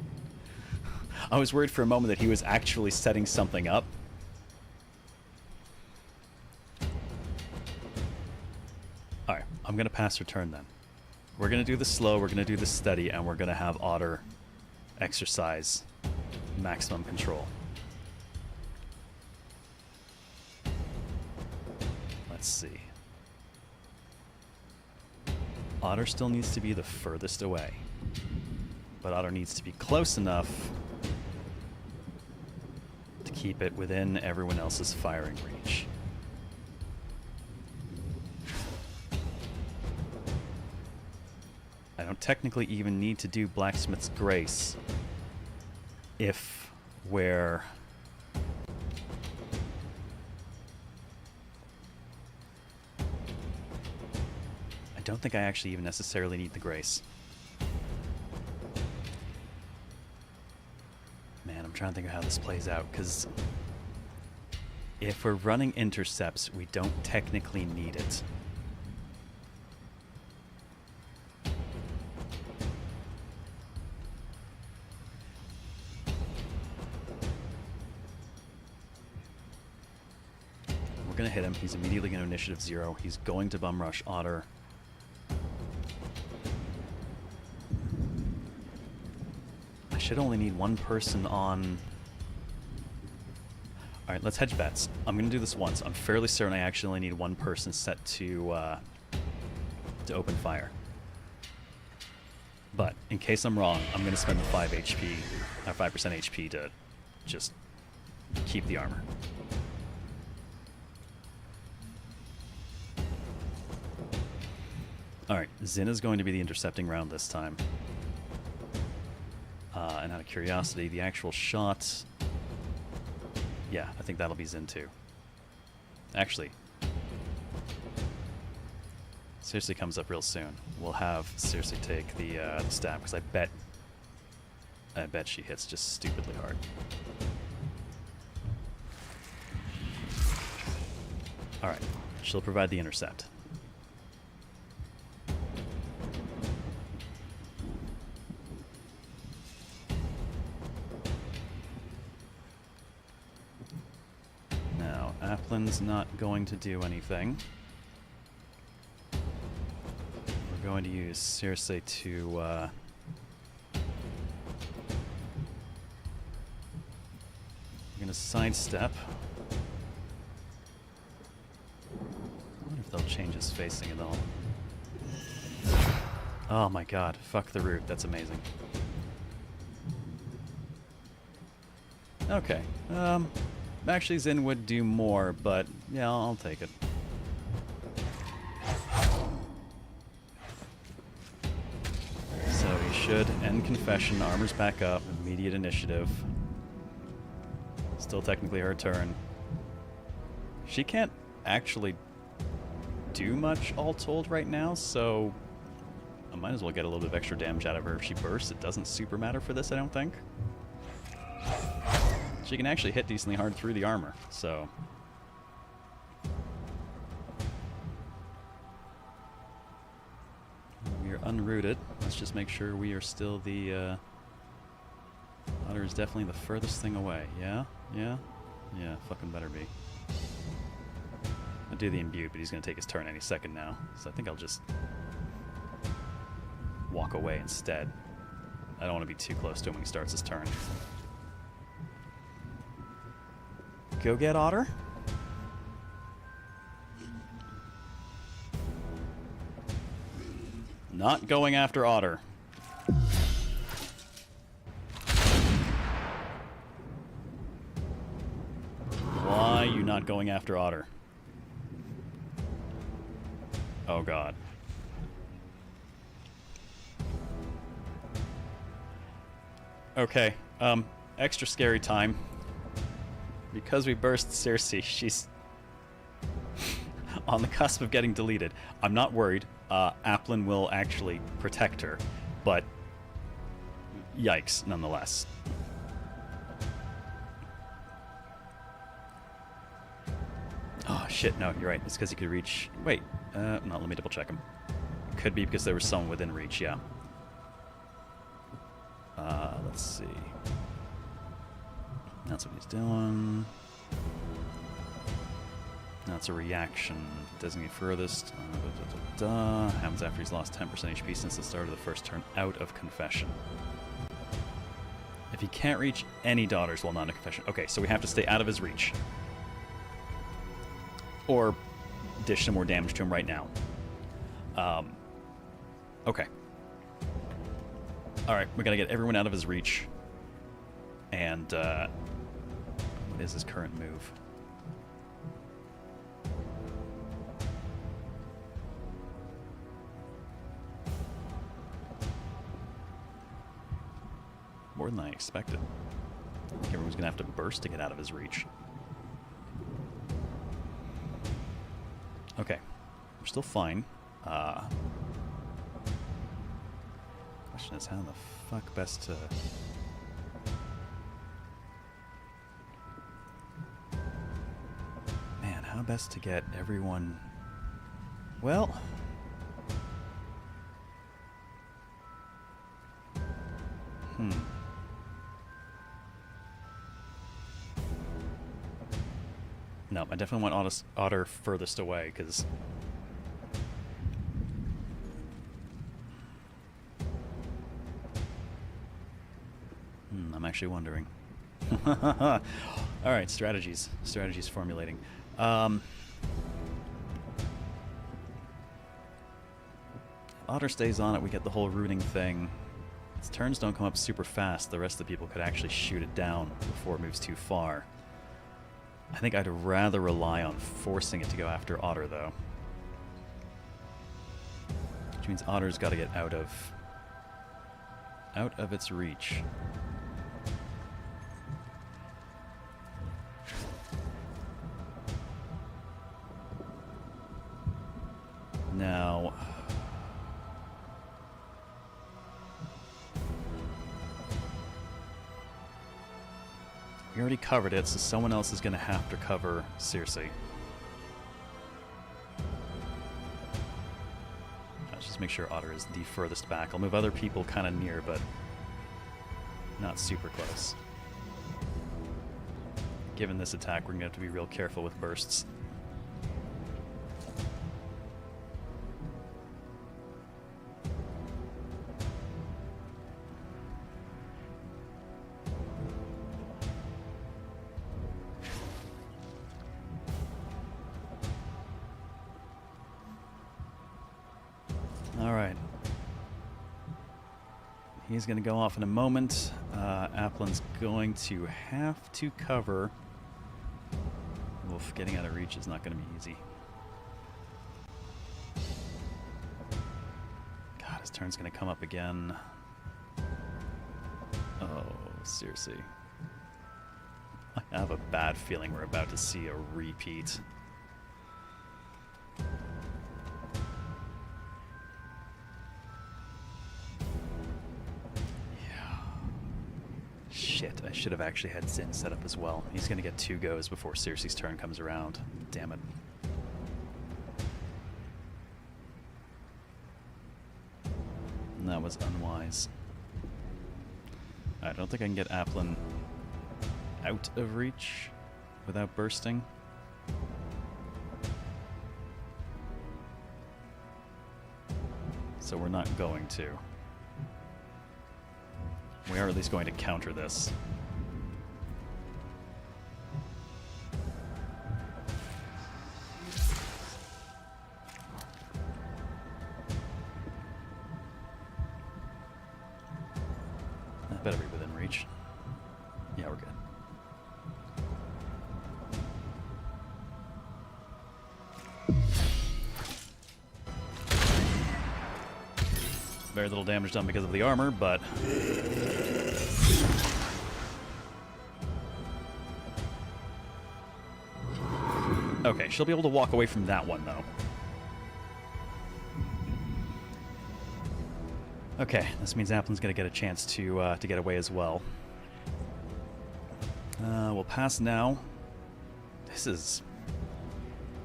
I was worried for a moment that he was actually setting something up. Alright, I'm going to pass her turn then. We're going to do this slow, we're going to do this steady, and we're going to have Otter exercise maximum control. Let's see. Otter still needs to be the furthest away. But Otter needs to be close enough to keep it within everyone else's firing reach. I don't technically even need to do Blacksmith's Grace if we're... I don't think I actually even necessarily need the Grace. Man, I'm trying to think of how this plays out, because if we're running intercepts, we don't technically need it. We're going to hit him. He's immediately going to initiative 0. He's going to bum rush Otter. I should only need one person on... Alright, let's hedge bets. I'm going to do this once. I'm fairly certain I actually only need one person set to open fire. But, in case I'm wrong, I'm going to spend the 5 HP, or 5% HP to just keep the armor. Alright, Zin is going to be the intercepting round this time. And out of curiosity, the actual shot... Yeah, I think that'll be Zin too. Actually, Seriously comes up real soon. We'll have Seriously take the stab, because I bet she hits just stupidly hard. Alright, she'll provide the intercept. Now, Aplin's not going to do anything. We're going to use Seriously to... we're going to sidestep. I wonder if they'll change his facing at all. Oh my god, fuck the root, that's amazing. Okay, actually Zin would do more, but yeah, I'll take it. So he should end Confession, armor's back up, immediate initiative. Still technically her turn. She can't actually do much all told right now, so I might as well get a little bit of extra damage out of her if she bursts. It doesn't super matter for this, I don't think. She can actually hit decently hard through the armor, so... unroot it. Let's just make sure we are still the... Otter is definitely the furthest thing away. Yeah? Yeah? Yeah, fucking better be. I'll do the imbue, but he's going to take his turn any second now. So I think I'll just walk away instead. I don't want to be too close to him when he starts his turn. Go get Otter. Not going after Otter. Why are you not going after Otter? Oh god. Okay, extra scary time. Because we burst Circe, she's on the cusp of getting deleted. I'm not worried. Applin will actually protect her, but yikes, nonetheless. Oh, shit, no, you're right. It's because he could reach... Wait, no, let me double check him. Could be because there was someone within reach, yeah. Let's see. That's what he's doing. That's a reaction. Designate furthest. Happens after he's lost 10% HP since the start of the first turn out of Confession. If he can't reach any daughters while not in Confession. Okay, so we have to stay out of his reach. Or dish some more damage to him right now. Okay. Alright, we gotta get everyone out of his reach. And, what is his current move? More than I expected. I think everyone's gonna have to burst to get out of his reach. Okay. We're still fine. Question is how the fuck best to... Man, how best to get everyone... Well... No, I definitely want Otter furthest away, because... I'm actually wondering. Alright, strategies. Strategies formulating. Otter stays on it, we get the whole rooting thing. Its turns don't come up super fast. The rest of the people could actually shoot it down before it moves too far. I think I'd rather rely on forcing it to go after Otter, though. Which means Otter's got to get out of its reach. Now... We already covered it, so someone else is going to have to cover Circe. Let's just make sure Otter is the furthest back. I'll move other people kind of near, but not super close. Given this attack, we're going to have to be real careful with bursts. Alright. He's going to go off in a moment. Applin's going to have to cover. Oof, getting out of reach is not going to be easy. God, his turn's going to come up again. Oh, Circe. I have a bad feeling we're about to see a repeat. Shit, I should have actually had Zin set up as well. He's going to get 2 goes before Circe's turn comes around. Damn it. And that was unwise. I don't think I can get Applin out of reach without bursting. So we're not going to. We are at least going to counter this. That better be within reach. Yeah, we're good. Very little damage done because of the armor, but... Okay, she'll be able to walk away from that one, though. Okay, this means Applin's going to get a chance to get away as well. We'll pass now. This is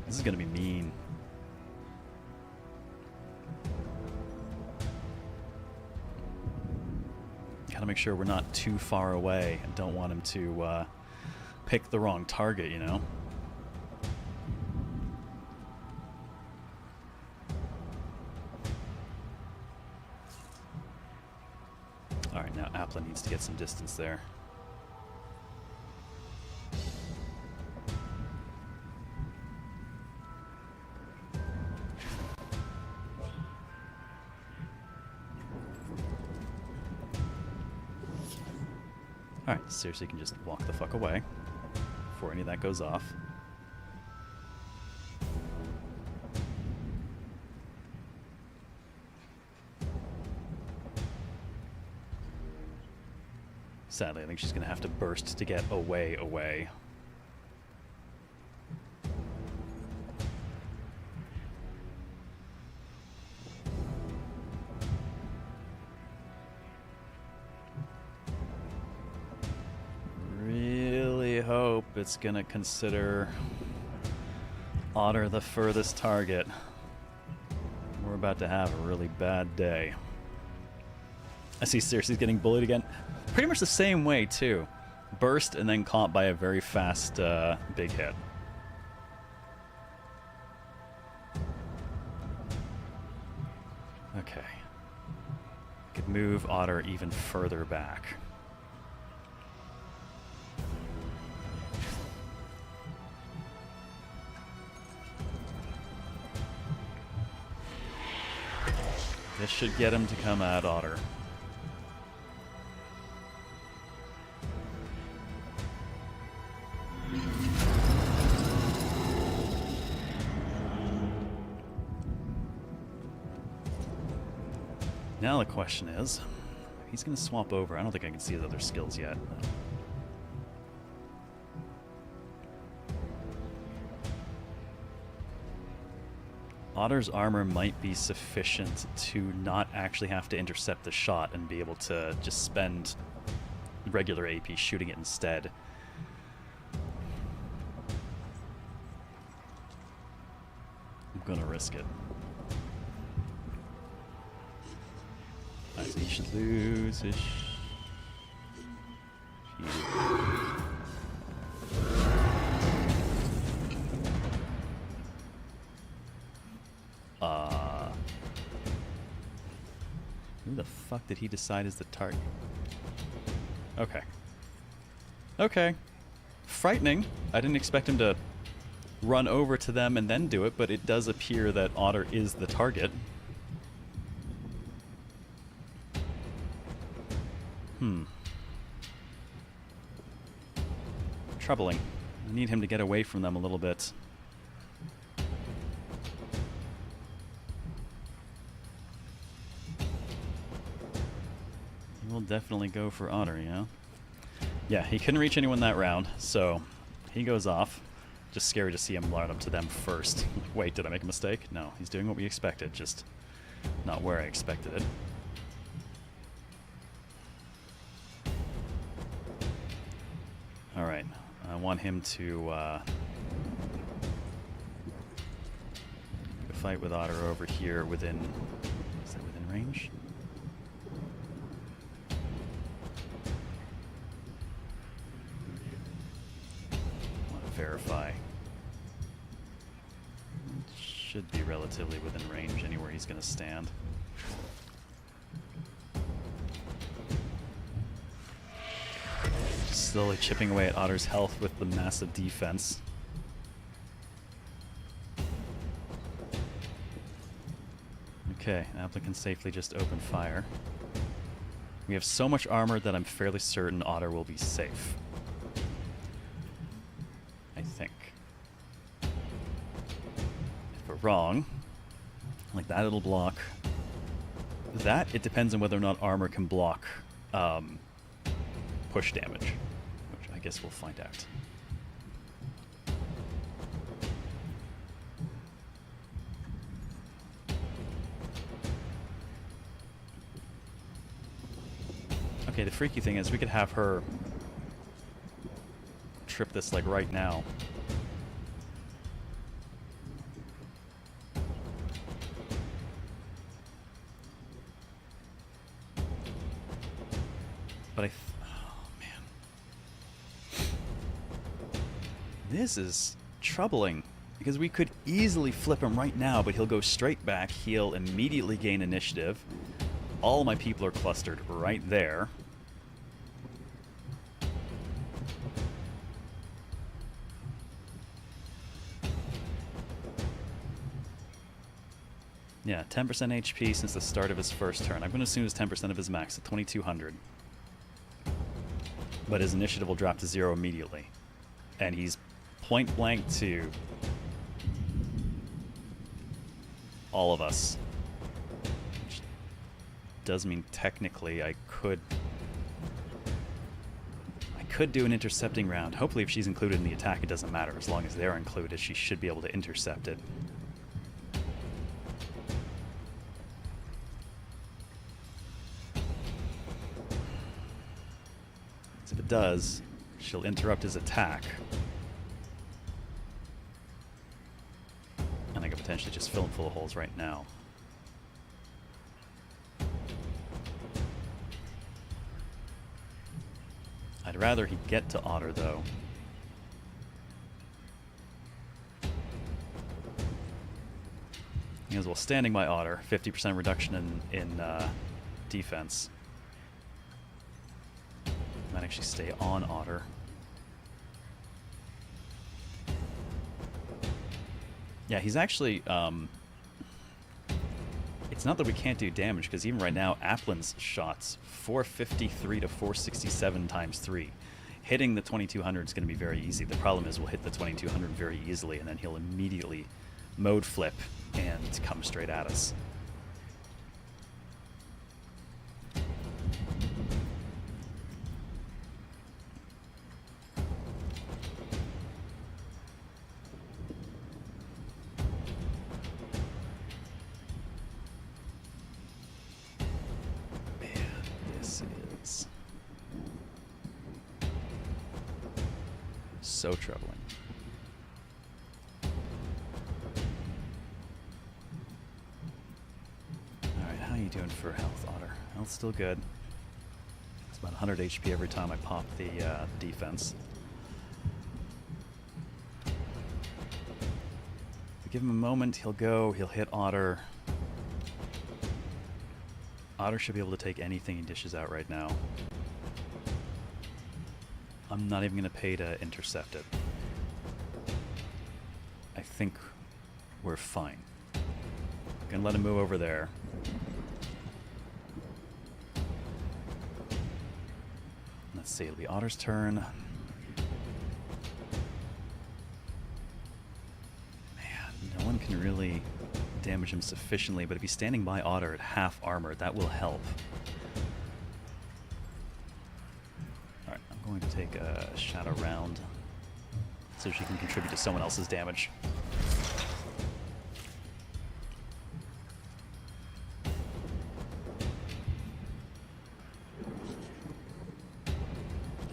going to be mean. Gotta make sure we're not too far away and don't want him to pick the wrong target, you know? Alright, now Applin needs to get some distance there. Alright, seriously, you can just walk the fuck away before any of that goes off. Sadly, I think she's going to have to burst to get away. Hope it's gonna consider Otter the furthest target. We're about to have a really bad day. I see Cersei's getting bullied again. Pretty much the same way too. Burst and then caught by a very fast big hit. Okay. Could move Otter even further back. This should get him to come at Otter. Now the question is, he's going to swap over. I don't think I can see his other skills yet. Otter's armor might be sufficient to not actually have to intercept the shot and be able to just spend regular AP shooting it instead. I'm gonna risk it. He should lose his shield. Who the fuck did he decide is the target? Okay. Okay. Frightening. I didn't expect him to run over to them and then do it, but it does appear that Otter is the target. Troubling. I need him to get away from them a little bit. We'll definitely go for Otter, you know? Yeah, he couldn't reach anyone that round, so he goes off. Just scary to see him run up to them first. Wait, did I make a mistake? No, he's doing what we expected, just not where I expected it. Alright, I want him to fight with Otter over here within... Is that within range? should be relatively within range anywhere he's going to stand. Slowly chipping away at Otter's health with the massive defense. Okay, Applet can safely just open fire. We have so much armor that I'm fairly certain Otter will be safe. I think. If we're wrong, like that it'll block. That, it depends on whether or not armor can block push damage, which I guess we'll find out. Okay, the freaky thing is we could have her trip this like right now. But oh man. This is troubling because we could easily flip him right now, but he'll go straight back, he'll immediately gain initiative. All my people are clustered right there. Yeah, 10% HP since the start of his first turn. I'm going to assume it's 10% of his max at 2200. But his initiative will drop to 0 immediately. And he's point blank to all of us. Which does mean technically I could do an intercepting round. Hopefully if she's included in the attack it doesn't matter. As long as they're included, she should be able to intercept it. If it does, she'll interrupt his attack. And I could potentially just fill him full of holes right now. I'd rather he get to Otter, though. Because while standing by Otter, 50% reduction in defense. Might actually stay on Otter. Yeah, he's actually... it's not that we can't do damage, because even right now, Applin's shots, 453 to 467 times 3. Hitting the 2200 is going to be very easy. The problem is we'll hit the 2200 very easily, and then he'll immediately mode flip and come straight at us. So troubling. Alright, how are you doing for health, Otter? Health's still good. It's about 100 HP every time I pop the defense. If we give him a moment, he'll go, he'll hit Otter. Otter should be able to take anything he dishes out right now. I'm not even going to pay to intercept it. I think we're fine. Gonna let him move over there. Let's see, it'll be Otter's turn. Man, no one can really damage him sufficiently, but if he's standing by Otter at half armor, that will help. I'm going to take a shadow round so she can contribute to someone else's damage.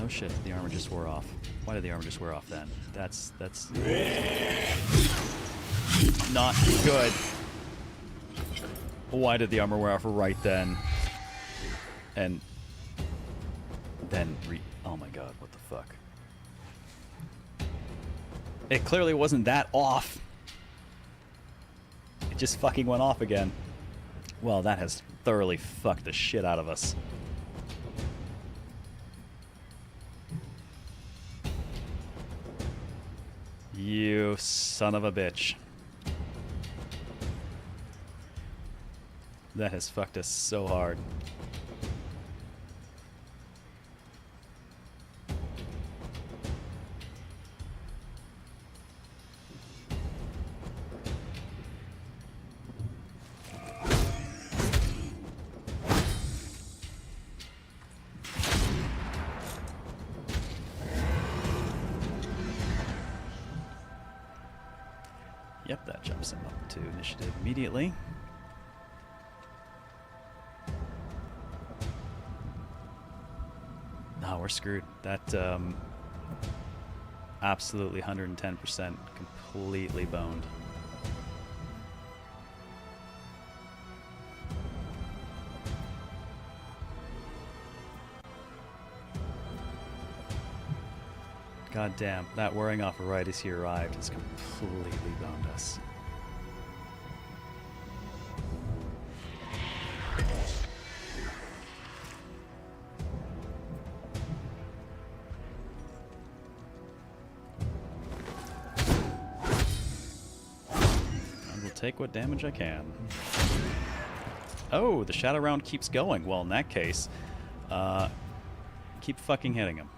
Oh shit, the armor just wore off. Why did the armor just wear off then? That's not good. Why did the armor wear off right then? And then oh my god, what the fuck? It clearly wasn't that off. It just fucking went off again. Well, that has thoroughly fucked the shit out of us. You son of a bitch. That has fucked us so hard. Yep, that jumps him up to initiative immediately. No, we're screwed. That, absolutely 110% completely boned. God damn, that wearing off right as he arrived has completely boned us. I will take what damage I can. Oh, the shadow round keeps going. Well, in that case, keep fucking hitting him.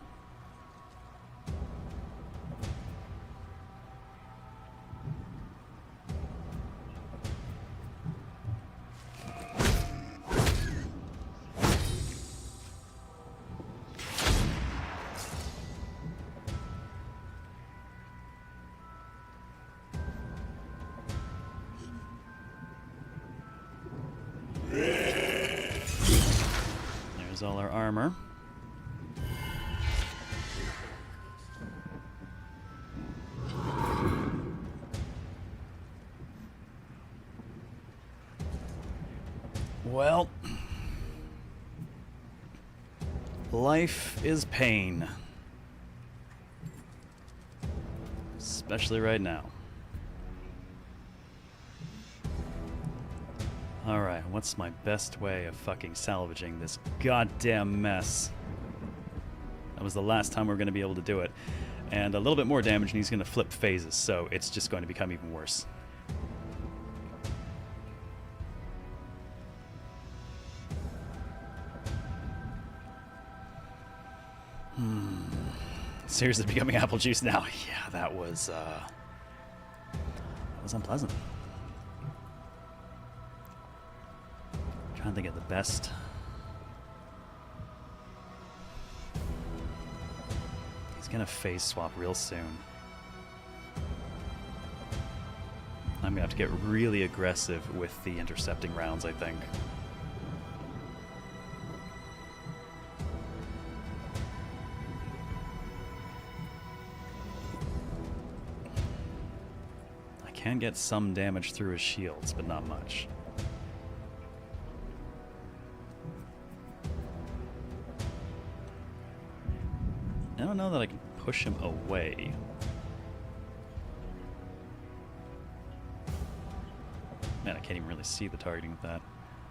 There's all our armor. Well, life is pain. Especially right now. Alright, what's my best way of fucking salvaging this goddamn mess? That was the last time we were going to be able to do it. And a little bit more damage and he's going to flip phases, so it's just going to become even worse. Seriously becoming apple juice now. Yeah, that was unpleasant. Trying to think of the best. He's gonna phase swap real soon. I'm gonna have to get really aggressive with the intercepting rounds, I think. I can get some damage through his shields, but not much. I don't know that I can push him away. Man, I can't even really see the targeting with that.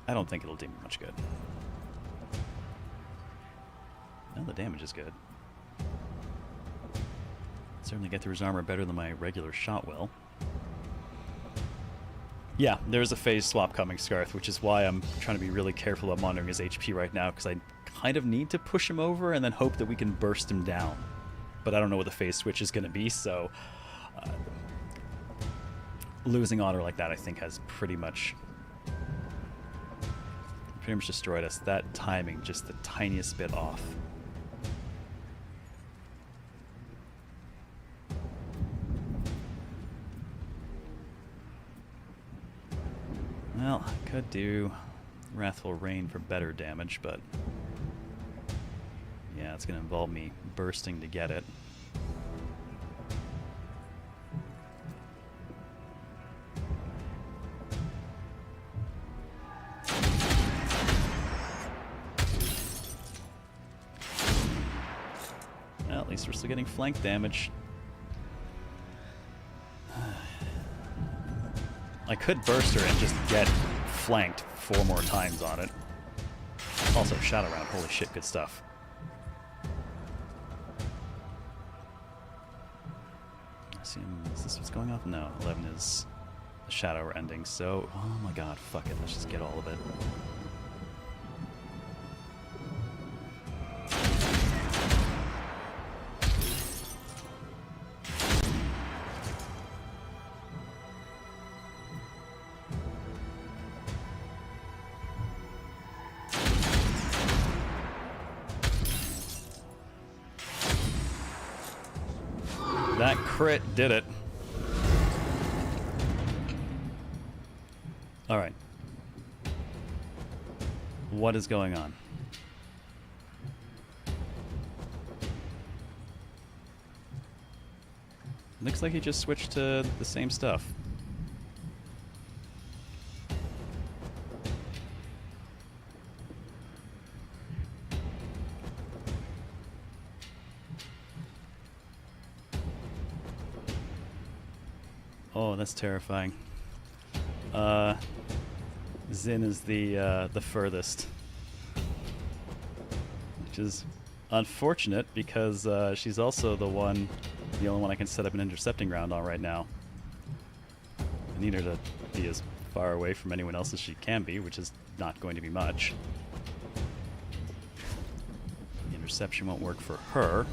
I don't think it'll do me much good. No, the damage is good. Certainly get through his armor better than my regular shot will. Yeah, there's a phase swap coming, Scarth, which is why I'm trying to be really careful about monitoring his HP right now, because I kind of need to push him over and then hope that we can burst him down. But I don't know what the phase switch is going to be, so losing honor like that, I think, has pretty much destroyed us. That timing, just the tiniest bit off. Well, I could do Wrathful Rain for better damage, but yeah, it's going to involve me bursting to get it. Well, at least we're still getting flank damage. I could burst her and just get flanked 4 more times on it. Also, Shadow Round. Holy shit, good stuff. I assume, is this what's going off? No, 11 is the Shadow ending, so... Oh my god, fuck it, let's just get all of it. That crit did it. Alright. What is going on? Looks like he just switched to the same stuff. Oh, that's terrifying. Zin is the furthest, which is unfortunate because she's also the only one I can set up an intercepting ground on right now. I need her to be as far away from anyone else as she can be, which is not going to be much. The interception won't work for her,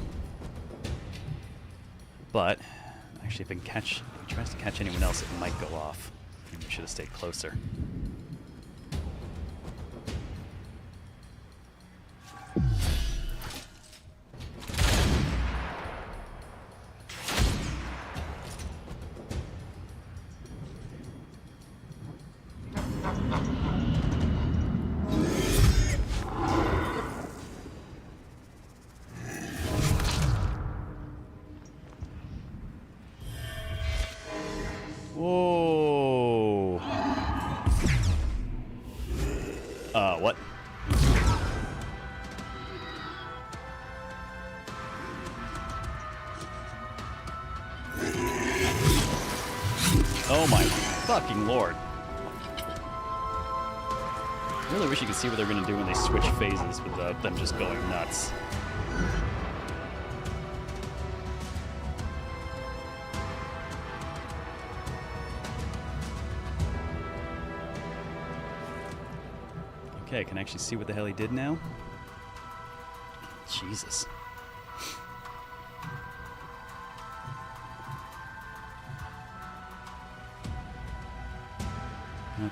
but actually, if he tries to catch anyone else, it might go off. Maybe we should have stayed closer. Whoa. What? Oh my fucking lord. I really wish you could see what they're going to do when they switch phases without them just going nuts. Okay, I can actually see what the hell he did now. Jesus.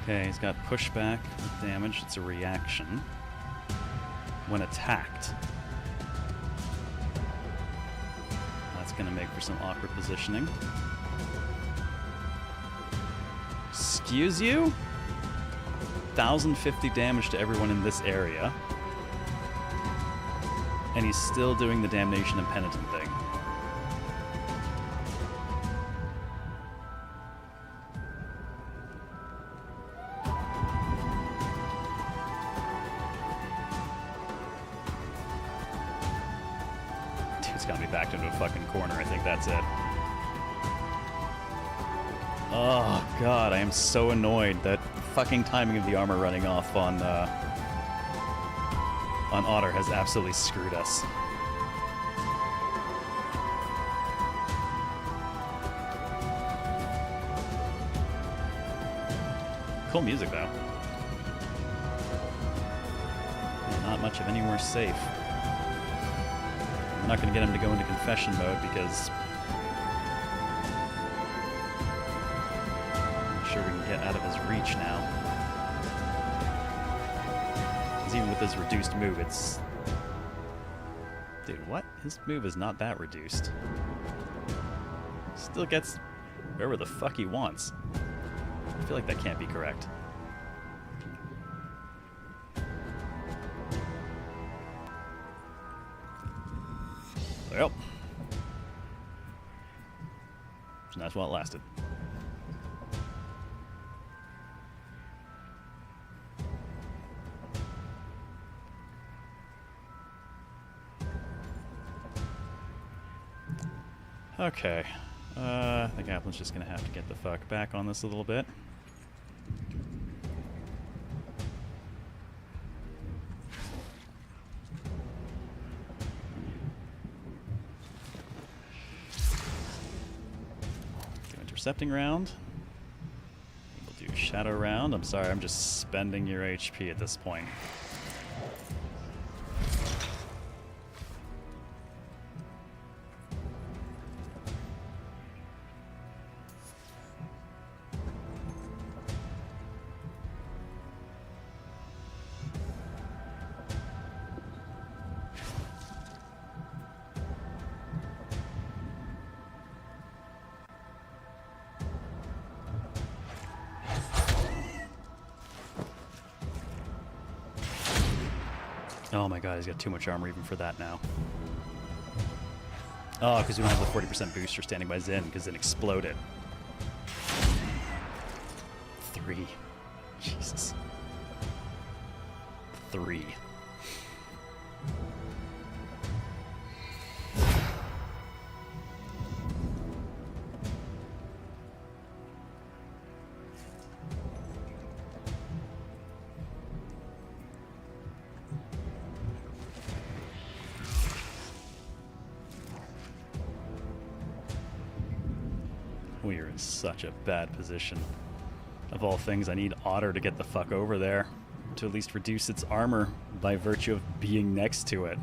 Okay, he's got pushback with damage. It's a reaction when attacked. That's going to make for some awkward positioning. Excuse you? 1,050 damage to everyone in this area. And he's still doing the damnation and penitent thing. Dude's got me backed into a fucking corner. I think that's it. Oh god, I am so annoyed that fucking timing of the armor running off on Otter has absolutely screwed us. Cool music though. Not much of anywhere safe. I'm not going to get him to go into confession mode because sure we can get out of his reach now. Because even with his reduced move, it's... Dude, what? His move is not that reduced. Still gets wherever the fuck he wants. I feel like that can't be correct. Well. And that's while it lasted. Okay. I think Applin's just gonna have to get the fuck back on this a little bit. Intercepting round. We'll do shadow round. I'm sorry, I'm just spending your HP at this point. Oh my god, he's got too much armor even for that now. Oh, because we don't have the 40% booster standing by Zen, because Zen exploded. 3. Jesus. 3. We are in such a bad position. Of all things, I need Otter to get the fuck over there, to at least reduce its armor by virtue of being next to it.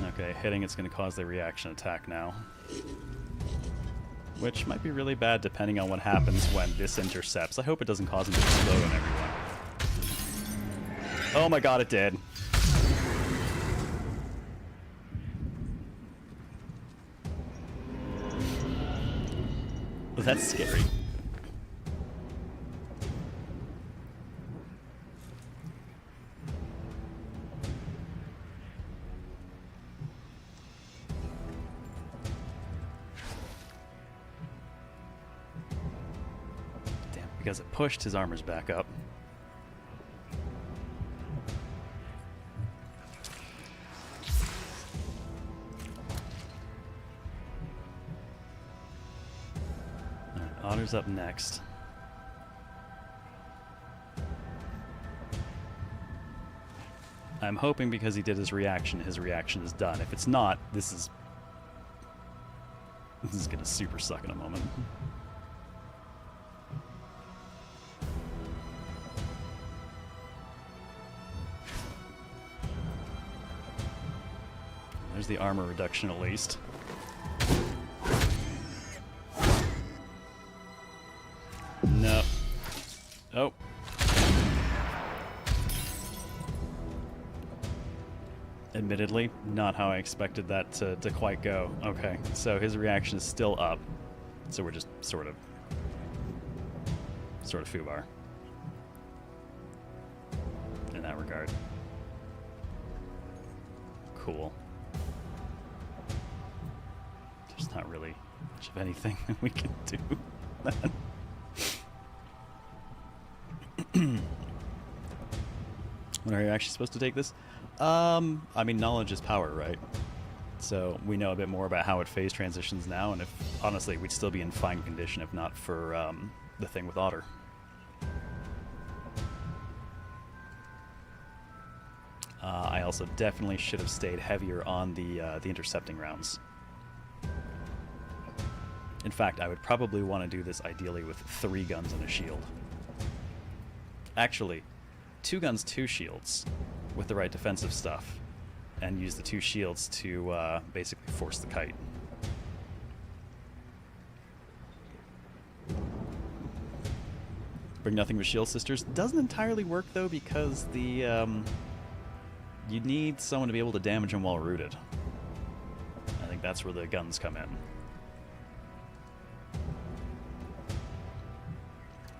Okay, hitting it's going to cause the reaction attack now. Which might be really bad depending on what happens when this intercepts. I hope it doesn't cause him to explode on everyone. Oh my god, it did. Oh, that's scary. Because it pushed, his armor's back up. Alright, Otter's up next. I'm hoping because he did his reaction is done. If it's not, this is gonna super suck in a moment. There's the armor reduction at least. No. Oh. Admittedly, not how I expected that to quite go. Okay, so his reaction is still up. So we're just sort of foobar in that regard. Cool. There's not really much of anything that we can do. When are you actually supposed to take this? I mean, knowledge is power, right? So we know a bit more about how it phase transitions now, and if honestly, we'd still be in fine condition if not for the thing with Otter. I also definitely should have stayed heavier on the intercepting rounds. In fact, I would probably want to do this ideally with 3 guns and a shield. Actually, 2 guns, 2 shields with the right defensive stuff, and use the 2 shields to basically force the kite. Bring nothing but shield sisters. Doesn't entirely work though, because the you need someone to be able to damage them while rooted. I think that's where the guns come in.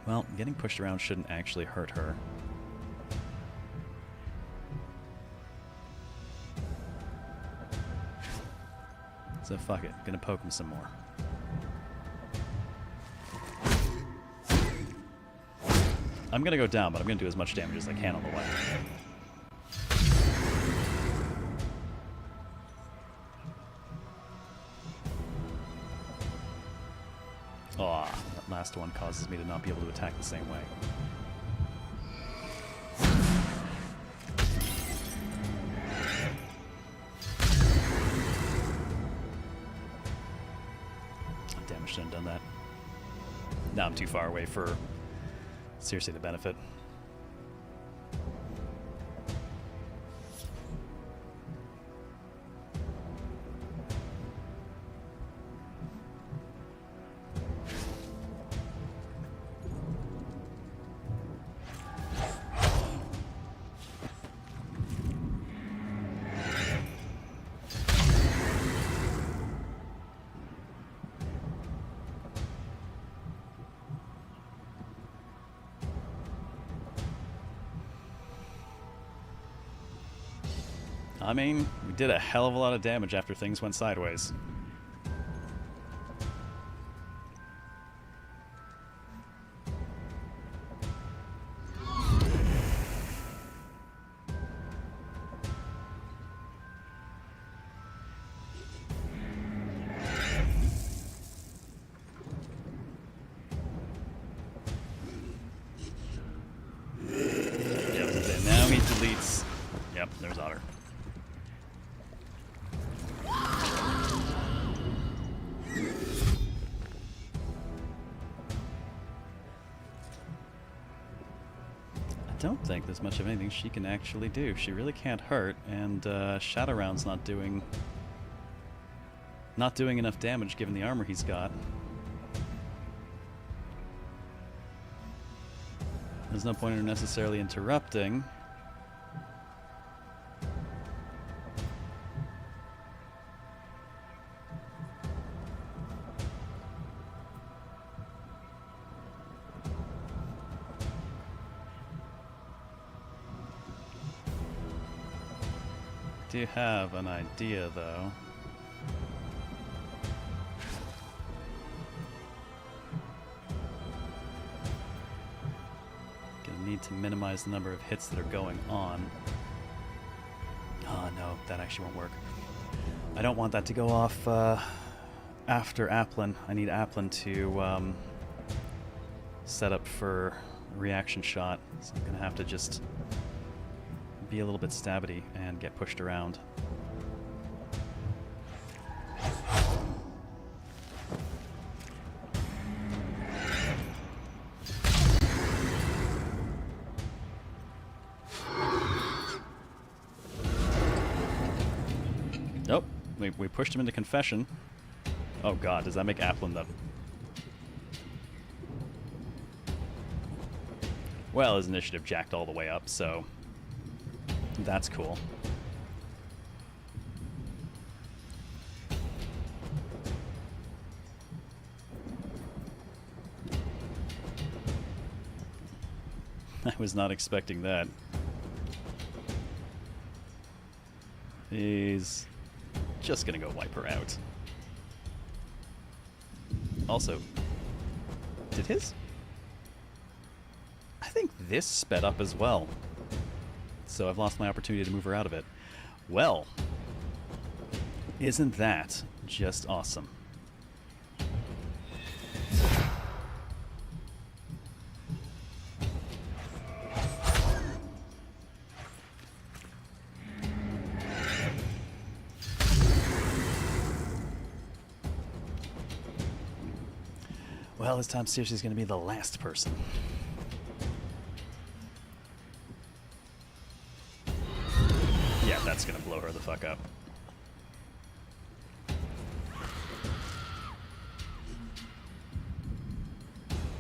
Well, getting pushed around shouldn't actually hurt her. So fuck it, gonna poke him some more. I'm going to go down, but I'm going to do as much damage as I can on the way. Aw, that last one causes me to not be able to attack the same way. Damn, I shouldn't have done that. Now I'm too far away for seriously the benefit. I mean, we did a hell of a lot of damage after things went sideways. Yep, and now he deletes. Yep, there's Otter. I don't think there's much of anything she can actually do. She really can't hurt, and Shadowround's not doing enough damage given the armor he's got. There's no point in her necessarily interrupting. Do have an idea, though. Gonna need to minimize the number of hits that are going on. Oh no, that actually won't work. I don't want that to go off after Applin. I need Applin to set up for a reaction shot, so I'm gonna have to just be a little bit stabby and get pushed around. Nope, we pushed him into confession. Oh god, does that make Applin the... Well, his initiative jacked all the way up, so... That's cool. I was not expecting that. He's just gonna go wipe her out. Also, did his? I think this sped up as well. So I've lost my opportunity to move her out of it. Well, isn't that just awesome? Well, this time seriously is going to be the last person. Yeah, that's gonna blow her the fuck up.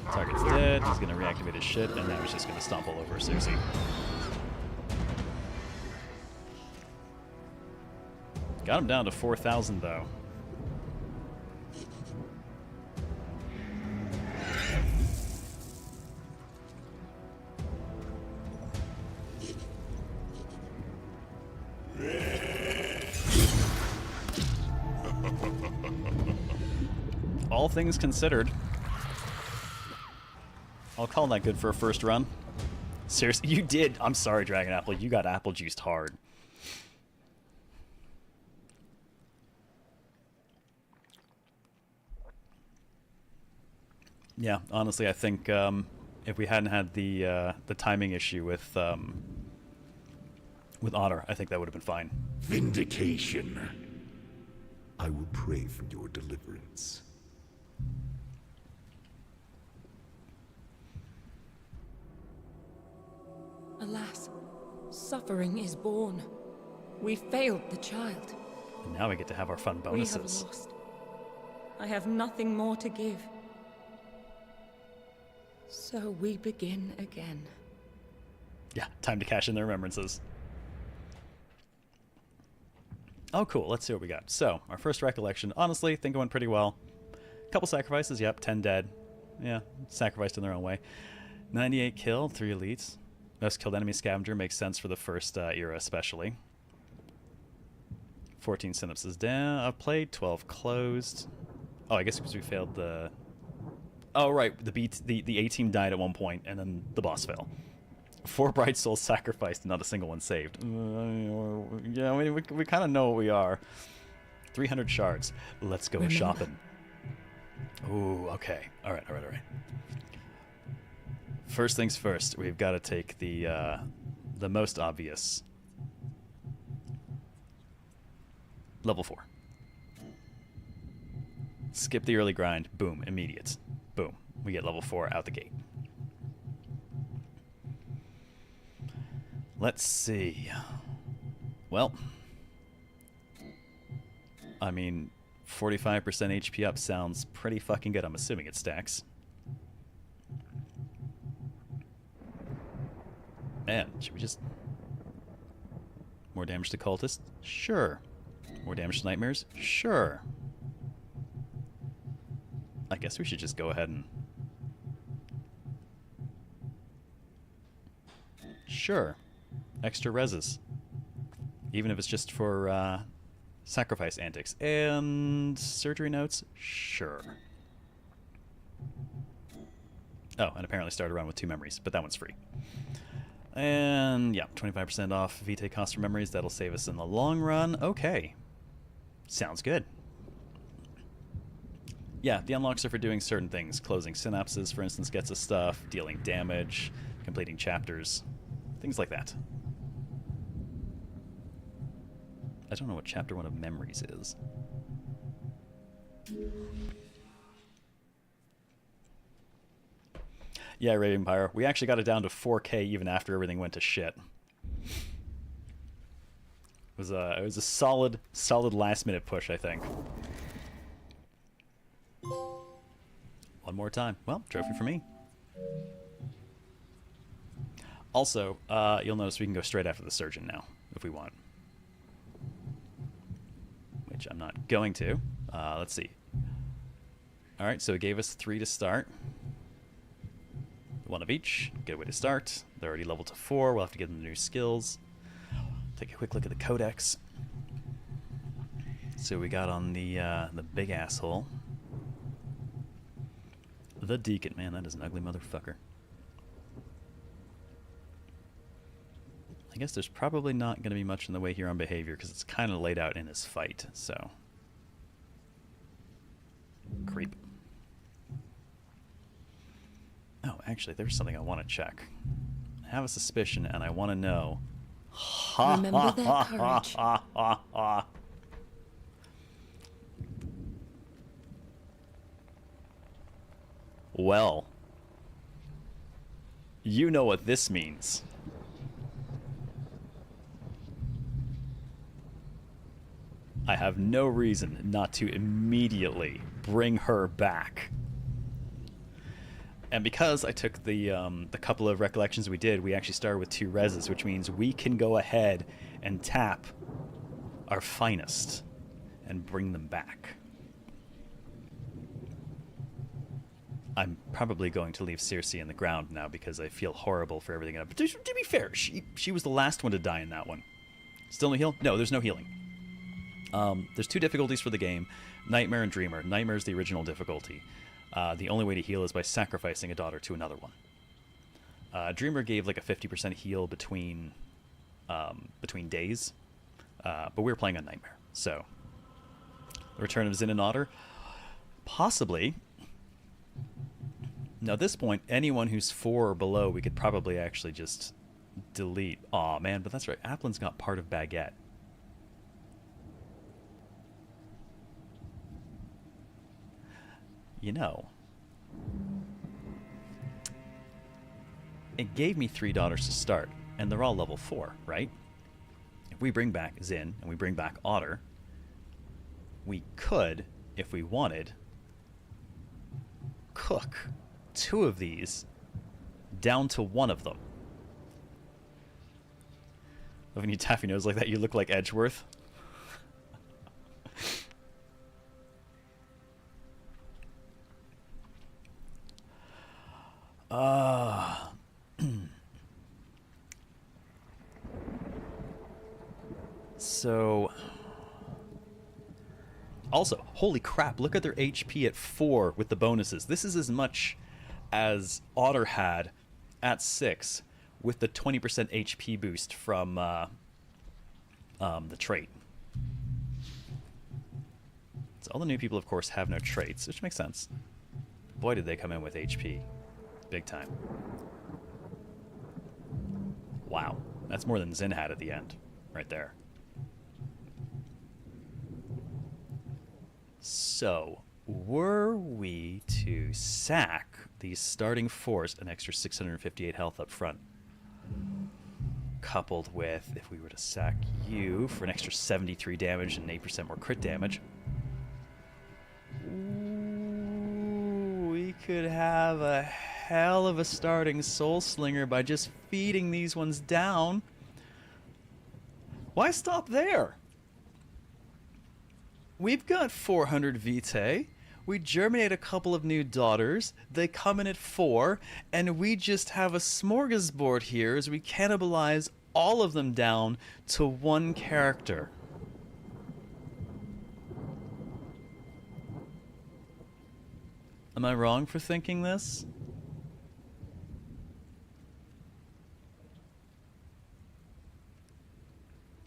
Target's dead, he's gonna reactivate his shit, and now he's just gonna stomp all over Cersei. Got him down to 4,000 though. All things considered, I'll call that good for a first run. Seriously, you did. I'm sorry, Dragon Apple. You got apple juiced hard. Yeah, honestly, I think if we hadn't had the timing issue with Otter, I think that would have been fine. Vindication. I will pray for your deliverance. Alas, suffering is born. We failed the child. And now we get to have our fun bonuses. We have lost. I have nothing more to give. So we begin again. Yeah, time to cash in the remembrances. Oh, cool. Let's see what we got. So, our first recollection. Honestly, think it went pretty well. Couple sacrifices. Yep, 10 dead. Yeah, sacrificed in their own way. 98 killed, 3 elites. Most killed enemy scavenger makes sense for the first era especially. 14 synapses down. I've played 12 closed. Oh, I guess because we failed the... Oh, right. The A team died at one point, and then the boss fell. 4 bright souls sacrificed, and not a single one saved. Yeah, we kind of know what we are. 300 shards. Let's go shopping. Ooh, okay. All right. First things first, we've got to take the most obvious. Level 4. Skip the early grind. Boom. Immediate. Boom. We get level 4 out the gate. Let's see. Well, I mean, 45% HP up sounds pretty fucking good. I'm assuming it stacks. Man, should we just... More damage to cultists? Sure. More damage to nightmares? Sure. I guess we should just go ahead and... Sure. Extra reses. Even if it's just for sacrifice antics. And surgery notes? Sure. Oh, and apparently start a run with 2 memories, but that one's free. And yeah, 25% off Vitae cost for memories. That'll save us in the long run. Okay. Sounds good. Yeah, the unlocks are for doing certain things. Closing synapses, for instance, gets us stuff. Dealing damage. Completing chapters. Things like that. I don't know what chapter 1 of memories is. Yeah, Raven Pyre. We actually got it down to 4K even after everything went to shit. It was a solid last minute push, I think. One more time. Well, trophy for me. Also, you'll notice we can go straight after the surgeon now, if we want. Which I'm not going to. Let's see. Alright, so it gave us 3 to start. 1 of each. Good way to start. They're already leveled to 4. We'll have to give them the new skills. Take a quick look at the codex. So we got on the big asshole. The Deacon. Man, that is an ugly motherfucker. I guess there's probably not going to be much in the way here on behavior because it's kind of laid out in his fight, so. Creep. Oh, actually, there's something I want to check. I have a suspicion, and I want to know. Remember their courage. Well, you know what this means. I have no reason not to immediately bring her back. And because I took the couple of recollections we did, we actually started with 2 reses, which means we can go ahead and tap our finest and bring them back. I'm probably going to leave Circe in the ground now because I feel horrible for everything. But to be fair, she was the last one to die in that one. Still no heal? No, there's no healing. There's 2 difficulties for the game, Nightmare and Dreamer. Nightmare is the original difficulty. The only way to heal is by sacrificing a daughter to another one. Dreamer gave like a 50% heal between days, but we were playing on Nightmare, so the return of Zin and Otter, possibly. Now at this point, anyone who's 4 or below, we could probably actually just delete. Aw, man, but that's right. Applin's got part of Baguette. You know, it gave me 3 daughters to start, and they're all level 4, right? If we bring back Zin and we bring back Otter, we could, if we wanted, cook 2 of these down to 1 of them. When you tap your nose like that, you look like Edgeworth. So, also, holy crap, look at their HP at 4 with the bonuses. This is as much as Otter had at 6 with the 20% HP boost from the trait. So all the new people, of course, have no traits, which makes sense. Boy, did they come in with HP. Big time. Wow. That's more than Zin had at the end. Right there. So, were we to sack these starting 4s, an extra 658 health up front, coupled with, if we were to sack you for an extra 73 damage and 8% more crit damage, we could have a hell of a starting Soul Slinger by just feeding these ones down. Why stop there? We've got 400 vitae. We germinate a couple of new daughters. They come in at 4, and we just have a smorgasbord here as we cannibalize all of them down to 1 character. Am I wrong for thinking this?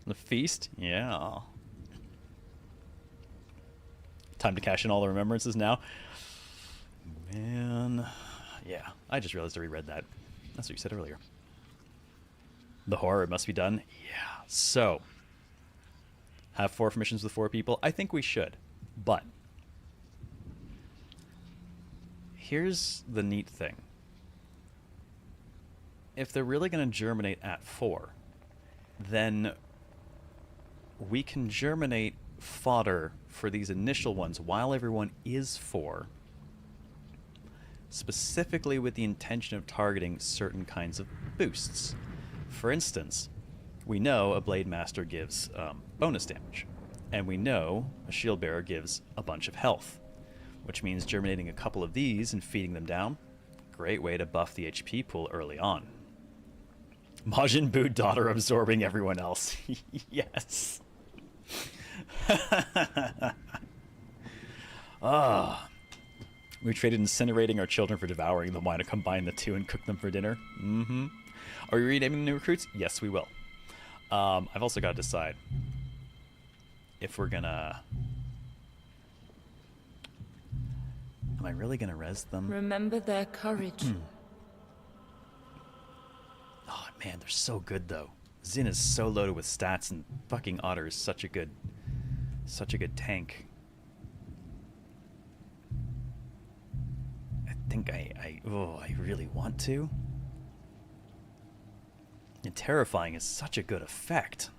The feast? Yeah. Time to cash in all the remembrances now. Man. Yeah, I just realized I reread that. That's what you said earlier. The horror, it must be done. Yeah. So, have 4 missions with 4 people? I think we should. But, here's the neat thing. If they're really going to germinate at 4, then we can germinate fodder for these initial ones while everyone is 4, specifically with the intention of targeting certain kinds of boosts. For instance, we know a Blade Master gives bonus damage, and we know a Shield Bearer gives a bunch of health, which means germinating a couple of these and feeding them down, great way to buff the HP pool early on. Majin Buu daughter absorbing everyone else. Yes. We traded incinerating our children for devouring them. Why to combine the 2 and cook them for dinner? Mm-hmm. Are we renaming the new recruits? Yes, we will. I've also got to decide if we're gonna... Am I really gonna res them? Remember their courage. Oh man, they're so good though. Zin is so loaded with stats, and fucking Otter is such a good tank. I think I really want to. And Terrifying is such a good effect.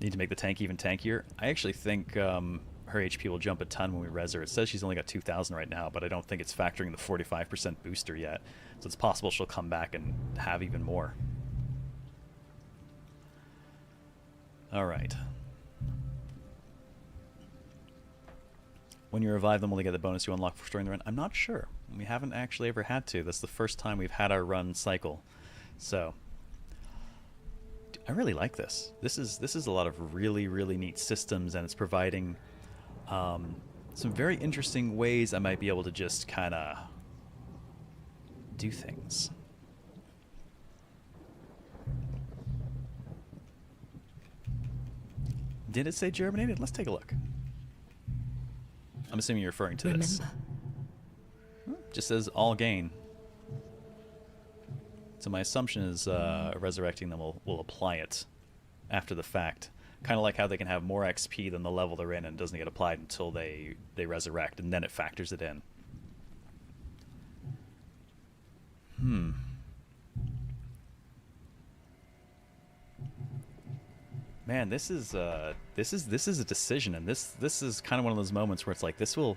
Need to make the tank even tankier. I actually think her HP will jump a ton when we res her. It says she's only got 2,000 right now, but I don't think it's factoring the 45% booster yet. So it's possible she'll come back and have even more. Alright. When you revive them, will they get the bonus you unlock for restoring the run? I'm not sure. We haven't actually ever had to. That's the first time we've had our run cycle. So, I really like this. This is a lot of really, really neat systems, and it's providing Some very interesting ways I might be able to just kind of do things. Did it say germinated? Let's take a look. I'm assuming you're referring to this. Just says all gain. So my assumption is resurrecting them will apply it after the fact. Kind of like how they can have more XP than the level they're in and it doesn't get applied until they resurrect, and then it factors it in. Man, this is a decision, and this is kind of one of those moments where it's like, this will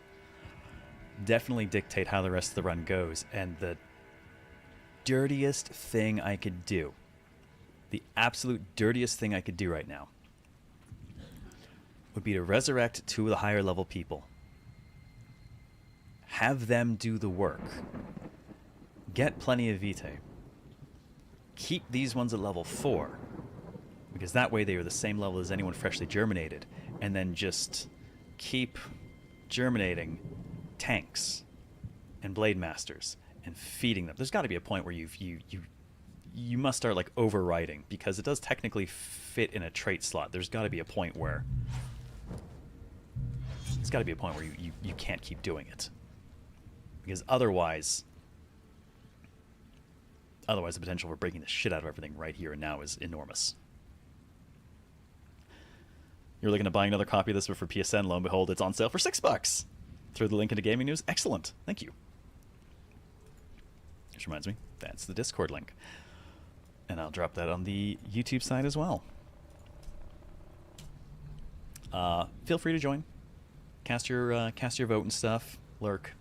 definitely dictate how the rest of the run goes. And the dirtiest thing I could do, the absolute dirtiest thing I could do right now, would be to resurrect 2 of the higher level people, have them do the work, get plenty of vitae, keep these ones at level 4, because that way they are the same level as anyone freshly germinated, and then just keep germinating tanks and blade masters and feeding them. There's got to be a point where you must start like overriding, because it does technically fit in a trait slot. There's got to be a point where you can't keep doing it, because otherwise the potential for breaking the shit out of everything right here and now is enormous. You're looking to buy another copy of this for PSN. Lo and behold, it's on sale for $6. Through the link into gaming news. Excellent. Thank you. Which reminds me, that's the Discord link. And I'll drop that on the YouTube side as well. Feel free to join. Cast your vote and stuff. Lurk.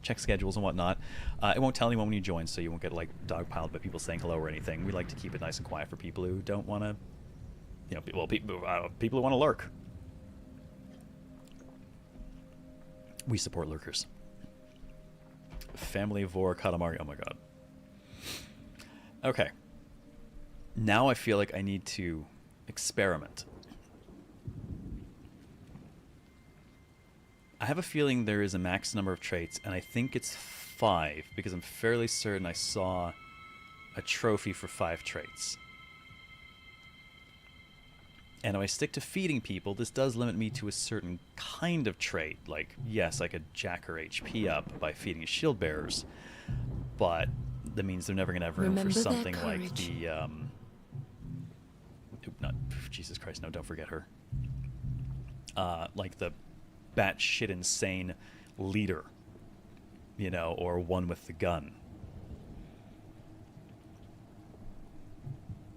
Check schedules and whatnot. It won't tell anyone when you join, so you won't get like dogpiled by people saying hello or anything. We like to keep it nice and quiet for people who don't want to, people who want to lurk. We support lurkers. Family Vor Katamari. Oh my god. Okay. Now I feel like I need to experiment. I have a feeling there is a max number of traits, and I think it's 5, because I'm fairly certain I saw a trophy for 5 traits. And if I stick to feeding people, this does limit me to a certain kind of trait. Like, yes, I could jack her HP up by feeding shield bearers, but that means they're never going to have room for something like the... Jesus Christ, no, don't forget her. Like the batshit insane leader, or one with the gun.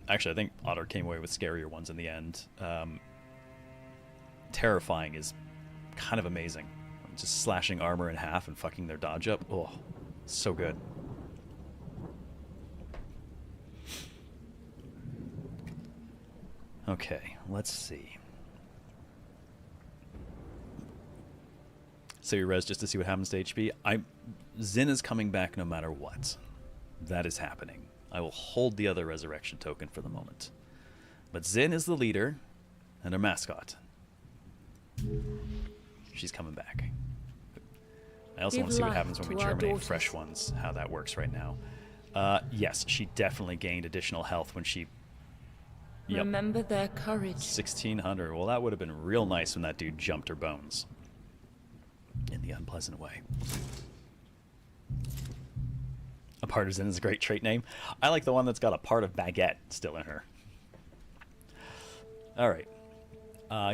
Actually, I think Otter came away with scarier ones in the end. Terrifying is kind of amazing. Just slashing armor in half and fucking their dodge up. Oh, so good. Okay, let's see. So you res just to see what happens to HP. Zin is coming back no matter what. That is happening. I will hold the other resurrection token for the moment. But Zin is the leader and her mascot. She's coming back. I also want to see what happens when we germinate fresh ones, how that works right now. Yes, she definitely gained additional health when she... Yep. Remember their courage. 1600. Well, that would have been real nice when that dude jumped her bones. In the unpleasant way. A partisan is a great trait name. I like the one that's got a part of baguette still in her. All right.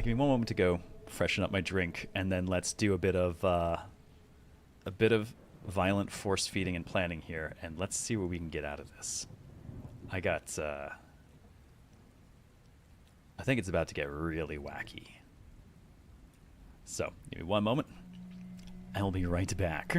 Give me one moment to go freshen up my drink, and then let's do a bit of violent force feeding and planning here, and let's see what we can get out of this. I think it's about to get really wacky. So, give me one moment. I will be right back.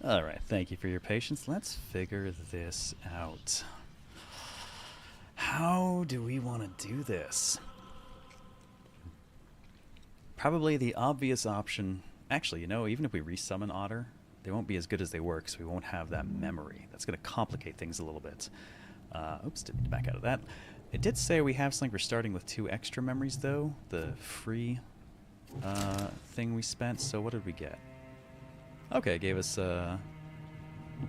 Alright, thank you for your patience. Let's figure this out. How do we want to do this? Probably the obvious option... Actually, you know, even if we resummon Otter, they won't be as good as they were because we won't have that memory. That's going to complicate things a little bit. Oops, didn't mean to back out of that. It did say we have something for starting with 2 extra memories, though. The free thing we spent. So what did we get? Okay, it gave us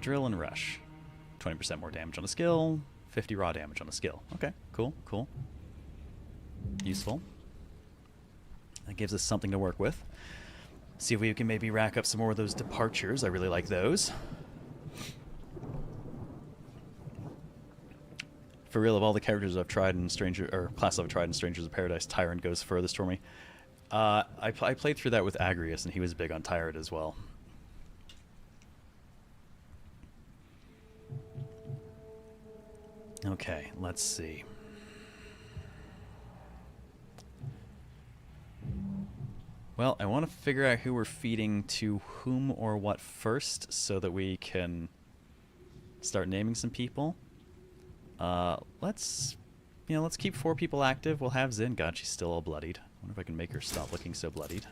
Drill and Rush. 20% more damage on a skill, 50 raw damage on a skill. Okay, cool, cool. Useful. That gives us something to work with. See if we can maybe rack up some more of those departures. I really like those. For real, of all the characters I've tried in classes I've tried in Strangers of Paradise, Tyrant goes furthest for me. I played through that with Agrius, and he was big on Tyrant as well. Okay, let's see. Well, I want to figure out who we're feeding to whom or what first so that we can start naming some people. Let's keep 4 people active. We'll have Zin. God, she's still all bloodied. I wonder if I can make her stop looking so bloodied.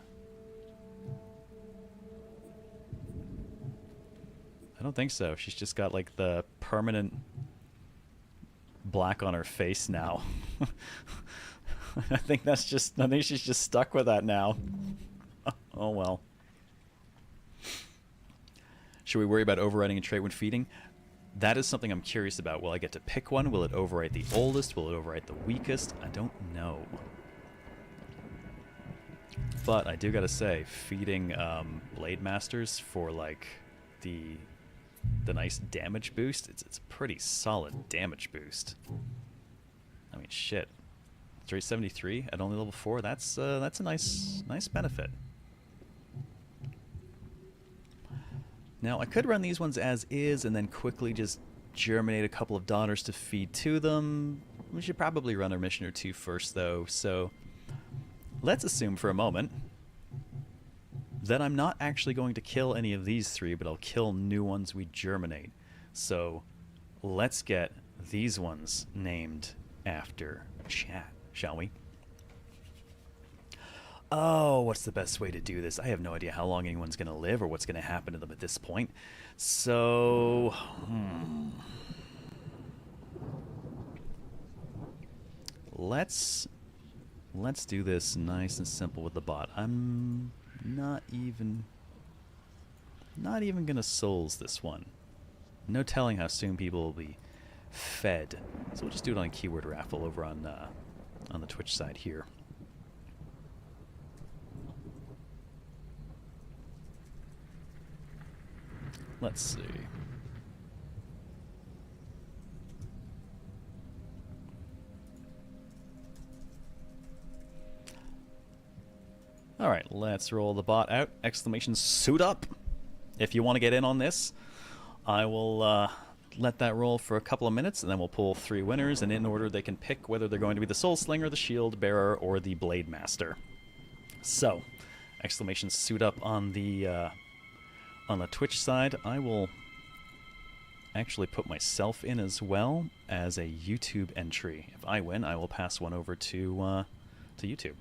I don't think so. She's just got like the permanent black on her face now. I think she's just stuck with that now. Oh well. Should we worry about overriding a trait when feeding? That is something I'm curious about. Will I get to pick one? Will it overwrite the oldest? Will it overwrite the weakest? I don't know. But I do gotta say, feeding Blade Masters for like the nice damage boost, it's a pretty solid damage boost. I mean, shit. 373 at only level 4. That's a nice benefit. Now I could run these ones as is and then quickly just germinate a couple of daughters to feed to them. We should probably run a mission or 2 first though. So let's assume for a moment that I'm not actually going to kill any of these 3, but I'll kill new ones we germinate. So let's get these ones named after chat, shall we? Oh, what's the best way to do this? I have no idea how long anyone's going to live or what's going to happen to them at this point. So, let's do this nice and simple with the bot. I'm not even going to souls this one. No telling how soon people will be fed. So we'll just do it on a keyword raffle over on the Twitch side here. Let's see. Alright, let's roll the bot out. Exclamation suit up! If you want to get in on this, I will let that roll for a couple of minutes, and then we'll pull 3 winners, and in order they can pick whether they're going to be the Soul Slinger, the Shield Bearer, or the Blade Master. So, exclamation suit up on the Twitch side. I will actually put myself in as well as a YouTube entry. If I win, I will pass one over to YouTube.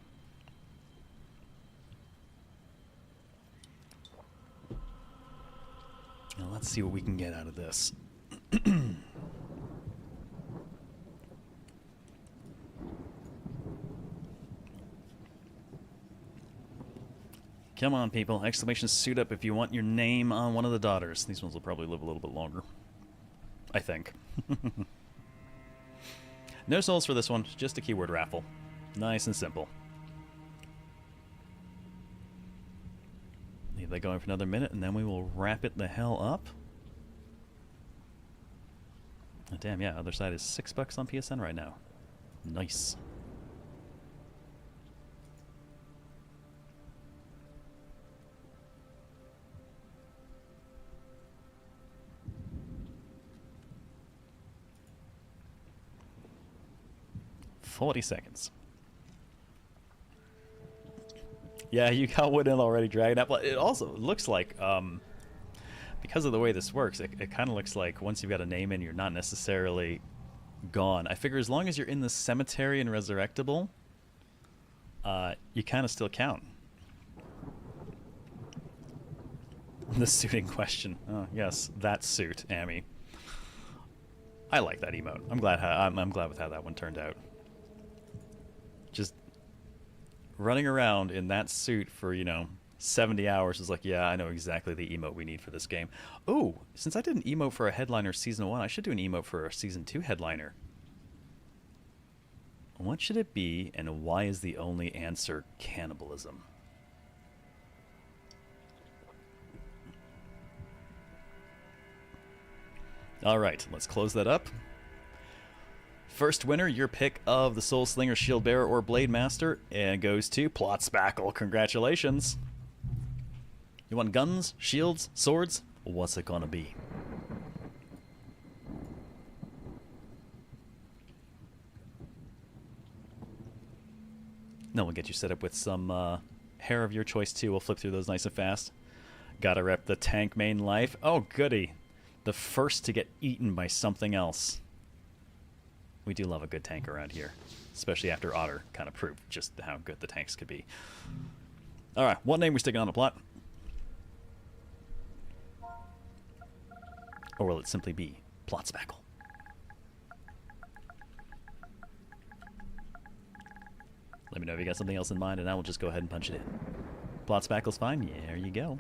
Now let's see what we can get out of this. Come on, people. Exclamation suit up if you want your name on one of the daughters. These ones will probably live a little bit longer. I think. No souls for this one. Just a keyword raffle. Nice and simple. Leave that going for another minute, and then we will wrap it the hell up. Oh, damn, yeah. Othercide is $6 on PSN right now. Nice. $40 seconds. Yeah, you got one in already, Dragon Apple. It also looks like because of the way this works, it kind of looks like once you've got a name in, you're not necessarily gone. I figure as long as you're in the cemetery and resurrectable, you kind of still count. The suit in question. Oh, yes, that suit, Amy. I like that emote. I'm glad with how that one turned out. Just running around in that suit for, 70 hours is like, yeah, I know exactly the emote we need for this game. Oh, since I did an emote for a headliner Season 1, I should do an emote for a Season 2 headliner. What should it be, and why is the only answer cannibalism? Alright, let's close that up. First winner, your pick of the Soul Slinger, Shield Bearer, or Blade Master, and goes to Plot Spackle. Congratulations. You want guns, shields, swords? What's it gonna be? No, we'll get you set up with some hair of your choice too. We'll flip through those nice and fast. Gotta rep the tank main life. Oh, goody. The first to get eaten by something else. We do love a good tank around here, especially after Otter kind of proved just how good the tanks could be. Alright, what name we sticking on the plot? Or will it simply be Plot Spackle? Let me know if you got something else in mind, and I will just go ahead and punch it in. Plot Spackle's fine? Yeah, there you go.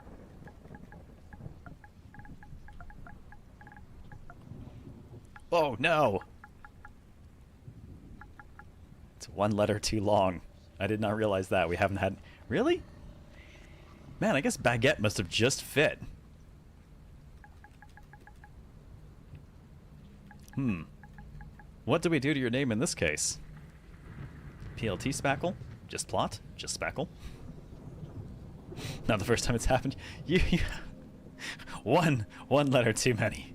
Oh, no! It's one letter too long. I did not realize that. We haven't had... Really? Man, I guess baguette must have just fit. What do we do to your name in this case? PLT Spackle? Just plot? Just Spackle? Not the first time it's happened. You one letter too many.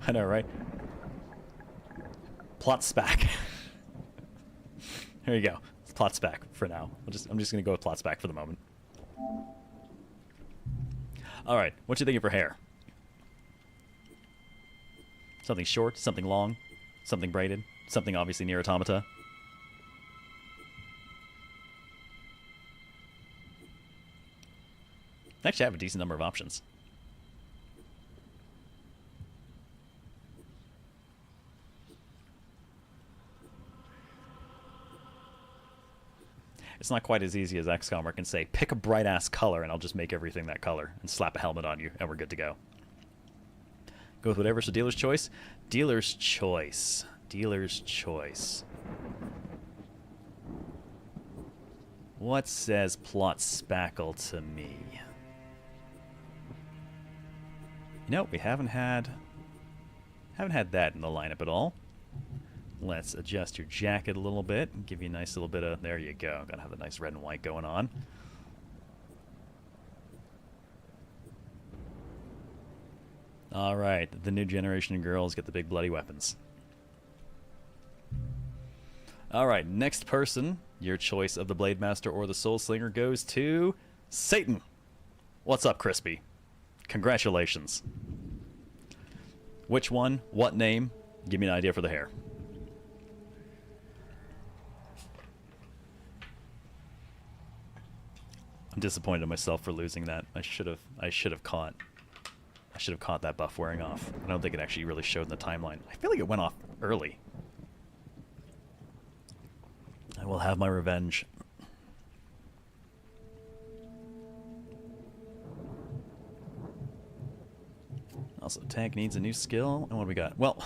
I know, right? Plot Spack. There you go. It's Plot Spack for now. I'm just gonna go with Plot Spack for the moment. Alright, what you thinking for hair? Something short, something long, something braided, something obviously near automata. Actually, I have a decent number of options. It's not quite as easy as XCOM, where I can say, pick a bright-ass color, and I'll just make everything that color, and slap a helmet on you, and we're good to go. Go with whatever, so dealer's choice? Dealer's choice. Dealer's choice. What says Plot Spackle to me? We haven't had that in the lineup at all. Let's adjust your jacket a little bit and give you a nice little bit of... There you go. Gotta have the nice red and white going on. Alright, the new generation of girls get the big bloody weapons. Alright, next person, your choice of the Blade Master or the Soul Slinger goes to... Satan! What's up, Crispy? Congratulations. Which one? What name? Give me an idea for the hair. I'm disappointed in myself for losing that. I should have caught that buff wearing off. I don't think it actually really showed in the timeline. I feel like it went off early. I will have my revenge. Also, tank needs a new skill. And what do we got? Well,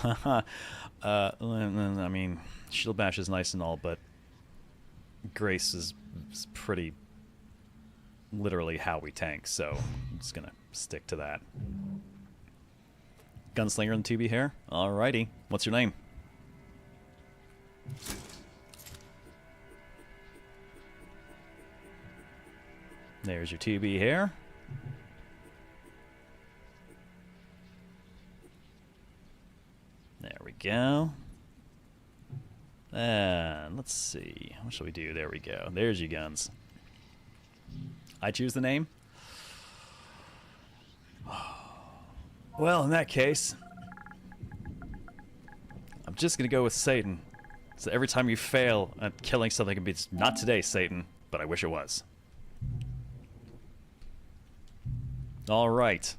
I mean, Shield Bash is nice and all, but Grace is pretty literally how we tank, so I'm just gonna stick to that. Gunslinger and 2B hair? Alrighty. What's your name? There's your 2B hair. There we go. And let's see. What shall we do? There we go. There's your guns. I choose the name? Well, in that case, I'm just gonna go with Satan. So every time you fail at killing something, it means not today, Satan, but I wish it was. Alright.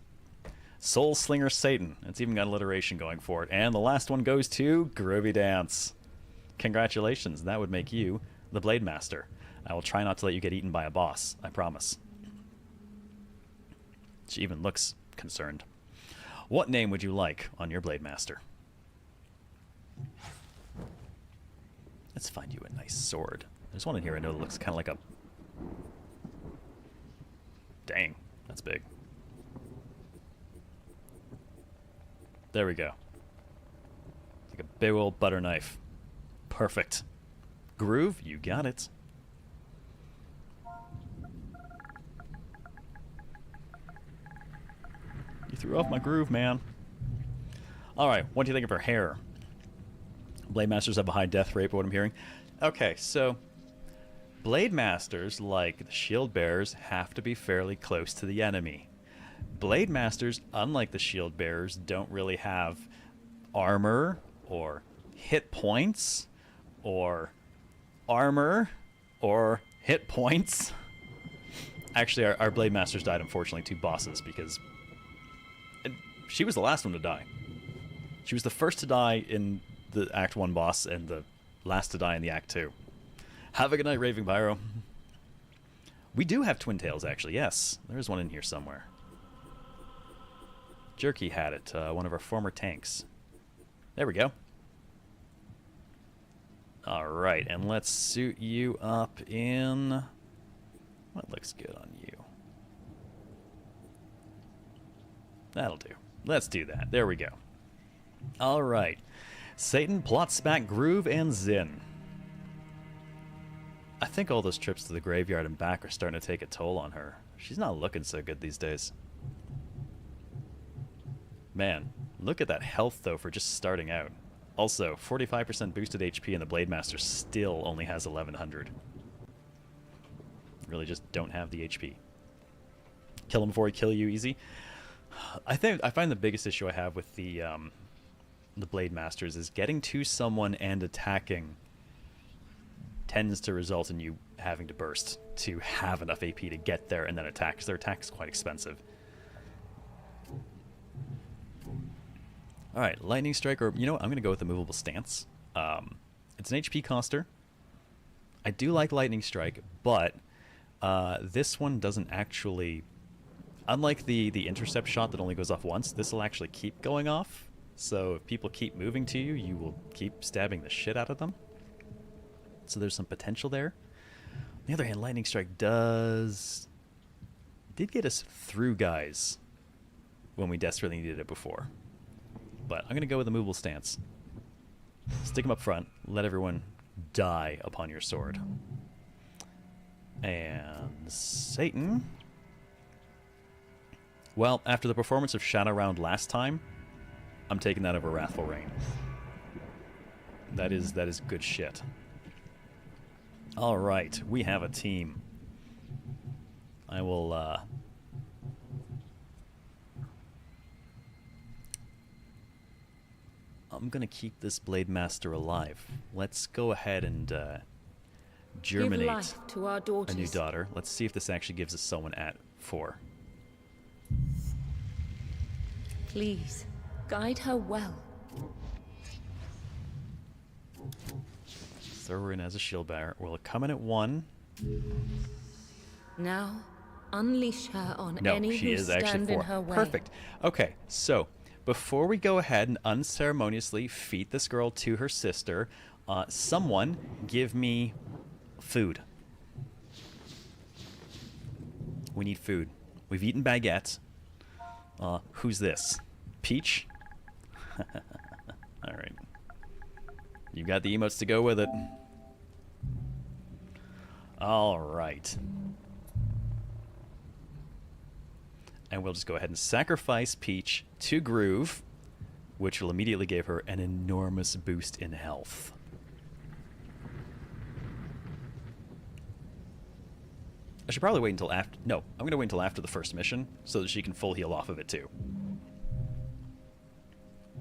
Soul Slinger Satan. It's even got alliteration going for it. And the last one goes to Groovy Dance. Congratulations, that would make you the Blade Master. I will try not to let you get eaten by a boss, I promise. She even looks concerned. What name would you like on your Blade Master? Let's find you a nice sword. There's one in here I know that looks kind of like a... Dang, that's big. There we go. Like a big old butter knife. Perfect. Groove, you got it. You threw off my groove, man. Alright, what do you think of her hair? Blade Masters have a high death rate, what I'm hearing. Okay, so... Blade Masters, like the Shield Bearers, have to be fairly close to the enemy. Blade Masters, unlike the Shield Bearers, don't really have armor, or hit points, or armor, or hit points. Actually, our Blade Masters died, unfortunately, to bosses, because... she was the last one to die. She was the first to die in the Act 1 boss, and the last to die in the Act 2. Have a good night, Raving Pyro. We do have Twin Tails, actually, yes. There's one in here somewhere. Jerky had it, one of our former tanks. There we go. Alright, and let's suit you up in... what looks good on you? That'll do. Let's do that. There we go. Alright. Satan, plots back Groove, and Zin. I think all those trips to the graveyard and back are starting to take a toll on her. She's not looking so good these days. Man, look at that health, though, for just starting out. Also, 45% boosted HP, and the Blade Master still only has 1100. Really just don't have the HP. Kill him before he kill you easy. I find the biggest issue I have with the Blade Masters is getting to someone and attacking tends to result in you having to burst to have enough AP to get there and then attack, because their attack is quite expensive. Alright, Lightning Strike, or you know what, I'm going to go with the Movable Stance. It's an HP coster. I do like Lightning Strike, but this one doesn't actually... unlike the intercept shot that only goes off once, this will actually keep going off. So if people keep moving to you, you will keep stabbing the shit out of them. So there's some potential there. On the other hand, Lightning Strike did get us through guys when we desperately needed it before. But I'm going to go with the Movable Stance. Stick them up front. Let everyone die upon your sword. And Satan... well, after the performance of Shadow Round last time, I'm taking that over Wrathful Rain. That is good shit. Alright, we have a team. I will, I'm gonna keep this Blade Master alive. Let's go ahead and, germinate Give life to our daughters. a new daughter. Let's see if this actually gives us someone at 4. Please, guide her well. Throw her in as a shield bearer. Will it come in at 1? Now, unleash her on No, any she who is actually stand in 4. her way. Perfect. Okay, so before we go ahead and unceremoniously feed this girl to her sister, someone give me food. We need food. We've eaten baguette. Who's this? Peach? Alright. You got the emotes to go with it. Alright. And we'll just go ahead and sacrifice Peach to Groove, which will immediately give her an enormous boost in health. I should probably wait until after... no, I'm going to wait until after the first mission so that she can full heal off of it too.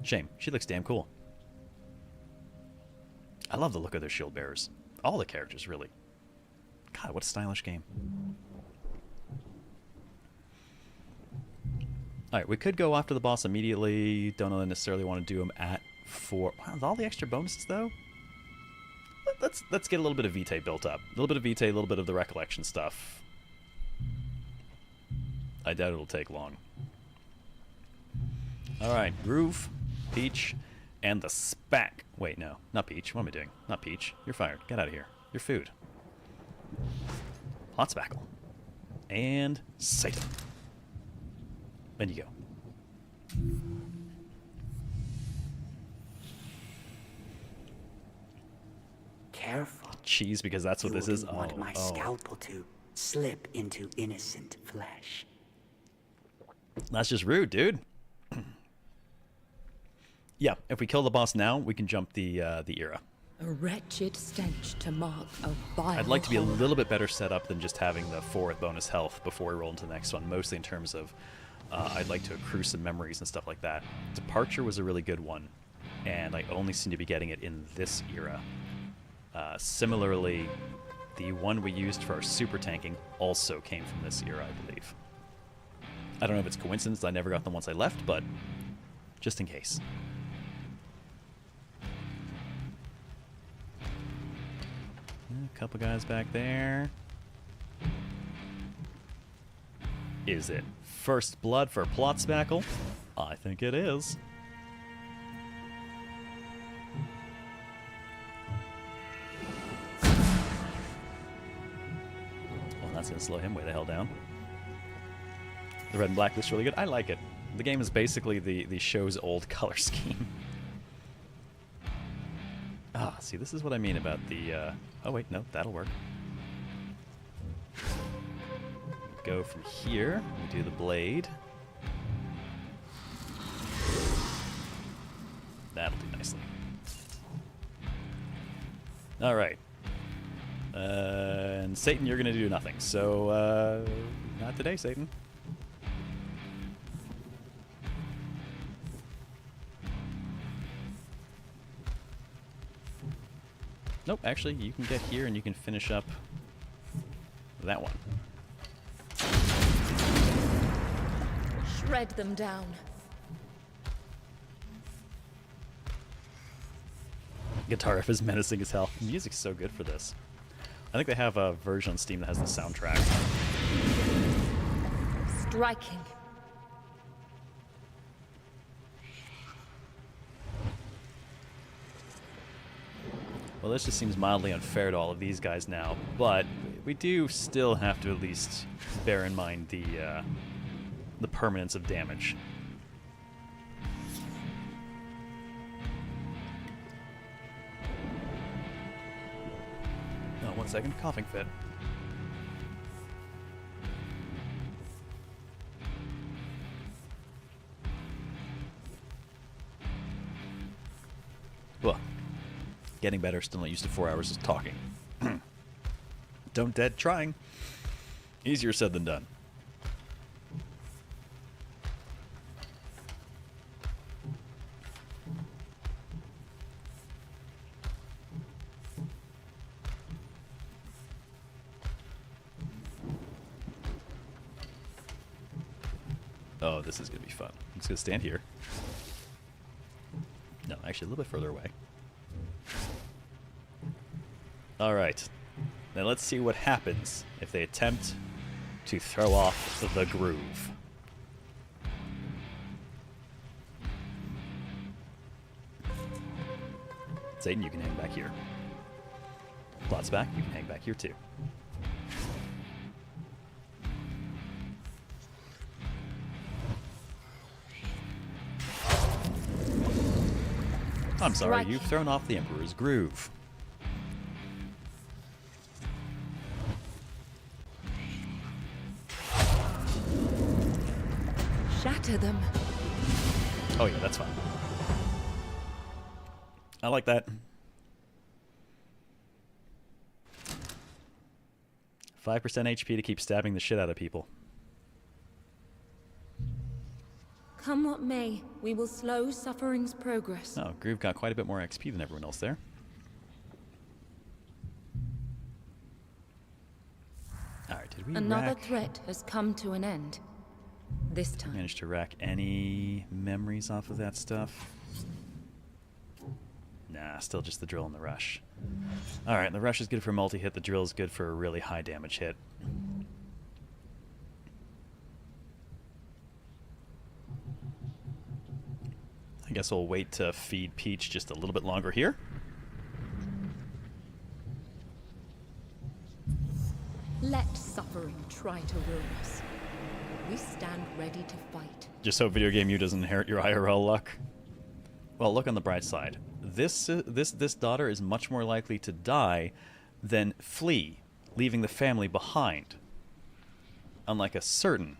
Shame. She looks damn cool. I love the look of their shield bearers. All the characters, really. God, what a stylish game. Alright, we could go after the boss immediately. Don't necessarily want to do him at 4. Wow, with all the extra bonuses, though? Let's get a little bit of Vitae built up. A little bit of Vitae, a little bit of the recollection stuff. I doubt it'll take long. Alright, Groove, Peach, and the Spack. Wait, no, not Peach. What am I doing? Not Peach. You're fired. Get out of here. You're food. Hot Spackle. And Satan. In you go. Careful. Cheese, because that's what You this is. wouldn't want my scalpel to slip into innocent flesh. That's just rude, dude. Yeah, if we kill the boss now, we can jump the era. A wretched stench to mark a vile I'd like to be a horror. little bit better set up than just having the 4th bonus health before we roll into the next one, mostly in terms of I'd like to accrue some memories and stuff like that. Departure was a really good one, and I only seem to be getting it in this era. Similarly, the one we used for our super tanking also came from this era, I believe. I don't know if it's coincidence I never got them once I left, but just in case. A couple guys back there. Is it first blood for Plot Spackle? I think it is. Well, that's going to slow him way the hell down. The red and black looks really good. I like it. The game is basically the show's old color scheme. Ah, see, this is what I mean about the... oh, wait, no, that'll work. Go from here. We do the blade. That'll do nicely. All right. And Satan, you're going to do nothing. So, not today, Satan. Nope, actually, you can get here and you can finish up that one. Shred them down. Guitar riff is menacing as hell. The music's so good for this. I think they have a version on Steam that has the soundtrack. Striking. Well, this just seems mildly unfair to all of these guys now, but we do still have to at least bear in mind the permanence of damage. Oh, 1 second, coughing fit. Well, getting better, still not used to 4 hours of talking. Don't dead trying. Easier said than done. Oh, this is going to be fun. I'm just going to stand here. No, actually a little bit further away. Alright. Now let's see what happens if they attempt to throw off the groove. Satan, you can hang back here. Plot's back, you can hang back here too. I'm sorry, you've thrown off the Emperor's groove. Shatter them. Oh yeah, that's fine. I like that. 5% HP to keep stabbing the shit out of people. Come what may, we will slow suffering's progress. Oh, Groove got quite a bit more XP than everyone else there. Alright, did we Another threat has come to an end. This time. manage to rack any memories off of that stuff? Nah, still just the drill and the rush. Alright, the rush is good for multi-hit, the drill is good for a really high damage hit. I guess we'll wait to feed Peach just a little bit longer here. Let suffering try to ruin us. We stand ready to fight. Just hope video game you doesn't inherit your IRL luck. Well, look on the bright side. This daughter is much more likely to die than flee, leaving the family behind. Unlike a certain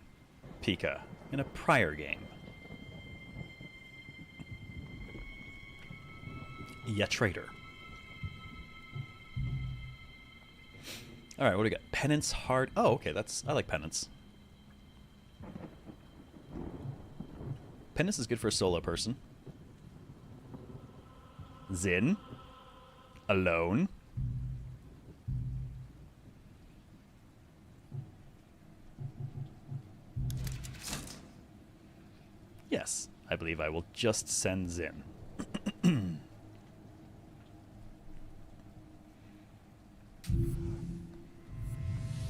Pika in a prior game. Ya traitor. Alright, what do we got? Penance Heart. Oh, okay, I like Penance. Penance is good for a solo person. Zin. Alone. Yes, I believe I will just send Zin.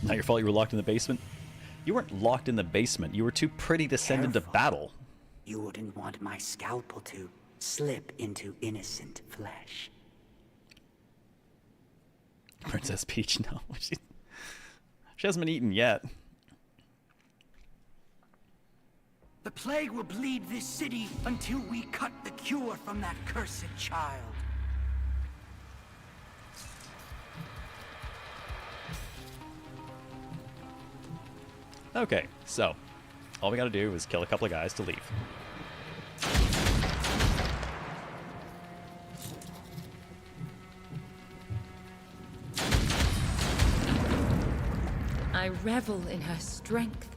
Not your fault you were locked in the basement. You weren't locked in the basement. You were too pretty to send into battle. You wouldn't want my scalpel to slip into innocent flesh. Princess Peach, no. She hasn't been eaten yet. The plague will bleed this city until we cut the cure from that cursed child. Okay, so all we gotta do is kill a couple of guys to leave. I revel in her strength.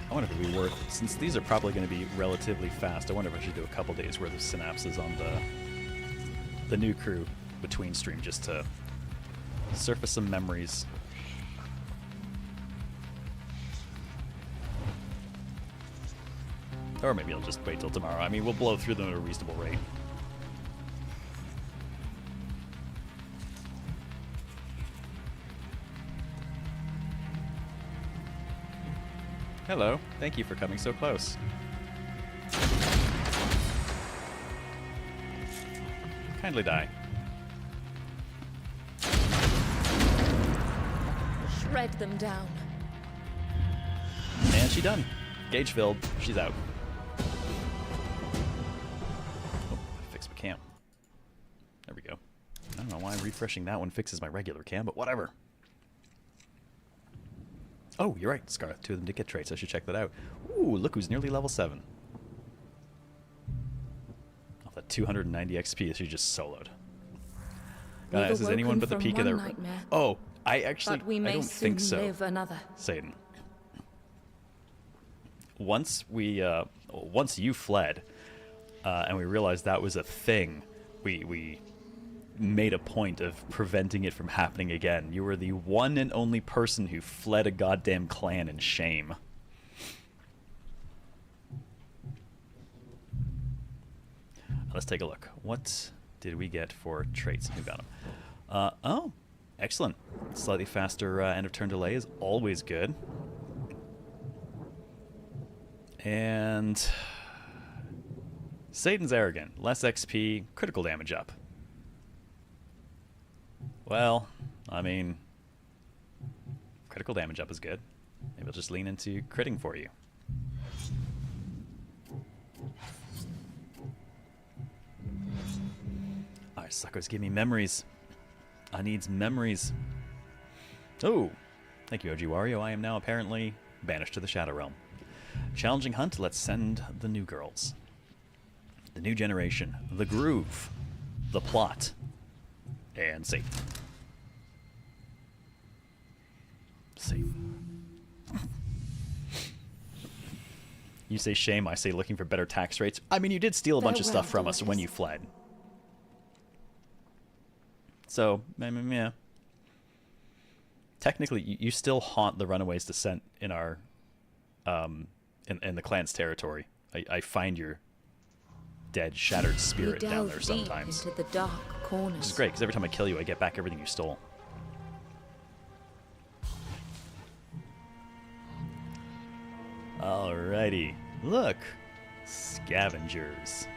I wonder if it'd be worth, since these are probably going to be relatively fast, I wonder if I should do a couple days worth of synapses on the new crew between stream just to surface some memories. Or maybe I'll just wait till tomorrow. I mean, we'll blow through them at a reasonable rate. Hello. Thank you for coming so close. Kindly die. Shred them down. And she done. Gauge filled. She's out. Oh, fix my cam. There we go. I don't know why refreshing that one fixes my regular cam, but whatever. Oh, you're right, Scarlet. 2 of them did get traits. I should check that out. Ooh, look who's nearly level 7. Off that 290 XP, she just soloed. Guys, is anyone but the Pika there? Nightmare, Oh, I actually, but we I may don't soon think so. live another. Satan. Once you fled, and we realized that was a thing, we made a point of preventing it from happening again. You were the one and only person who fled a goddamn clan in shame. Let's take a look. What did we get for traits? Who got them? Oh, excellent. Slightly faster end of turn delay is always good. And Satan's arrogant. Less XP, critical damage up. Well, I mean, critical damage up is good. Maybe I'll just lean into critting for you. Alright, suckers, give me memories. I needs memories. Oh! Thank you, OG Wario. I am now apparently banished to the Shadow Realm. Challenging hunt, let's send the new girls. The new generation. The groove. The plot. And Satan. Satan. You say shame, I say looking for better tax rates. I mean, you did steal a bunch of stuff from us when you fled. So, I mean, yeah. Technically, you still haunt the Runaways Descent in our, in the clan's territory. I find your dead, shattered spirit down there sometimes. Into the dark corners. Which is great, because every time I kill you, I get back everything you stole. Alrighty. Look! Scavengers.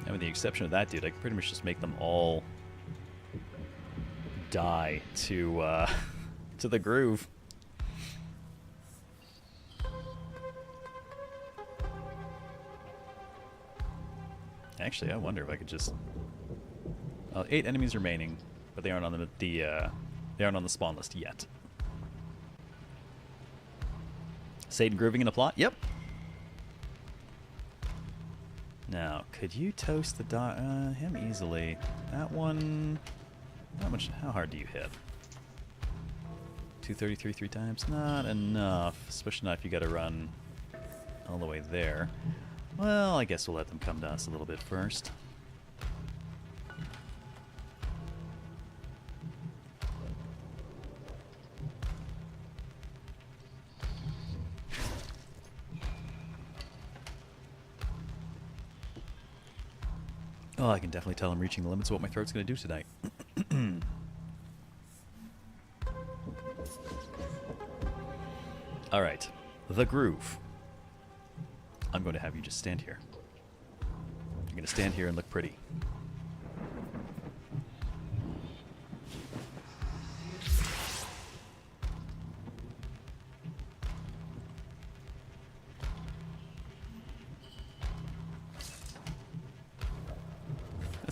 And with the exception of that dude, I can pretty much just make them all die to the groove. Actually, I wonder if I could just... 8 enemies remaining, but they aren't on they aren't on the spawn list yet. Satan grooving in the plot? Yep. Now, could you toast the him easily? That one... How hard do you hit? 233 3 times? Not enough. Especially not if you gotta run all the way there. Well, I guess we'll let them come to us a little bit first. Oh, I can definitely tell I'm reaching the limits of what my throat's going to do tonight. Alright. The groove. I'm going to have you just stand here. You're going to stand here and look pretty.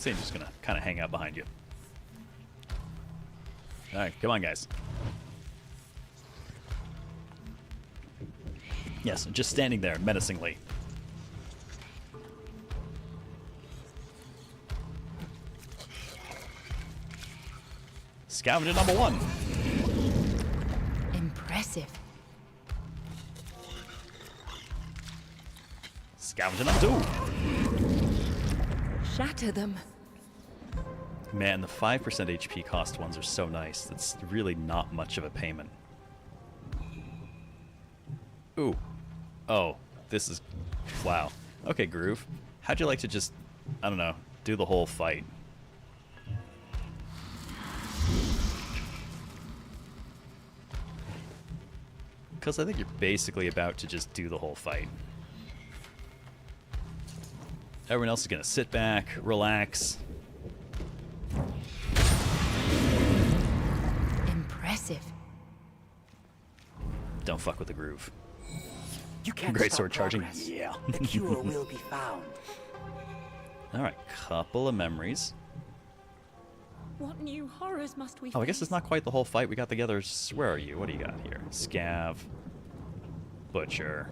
I'm just gonna kind of hang out behind you. Alright, come on, guys. Yes, just standing there menacingly. Scavenger number 1. Impressive. Scavenger number 2. Shatter them. Man, the 5% HP cost ones are so nice. That's really not much of a payment. Ooh. Oh, this is... Wow. Okay, Groove. How'd you like to just, I don't know, do the whole fight? Because I think you're basically about to just do the whole fight. Everyone else is going to sit back, relax. Impressive. Don't fuck with the Groove. You can't Great stop sword charging. progress. Yeah. The cure will be found. Alright, couple of memories. What new horrors must we Oh, I guess face? it's not quite the whole fight. We got the others. Where are you? What do you got here? Scav. Butcher.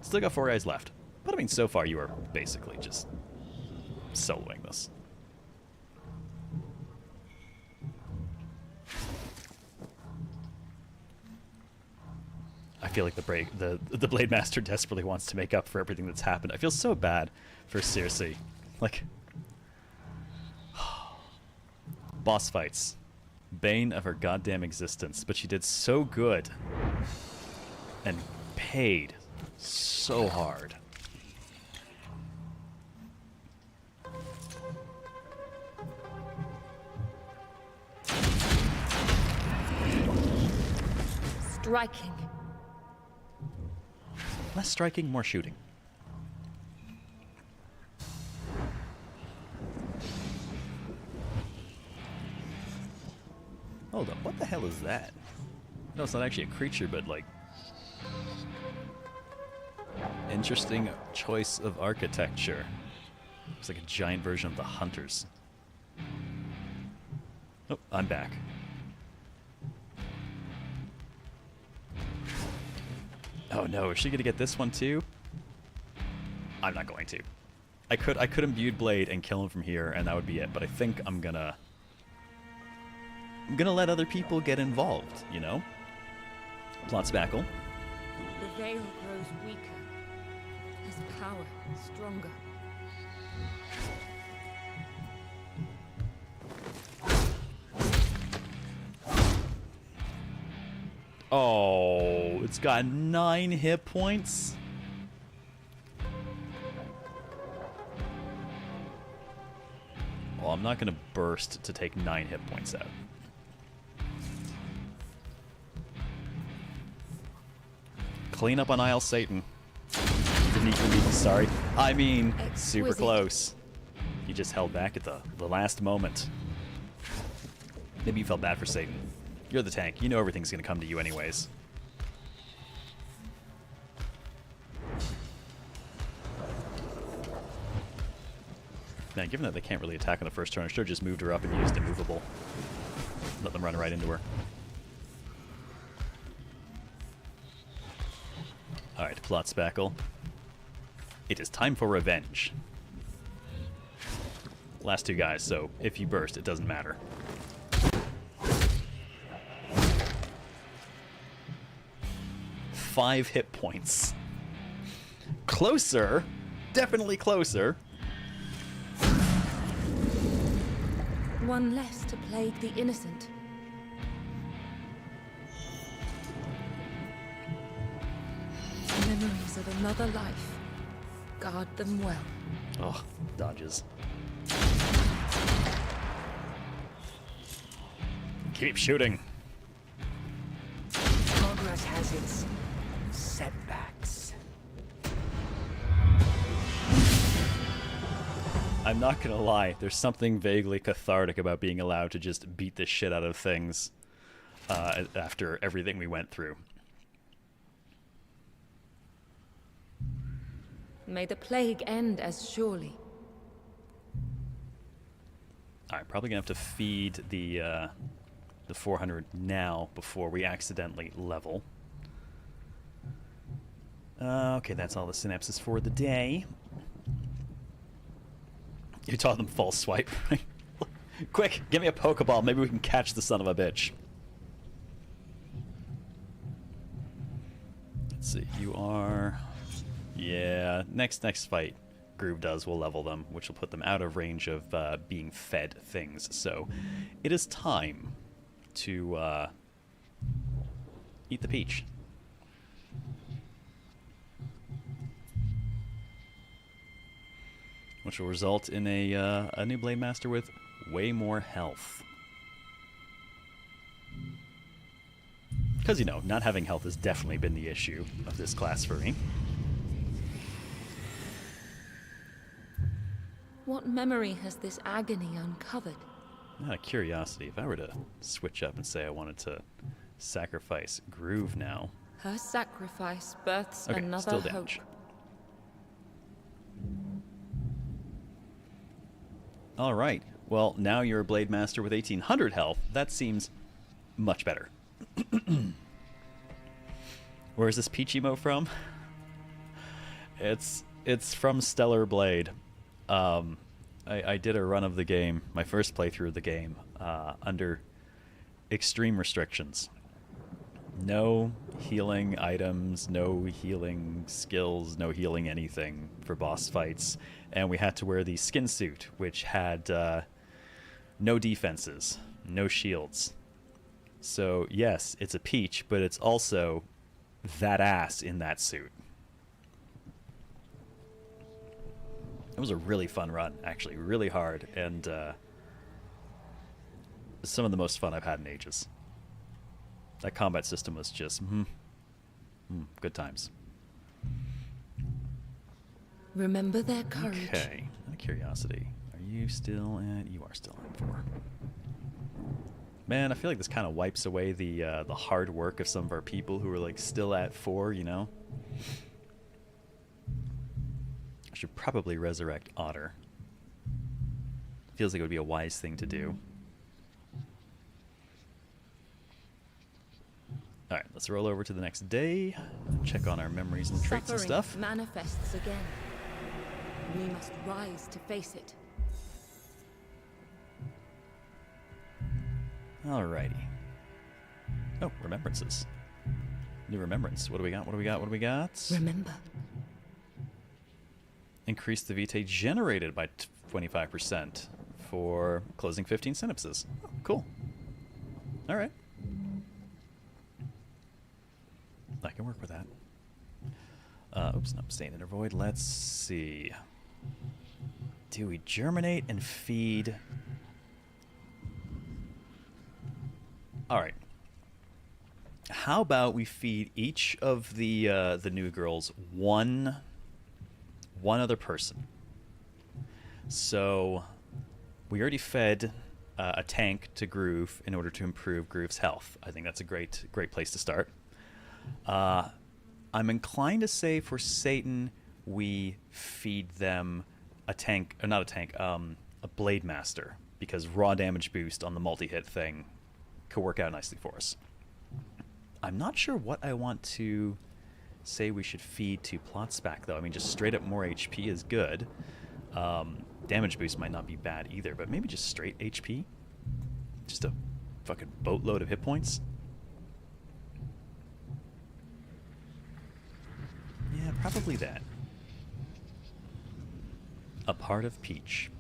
Still got 4 guys left. But I mean, so far you are basically just soloing this. I feel like the Blade Master desperately wants to make up for everything that's happened. I feel so bad for Circe. Like, boss fights. Bane of her goddamn existence. But she did so good. And paid so hard. Striking. Less striking, more shooting. Hold up, what the hell is that? No, it's not actually a creature, but like... Interesting choice of architecture. Looks like a giant version of the Hunters. Oh, I'm back. Oh no, is she gonna get this one too? I'm not going to. I could imbue Blade and kill him from here, and that would be it. But I think I'm gonna let other people get involved. You know. Plot spackle. The veil grows weaker. His power stronger. Oh, it's got 9 hit points. Well, I'm not going to burst to take 9 hit points out. Clean up on Isle Satan. Didn't even be sorry. I mean, super Exquisite. close. He just held back at the last moment. Maybe you felt bad for Satan. You're the tank. You know everything's going to come to you anyways. Man, given that they can't really attack on the first turn, I should have just moved her up and used immovable. Let them run right into her. Alright, plot spackle. It is time for revenge. Last 2 guys, so if you burst, it doesn't matter. Five hit points. Closer. Definitely closer. One less to plague the innocent. Memories of another life. Guard them well. Oh, dodges. Keep shooting. Progress has its setbacks. I'm not gonna lie, there's something vaguely cathartic about being allowed to just beat the shit out of things after everything we went through. May the plague end as surely. Alright, probably gonna have to feed the 400 now before we accidentally level. Okay, that's all the synapses for the day. You taught them false swipe, right? Quick, give me a Pokeball. Maybe we can catch the son of a bitch. Let's see. You are... Yeah, next fight Groove does will level them, which will put them out of range of being fed things. So it is time to eat the peach. Which will result in a new Blade Master with way more health. Because, you know, not having health has definitely been the issue of this class for me. What memory has this agony uncovered? Out of curiosity, if I were to switch up and say I wanted to sacrifice Groove now... Her sacrifice births Okay, another still hope. damage. Alright, well, now you're a Blade Master with 1800 health. That seems much better. Where is this peach emote from? It's from Stellar Blade. I did a run of the game, my first playthrough of the game, under extreme restrictions. No healing items, no healing skills, no healing anything for boss fights. And we had to wear the skin suit, which had no defenses, no shields. So, yes, it's a peach, but it's also that ass in that suit. It was a really fun run, actually, really hard, and some of the most fun I've had in ages. That combat system was just, good times. Remember their courage. Okay, out of curiosity, are you still at? You are still at 4. Man, I feel like this kind of wipes away the hard work of some of our people who are like still at 4. You know. I should probably resurrect Otter. Feels like it would be a wise thing to do. Alright, let's roll over to the next day. Check on our memories and traits and Suffering stuff. manifests again. We must rise to face it. Alrighty. Oh, remembrances. New remembrance. What do we got? What do we got? What do we got? Remember. Increase the vitae generated by 25% for closing 15 synapses. Oh, cool. Alright. I can work with that. Oops, no, staying in a void. Let's see. Do we germinate and feed? Alright. How about we feed each of the new girls one other person? So we already fed a tank to Groove in order to improve Groove's health. I think that's a great place to start. I'm inclined to say for Satan we feed them a tank, or not a tank, a Blade Master, because raw damage boost on the multi-hit thing could work out nicely for us. I'm not sure what I want to say we should feed to Plotsback, though. I mean, just straight up more HP is good. Damage boost might not be bad either, but maybe just straight HP? Just a fucking boatload of hit points? Yeah, probably that. A part of Peach.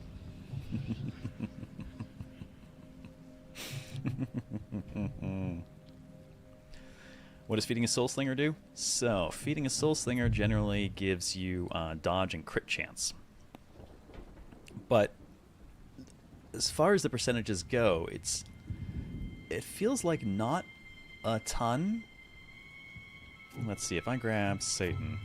What does feeding a Soul Slinger do? So, feeding a Soul Slinger generally gives you dodge and crit chance. But as far as the percentages go, it feels like not a ton. Let's see, if I grab Satan.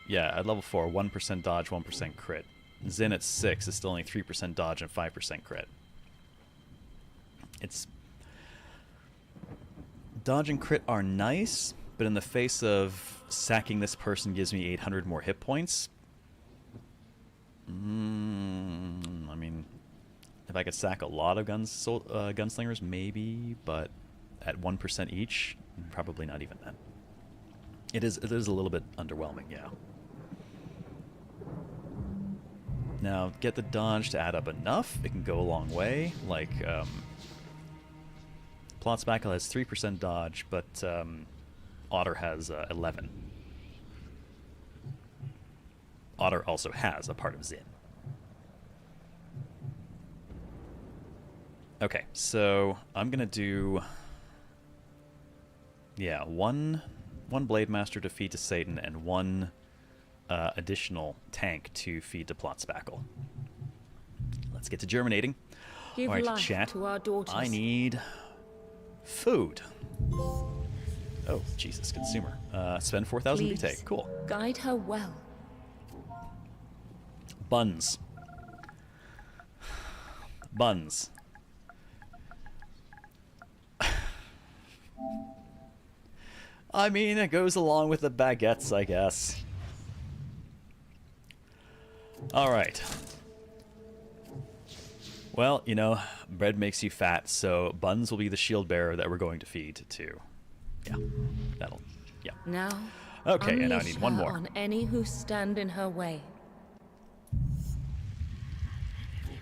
Yeah, at level 4, 1% dodge, 1% crit. Zin at 6 is still only 3% dodge and 5% crit. It's... Dodge and crit are nice, but in the face of sacking this person gives me 800 more hit points. I mean, if I could sack a lot of gunslingers, maybe, but at 1% each, probably not even that. It is a little bit underwhelming, yeah. Now, get the dodge to add up enough, it can go a long way. Like, Plotsbackle has 3% dodge, but Otter has 11. Otter also has a part of Zin. Okay, so I'm gonna do... Yeah, one Blade Master to feed to Satan, and one additional tank to feed to Plotsbackle. Let's get to germinating. Give Alright, life chat. to our daughters. I need food. Oh, Jesus, consumer. Spend 4,000 Please, vitae. Cool. guide her well. Buns. Buns. I mean, it goes along with the baguettes, I guess. Alright. Well, you know, bread makes you fat, so buns will be the shield bearer that we're going to feed to. Yeah, that'll... yeah. Now, Okay, and now I unleash need one her more. on any who stand in her way.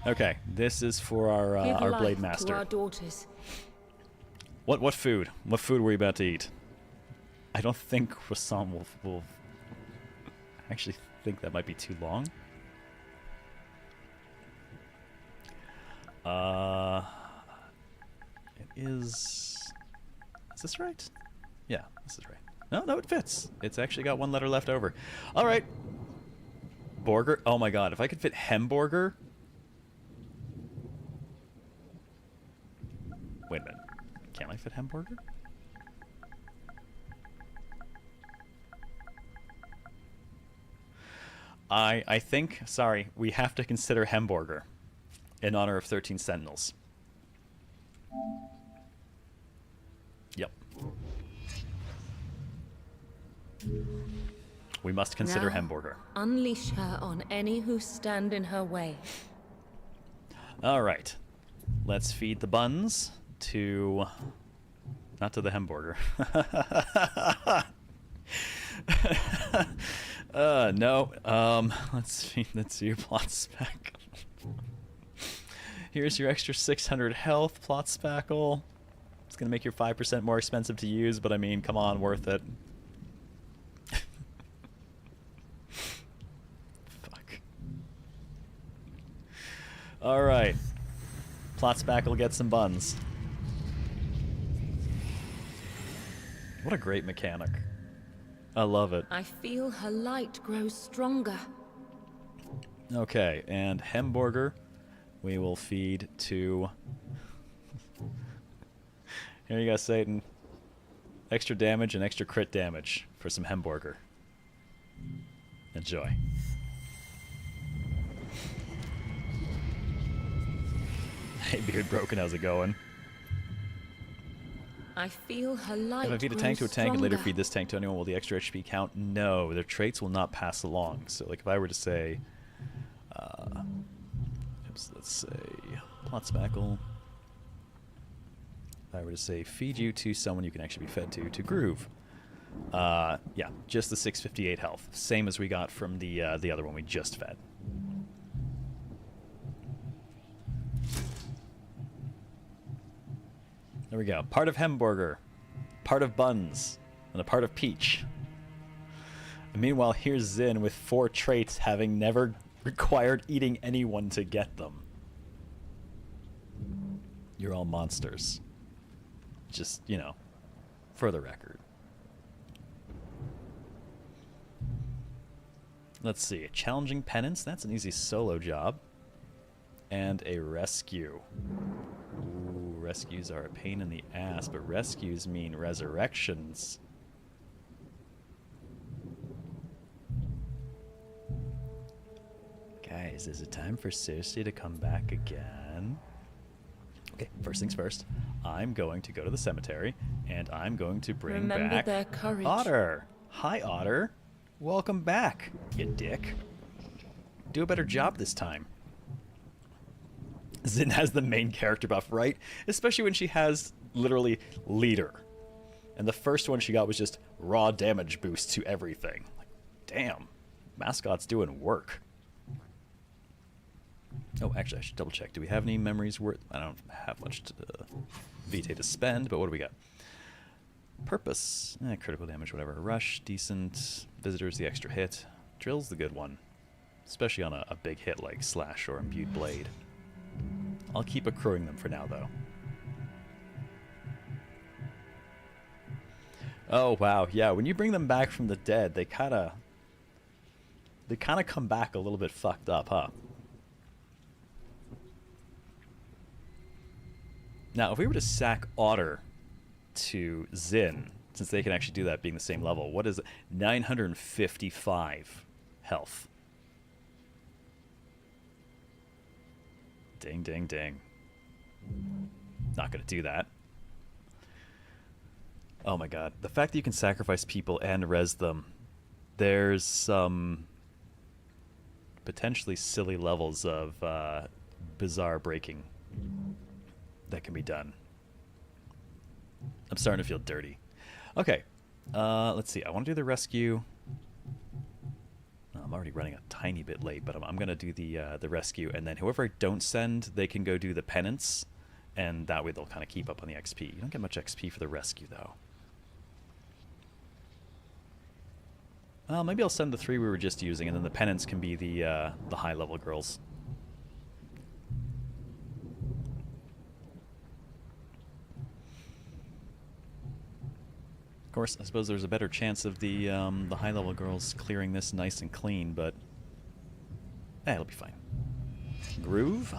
Okay, this is for Give our life Blade to Master. our daughters. What food? What food were we about to eat? I don't think Wassam will... I actually think that might be too long. It is... Is this right? Yeah, this is right. No, it fits. It's actually got one letter left over. All right. Borger. Oh my god, if I could fit Hemborger... Wait a minute. Can't I fit Hemborger? I think, sorry, we have to consider Hemborger in honor of 13 Sentinels. Yep. We must consider Now, Hemborger. Unleash her on any who stand in her way. All right. Let's feed the buns to... Not to the hamburger. No. Let's feed the 2 plot spackle. Here's your extra 600 health, plot spackle. It's going to make your 5% more expensive to use, but I mean, come on, worth it. Fuck. Alright. Plot spackle gets some buns. What a great mechanic. I love it. I feel her light grows stronger. Okay, and hamburger we will feed to... Here you go, Satan. Extra damage and extra crit damage for some hamburger. Enjoy. Hey, Beard Broken, how's it going? I feel her light If I feed a grows tank to a tank and later stronger. feed this tank to anyone, will the extra HP count? No, their traits will not pass along. So, like, if I were to say... let's say... Plot spackle. If I were to say, feed you to someone you can actually be fed to Groove. Yeah, just the 658 health. Same as we got from the other one we just fed. There we go. Part of hamburger, part of buns, and a part of peach. And meanwhile, here's Zin with 4 traits, having never required eating anyone to get them. You're all monsters. Just, you know, for the record. Let's see. A challenging penance. That's an easy solo job. And a rescue. Ooh, rescues are a pain in the ass, but rescues mean resurrections. Guys, is it time for Cersei to come back again? Okay, first things first. I'm going to go to the cemetery, and I'm going to bring Remember back their courage. Otter. Hi, Otter. Welcome back, you dick. Do a better job this time. Zin has the main character buff, right? Especially when she has, literally, leader. And the first one she got was just raw damage boost to everything. Like, damn. Mascot's doing work. Oh, actually, I should double check. Do we have any memories worth... I don't have much Vitae to spend, but what do we got? Purpose. Critical damage, whatever. Rush, decent. Visitors, the extra hit. Drill's the good one. Especially on a big hit like Slash or Imbued Blade. I'll keep accruing them for now, though. Oh, wow. Yeah, when you bring them back from the dead, they kind of come back a little bit fucked up, huh? Now, if we were to sack Otter to Zin, since they can actually do that being the same level, what is it? 955 health. Ding, ding, ding. Not going to do that. Oh my god. The fact that you can sacrifice people and res them, there's some potentially silly levels of bizarre breaking that can be done. I'm starting to feel dirty. Okay. Let's see. I want to do the rescue. I'm already running a tiny bit late, but I'm going to do the rescue, and then whoever I don't send, they can go do the penance, and that way they'll kind of keep up on the XP. You don't get much XP for the rescue, though. Well, maybe I'll send the 3 we were just using, and then the penance can be the high-level girls. Of course, I suppose there's a better chance of the high-level girls clearing this nice and clean, but it'll be fine. Groove,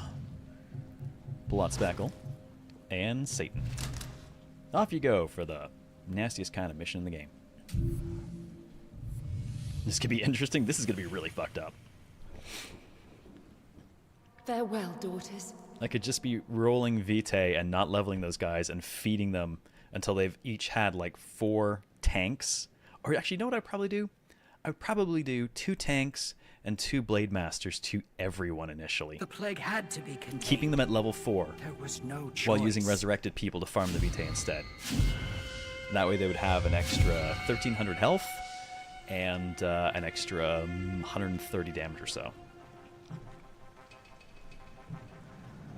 Blot Spackle, and Satan. Off you go for the nastiest kind of mission in the game. This could be interesting. This is going to be really fucked up. Farewell, daughters. I could just be rolling Vitae and not leveling those guys and feeding them until they've each had like 4 tanks. Or actually, you know what I'd probably do? I would probably do 2 tanks and 2 Blade Masters to everyone initially, The plague had to be contained. keeping them at level 4 There was no choice. while using resurrected people to farm the Vitae instead. That way they would have an extra 1,300 health and an extra 130 damage or so.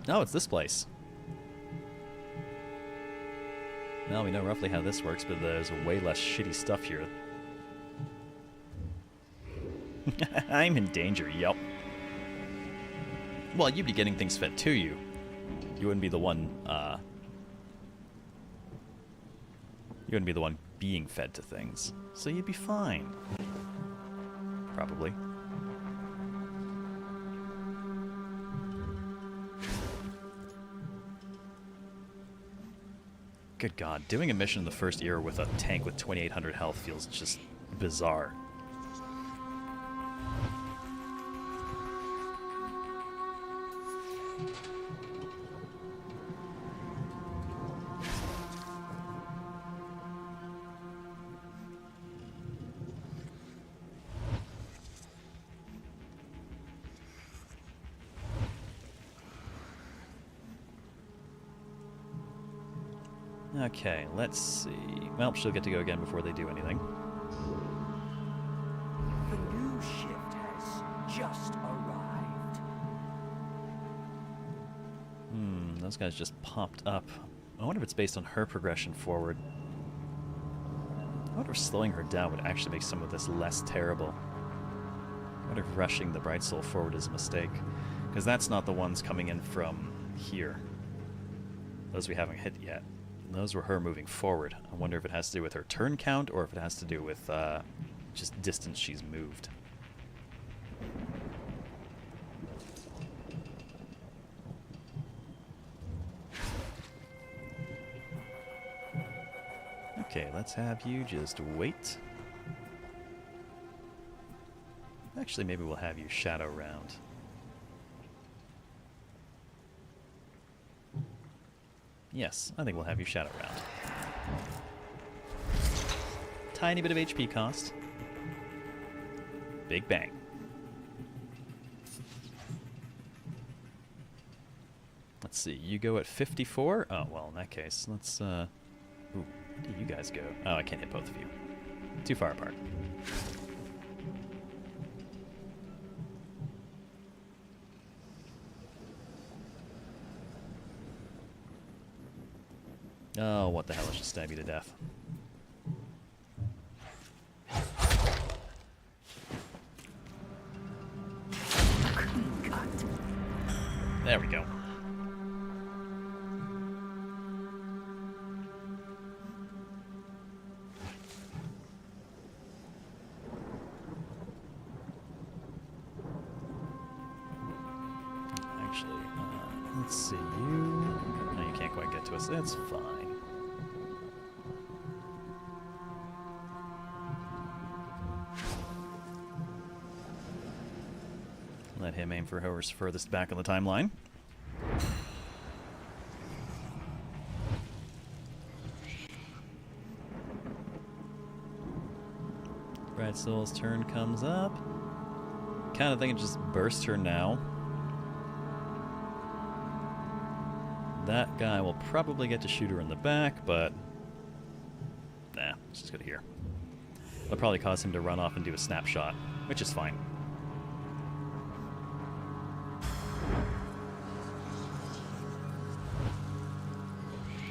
No, it's this place. Well, we know roughly how this works, but there's way less shitty stuff here. I'm in danger, yep. Well, you'd be getting things fed to you. You wouldn't be the one, you wouldn't be the one being fed to things. So you'd be fine. Probably. Good God, doing a mission in the first era with a tank with 2,800 health feels just bizarre. Okay, let's see. Well, she'll get to go again before they do anything. The new shift has just arrived. Those guys just popped up. I wonder if it's based on her progression forward. I wonder if slowing her down would actually make some of this less terrible. I wonder if rushing the Bright Soul forward is a mistake. Because that's not the ones coming in from here. Those we haven't hit yet. Those were her moving forward. I wonder if it has to do with her turn count or if it has to do with just distance she's moved. Okay, let's have you just wait. Actually, maybe we'll have you shadow round. Yes, I think we'll have you shadow round. Tiny bit of HP cost. Big bang. Let's see, you go at 54? Oh, well, in that case, let's, ooh, where do you guys go? Oh, I can't hit both of you. Too far apart. Oh, what the hell, I should stab you to death. There we go. Actually, let's see you. No, you can't quite get to us. That's fine. Let him aim for whoever's furthest back on the timeline. Bright Soul's turn comes up. Kind of thinking just burst her now. That guy will probably get to shoot her in the back, but nah, let's just go to here. It'll probably cause him to run off and do a snapshot, which is fine.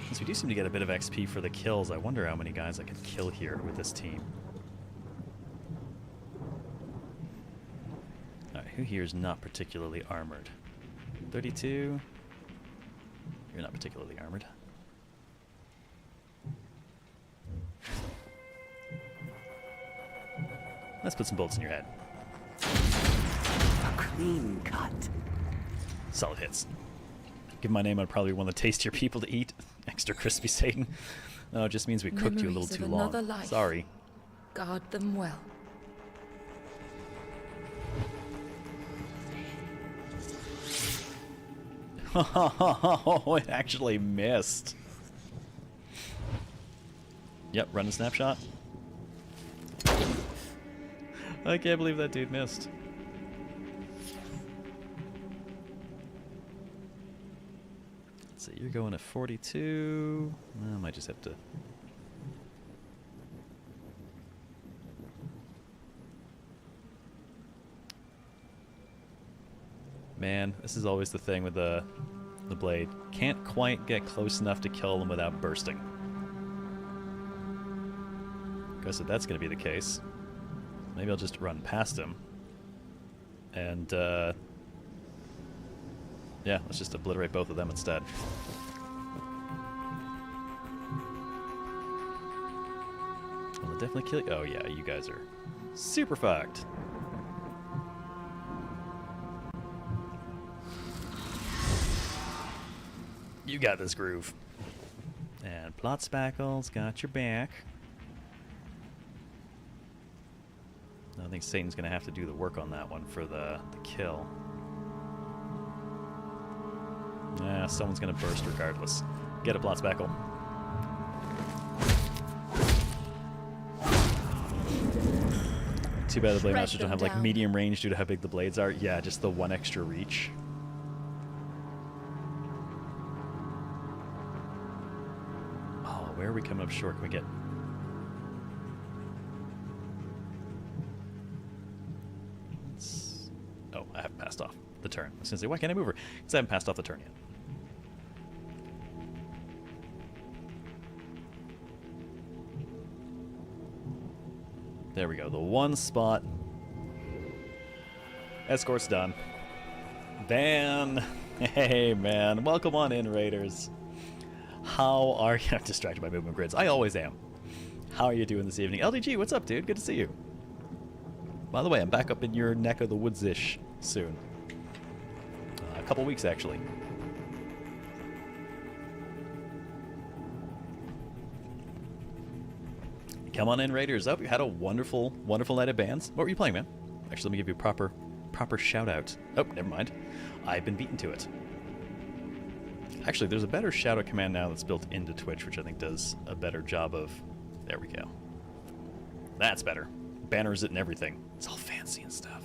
Since we do seem to get a bit of XP for the kills, I wonder how many guys I can kill here with this team. Alright, who here is not particularly armored? 32. You're not particularly armored. Let's put some bolts in your head. A clean cut. Solid hits. Give my name, I'd probably be one of the tastier people to eat. Extra crispy Satan. No, it just means we cooked you a little Memories of too long. another life. Sorry. Guard them well. Oh, it actually missed. Yep, run a snapshot. I can't believe that dude missed. you're going at 42. I might just have to... Man, this is always the thing with the blade. Can't quite get close enough to kill them without bursting. Guess if that's going to be the case, maybe I'll just run past him. And, yeah, let's just obliterate both of them instead. Will it definitely kill you? Oh yeah, you guys are super fucked. You got this, Groove. And Plot Spackle's got your back. I think Satan's going to have to do the work on that one for the kill. Yeah, someone's going to burst regardless. Get a Plot Spackle. Too bad the Blade Masters don't have like medium range due to how big the blades are. Yeah, just the one extra reach. Oh, where are we coming up short? Can we get... Oh, I haven't passed off the turn. I was going to say, why can't I move her? Because I haven't passed off the turn yet. There we go. The one spot. Escort's done. Van. Hey, man. Welcome on in, Raiders. How are you? I'm distracted by movement grids. I always am. How are you doing this evening? LDG, what's up, dude? Good to see you. By the way, I'm back up in your neck of the woods-ish soon. A couple weeks, actually. Come on in, Raiders. Up. You had a wonderful, wonderful night of bands. What were you playing, man? Actually, let me give you a proper shout-out. Oh, never mind. I've been beaten to it. Actually, there's a better shout-out command now that's built into Twitch, which I think does a better job of... There we go. That's better. Banners it and everything. It's all fancy and stuff.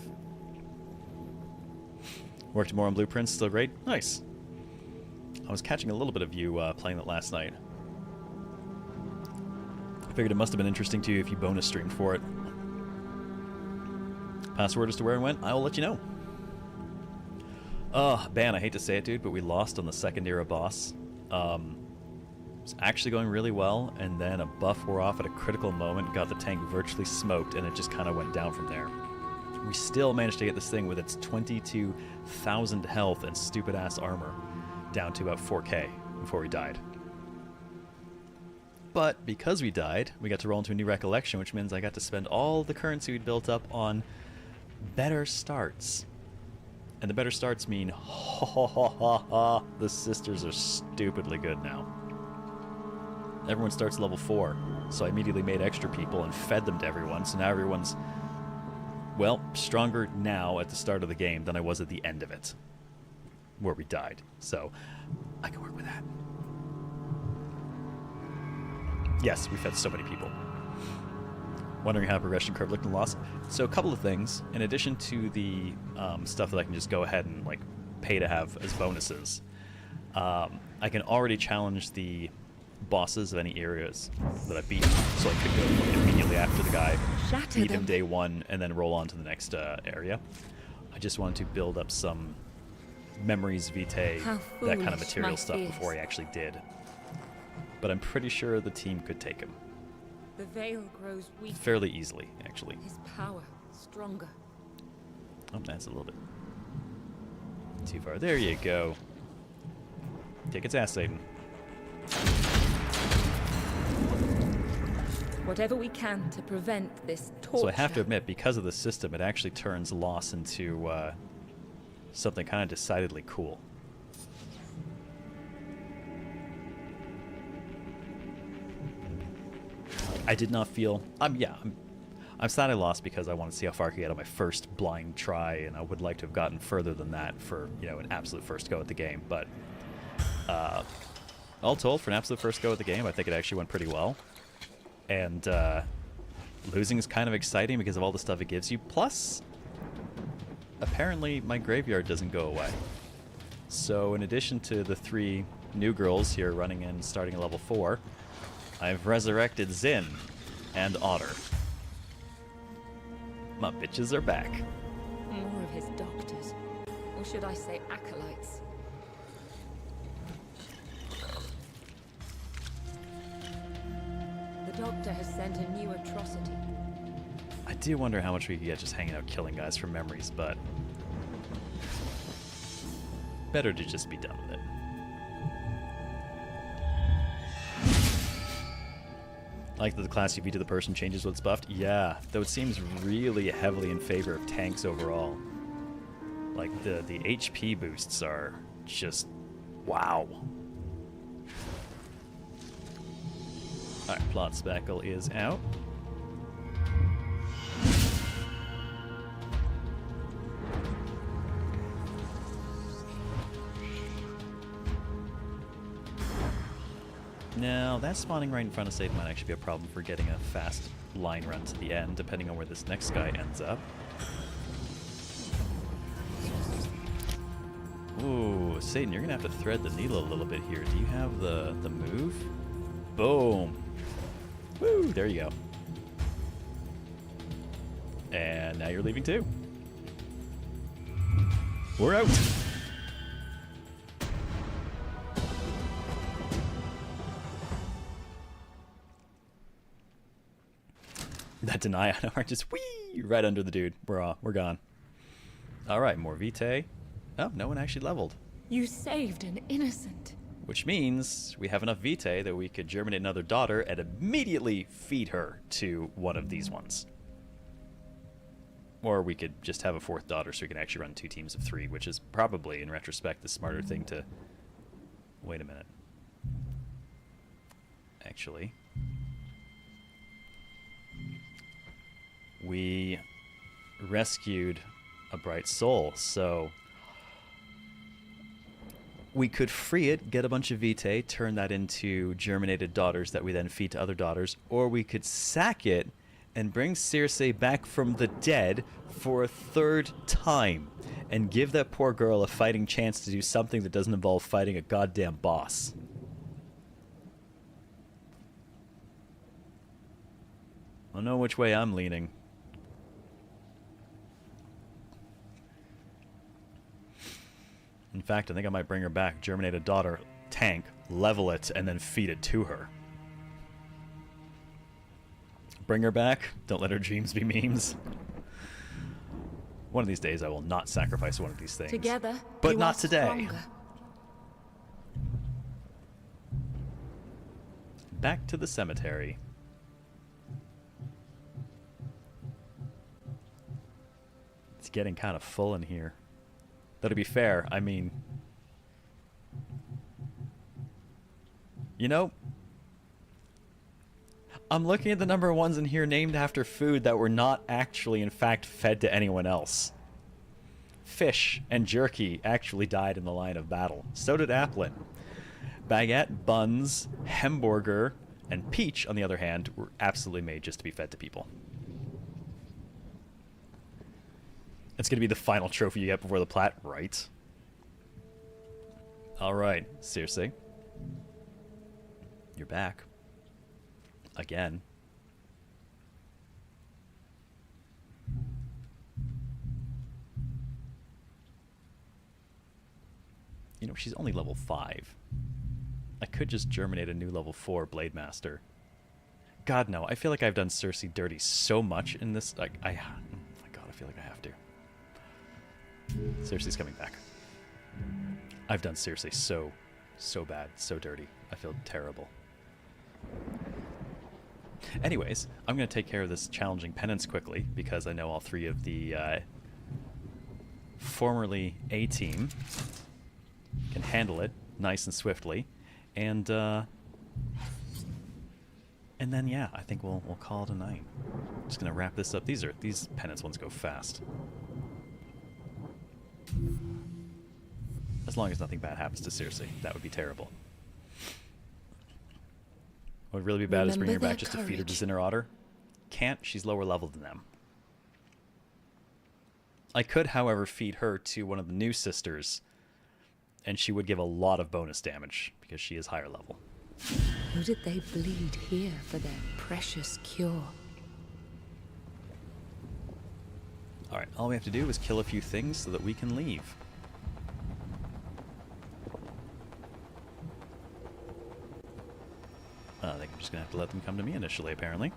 Worked more on Blueprints. Still great? Nice. I was catching a little bit of you playing that last night. I figured it must have been interesting to you if you bonus streamed for it. Password as to where it went, I will let you know. Ban, I hate to say it, dude, but we lost on the second era boss. It's actually going really well, and then a buff wore off at a critical moment, got the tank virtually smoked, and it just kind of went down from there. We still managed to get this thing with its 22,000 health and stupid-ass armor down to about 4k before we died. But because we died, we got to roll into a new recollection, which means I got to spend all the currency we'd built up on better starts. And the better starts mean, ha ha ha ha ha, the sisters are stupidly good now. Everyone starts level 4, so I immediately made extra people and fed them to everyone, so now everyone's, well, stronger now at the start of the game than I was at the end of it, where we died. So, I can work with that. Yes, we fed so many people. Wondering how progression curve looked in Lost. So a couple of things. In addition to the stuff that I can just go ahead and like pay to have as bonuses, I can already challenge the bosses of any areas that I've beaten. So I could go immediately after the guy, beat him day 1, and then roll on to the next area. I just wanted to build up some memories vitae, that kind of material stuff before I actually did. But I'm pretty sure the team could take him. The veil grows weak. Fairly easily, actually. His power stronger. Oh, that's a little bit too far. There you go. Take its ass, Satan. Whatever we can to prevent this torture. So I have to admit, because of the system, it actually turns loss into something kind of decidedly cool. I did not feel... I'm sad I lost because I want to see how far I could get on my first blind try, and I would like to have gotten further than that for, you know, an absolute first go at the game. But all told, for an absolute first go at the game, I think it actually went pretty well. And losing is kind of exciting because of all the stuff it gives you. Plus, apparently my graveyard doesn't go away. So in addition to the 3 new girls here running in, starting at level 4. I've resurrected Zin and Otter. My bitches are back. More of his doctors. Or should I say acolytes? The doctor has sent a new atrocity. I do wonder how much we could get just hanging out killing guys from memories, but better to just be done with it. I like that the class you beat to the person changes what's buffed. Yeah, though it seems really heavily in favor of tanks overall. Like, the HP boosts are just wow. Alright, Plot Speckle is out. Now, that spawning right in front of save might actually be a problem for getting a fast line run to the end, depending on where this next guy ends up. Ooh, Satan, you're gonna have to thread the needle a little bit here. Do you have the move? Boom. Woo, there you go. And now you're leaving too. We're out. That deny on our just whee right under the dude. We're gone. All right, more Vitae. Oh, no one actually leveled. You saved an innocent. Which means we have enough Vitae that we could germinate another daughter and immediately feed her to one of these ones. Or we could just have a 4th daughter so we can actually run 2 teams of 3, which is probably, in retrospect, the smarter thing to... Wait a minute. Actually... we rescued a bright soul, so we could free it, get a bunch of Vitae, turn that into germinated daughters that we then feed to other daughters, or we could sack it and bring Circe back from the dead for a 3rd time and give that poor girl a fighting chance to do something that doesn't involve fighting a goddamn boss. I don't know which way I'm leaning. In fact, I think I might bring her back, germinate a daughter, tank, level it, and then feed it to her. Bring her back. Don't let her dreams be memes. One of these days I will not sacrifice one of these things. Together, but you not are today. Stronger. Back to the cemetery. It's getting kind of full in here. Though to be fair, I mean... You know... I'm looking at the number of ones in here named after food that were not actually, in fact, fed to anyone else. Fish and jerky actually died in the line of battle. So did Applin. Baguette, buns, hamburger, and peach, on the other hand, were absolutely made just to be fed to people. It's going to be the final trophy you get before the plat, right? Alright, Circe. You're back. Again. You know, she's only level 5. I could just germinate a new level 4 Blade Master. God, no. I feel like I've done Circe dirty so much in this. Like, oh my God, I feel like I have to. Circe's coming back. I've done Circe so bad, so dirty. I feel terrible. Anyways, I'm going to take care of this challenging penance quickly, because I know all 3 of the formerly A-team can handle it nice and swiftly. And then, yeah, I think we'll call it a night. Just going to wrap this up. These penance ones go fast. As long as nothing bad happens to Circe. That would be terrible. What would really be bad is bringing her back just to feed her to Zinner Otter. Can't. She's lower level than them. I could, however, feed her to one of the new sisters And she would give a lot of bonus damage because she is higher level. Who did they bleed here for their precious cure? Alright, all we have to do is kill a few things so that we can leave. I think I'm just going to have to let them come to me initially, apparently.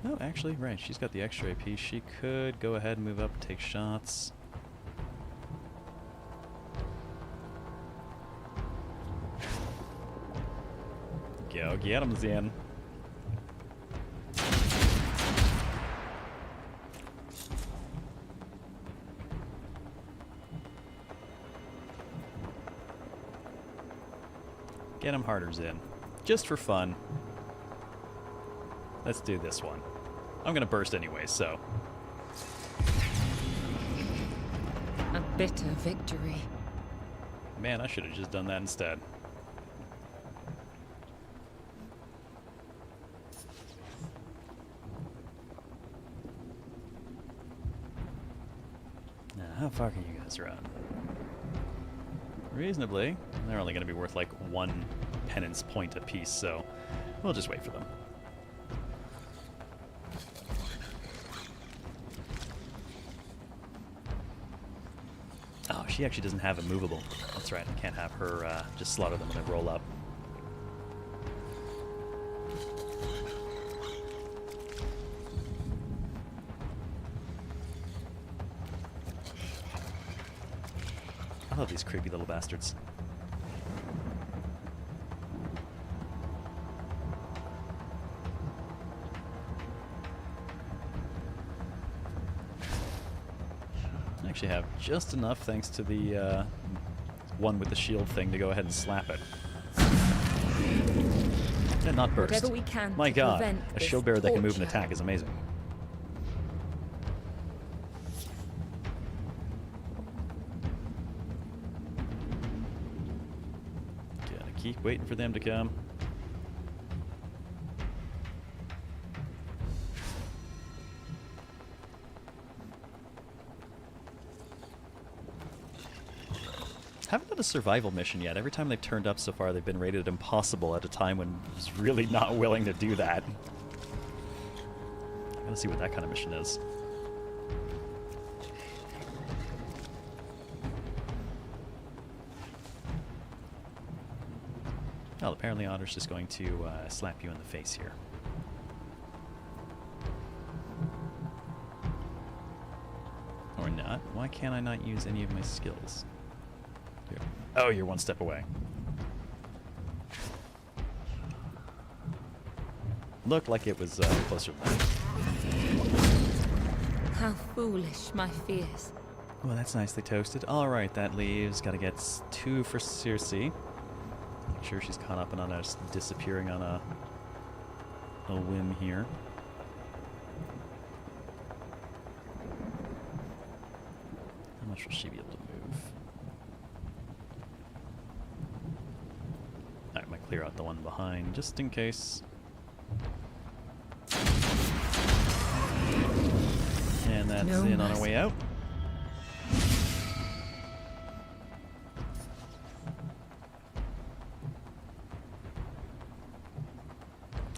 Oh, actually, right, she's got the extra AP. She could go ahead and move up and take shots. Go get him, Zen. Get him harder, Zen. Just for fun. Let's do this one. I'm gonna burst anyway, so. A bitter victory. Man, I should have just done that instead. Now, how far can you guys run? Reasonably. They're only gonna be worth like 1 penance point apiece, so we'll just wait for them. Oh, she actually doesn't have a movable. That's right, I can't have her just slaughter them when they roll up. I love these creepy little bastards. I actually have just enough, thanks to the one with the shield thing, to go ahead and slap it. And not burst. Whatever we can My to god, prevent a this shield bearer that can move and torture. attack is amazing. Gotta keep waiting for them to come. Haven't done a survival mission yet. Every time they've turned up so far, they've been rated impossible at a time when I was really not willing to do that. I gotta see what that kind of mission is. Oh, apparently Otter's just going to slap you in the face here. Or not. Why can't I not use any of my skills? Here. Oh, you're one step away. Looked like it was closer than that. How foolish my fears. Well, that's nicely toasted. Alright, that leaves. Gotta get 2 for Circe. Make sure she's caught up and not just disappearing on a whim here. How much will she be able to move? Alright, might clear out the one behind just in case. And that's No in on our mercy. way out.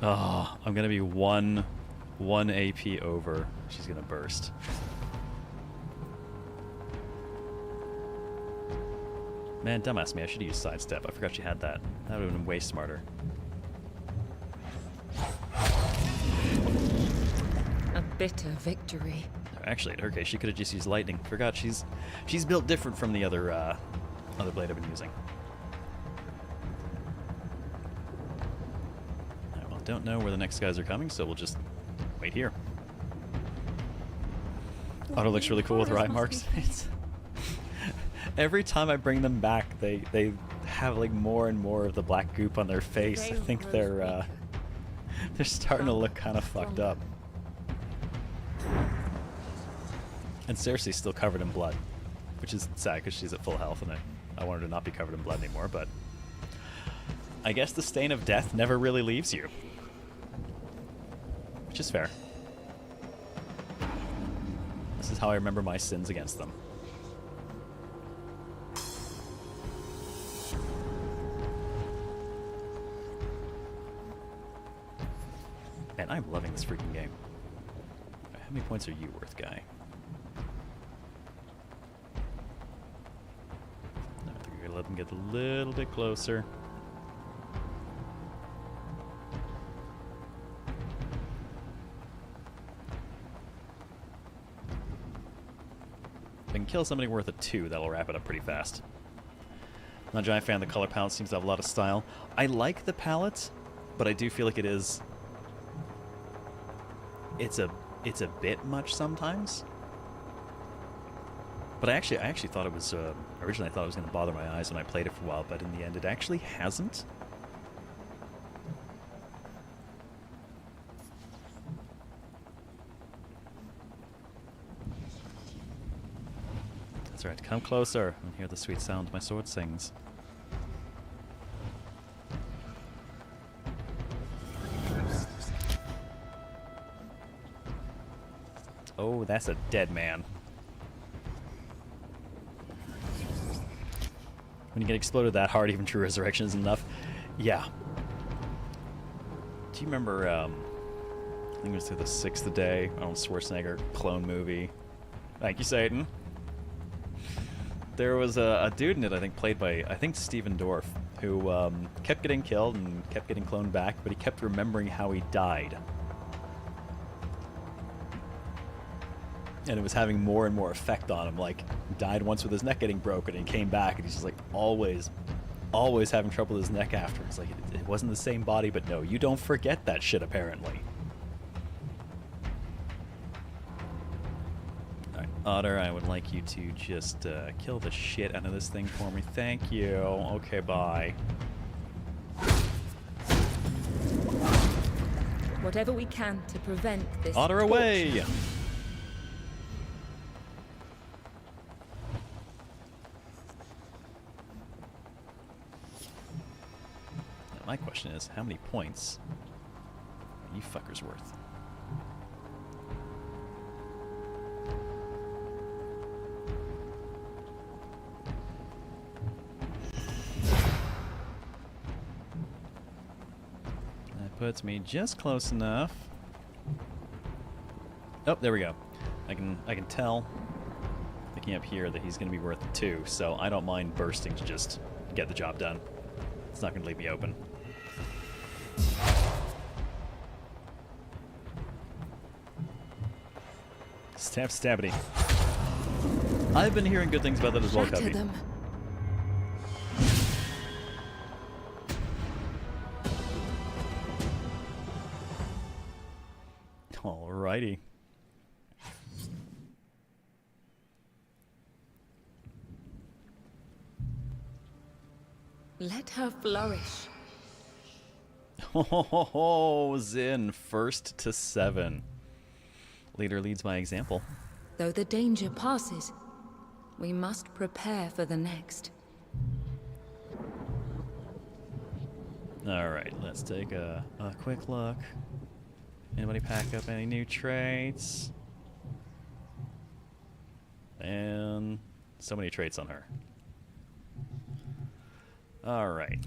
Oh, I'm gonna be one AP over. She's gonna burst. Man, dumbass me, I should have used sidestep. I forgot she had that. That would have been way smarter. A bitter victory. Actually, in her case, she could have just used lightning. Forgot she's built different from the other blade I've been using. Alright, well, don't know where the next guys are coming, so we'll just wait here. Otto looks really cool with her eye marks. Every time I bring them back, they have like more and more of the black goop on their face. I think they're starting to look kind of fucked up. And Cersei's still covered in blood, which is sad because she's at full health, and I want her to not be covered in blood anymore, but I guess the stain of death never really leaves you. Which is fair. This is how I remember my sins against them. Man, I'm loving this freaking game. How many points are you worth, guy? I think we're gonna let them get a little bit closer. If I can kill somebody worth a 2, that'll wrap it up pretty fast. I'm not a giant fan of the color palette, seems to have a lot of style. I like the palette, but I do feel like it is... It's a bit much sometimes. But I actually thought it was originally I thought it was going to bother my eyes when I played it for a while, but in the end it actually hasn't. That's right. Come closer and hear the sweet sound my sword sings. Oh, that's a dead man. When you get exploded that hard, even true resurrection isn't enough. Yeah. Do you remember, I think it was The Sixth Day, Arnold Schwarzenegger clone movie. Thank you, Satan. There was a dude in it, I think, played by, Stephen Dorff, who kept getting killed and kept getting cloned back, but he kept remembering how he died. And it was having more and more effect on him. Like, he died once with his neck getting broken, and he came back, and he's just like always having trouble with his neck after. It's like, it wasn't the same body, but no, you don't forget that shit, apparently. Alright, Otter, I would like you to just kill the shit out of this thing for me. Thank you. Okay, bye. Whatever we can to prevent this. Otter away! My question is, how many points are you fuckers worth? That puts me just close enough. Oh, there we go. I can tell, looking up here, that he's going to be worth 2, so I don't mind bursting to just get the job done. It's not going to leave me open. Stab stabbity. I've been hearing good things about that as well, Shatter Cubby. them. Alrighty. Let her flourish. Oh, Zin, first to 7. Leader leads by example. Though the danger passes, we must prepare for the next. Alright, let's take a quick look. Anybody pack up any new traits? And so many traits on her. Alright.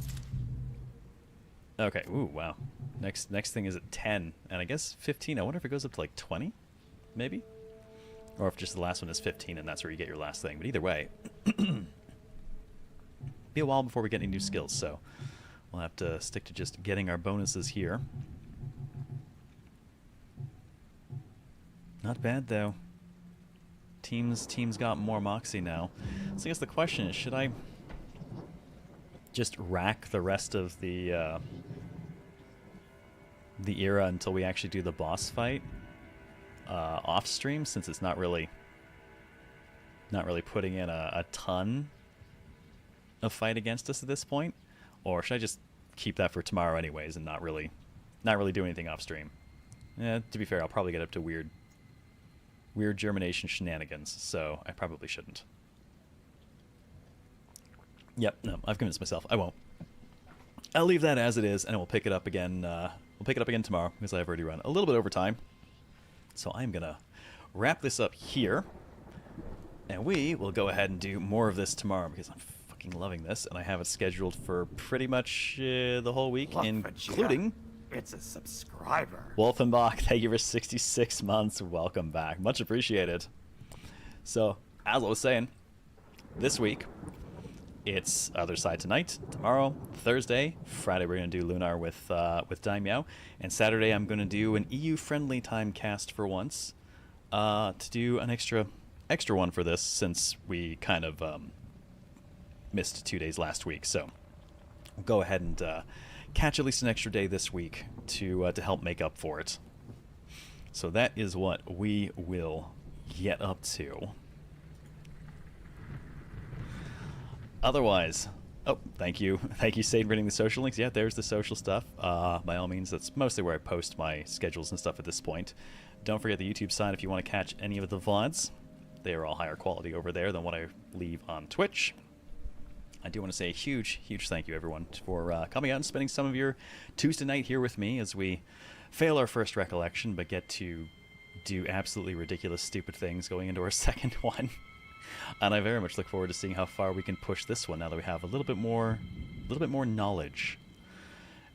Okay, ooh, wow. Next thing is at 10, and I guess 15. I wonder if it goes up to like 20? Maybe? Or if just the last one is 15 and that's where you get your last thing. But either way, be a while before we get any new skills, so we'll have to stick to just getting our bonuses here. Not bad, though. Teams got more moxie now. So I guess the question is, should I just rack the rest of the era until we actually do the boss fight off stream, since it's not really putting in a ton of fight against us at this point? Or should I just keep that for tomorrow anyways and not really do anything off stream? To be fair, I'll probably get up to weird germination shenanigans, so I probably shouldn't. Yep, no, I've convinced myself I won't. I'll leave that as it is, and we'll pick it up again. We'll pick it up again tomorrow because I've already run a little bit over time. So I'm gonna wrap this up here, and we will go ahead and do more of this tomorrow because I'm fucking loving this, and I have it scheduled for pretty much the whole week, Look, including. Vegeta, it's a subscriber. Wolfenbach, thank you for 66 months. Welcome back. Much appreciated. So, as I was saying, this week, it's Othercide tonight, tomorrow, Thursday, Friday we're going to do Lunar with Daimyo, and Saturday I'm going to do an EU-friendly time cast for once, to do an extra one for this, since we kind of missed 2 days last week. So, we'll go ahead and catch at least an extra day this week to help make up for it. So that is what we will get up to. Otherwise, oh, thank you, Satan, for reading the social links. Yeah, there's the social stuff. By all means, that's mostly where I post my schedules and stuff at this point. Don't forget the YouTube side if you want to catch any of the VODs. They are all higher quality over there than what I leave on Twitch. I do want to say a huge thank you, everyone, for coming out and spending some of your Tuesday night here with me as we fail our first recollection, but get to do absolutely ridiculous, stupid things going into our second one. And I very much look forward to seeing how far we can push this one now that we have a little bit more knowledge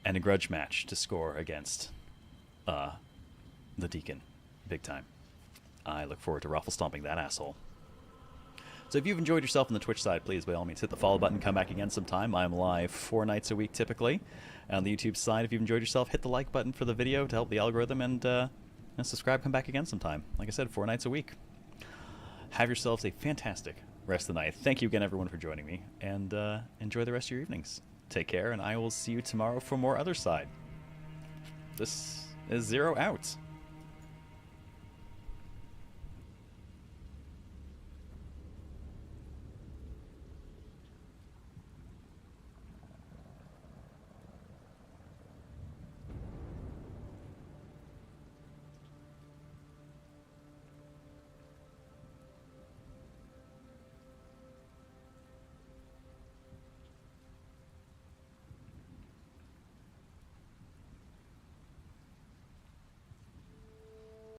and a grudge match to score against the Deacon, big time. I look forward to raffle stomping that asshole. So if you've enjoyed yourself on the Twitch side, please, by all means, hit the follow button, come back again sometime. I'm live 4 nights a week, typically. And on the YouTube side, if you've enjoyed yourself, hit the like button for the video to help the algorithm, and subscribe, come back again sometime. Like I said, 4 nights a week. Have yourselves a fantastic rest of the night. Thank you again, everyone, for joining me, and enjoy the rest of your evenings. Take care, and I will see you tomorrow for more Othercide. This is Zero out.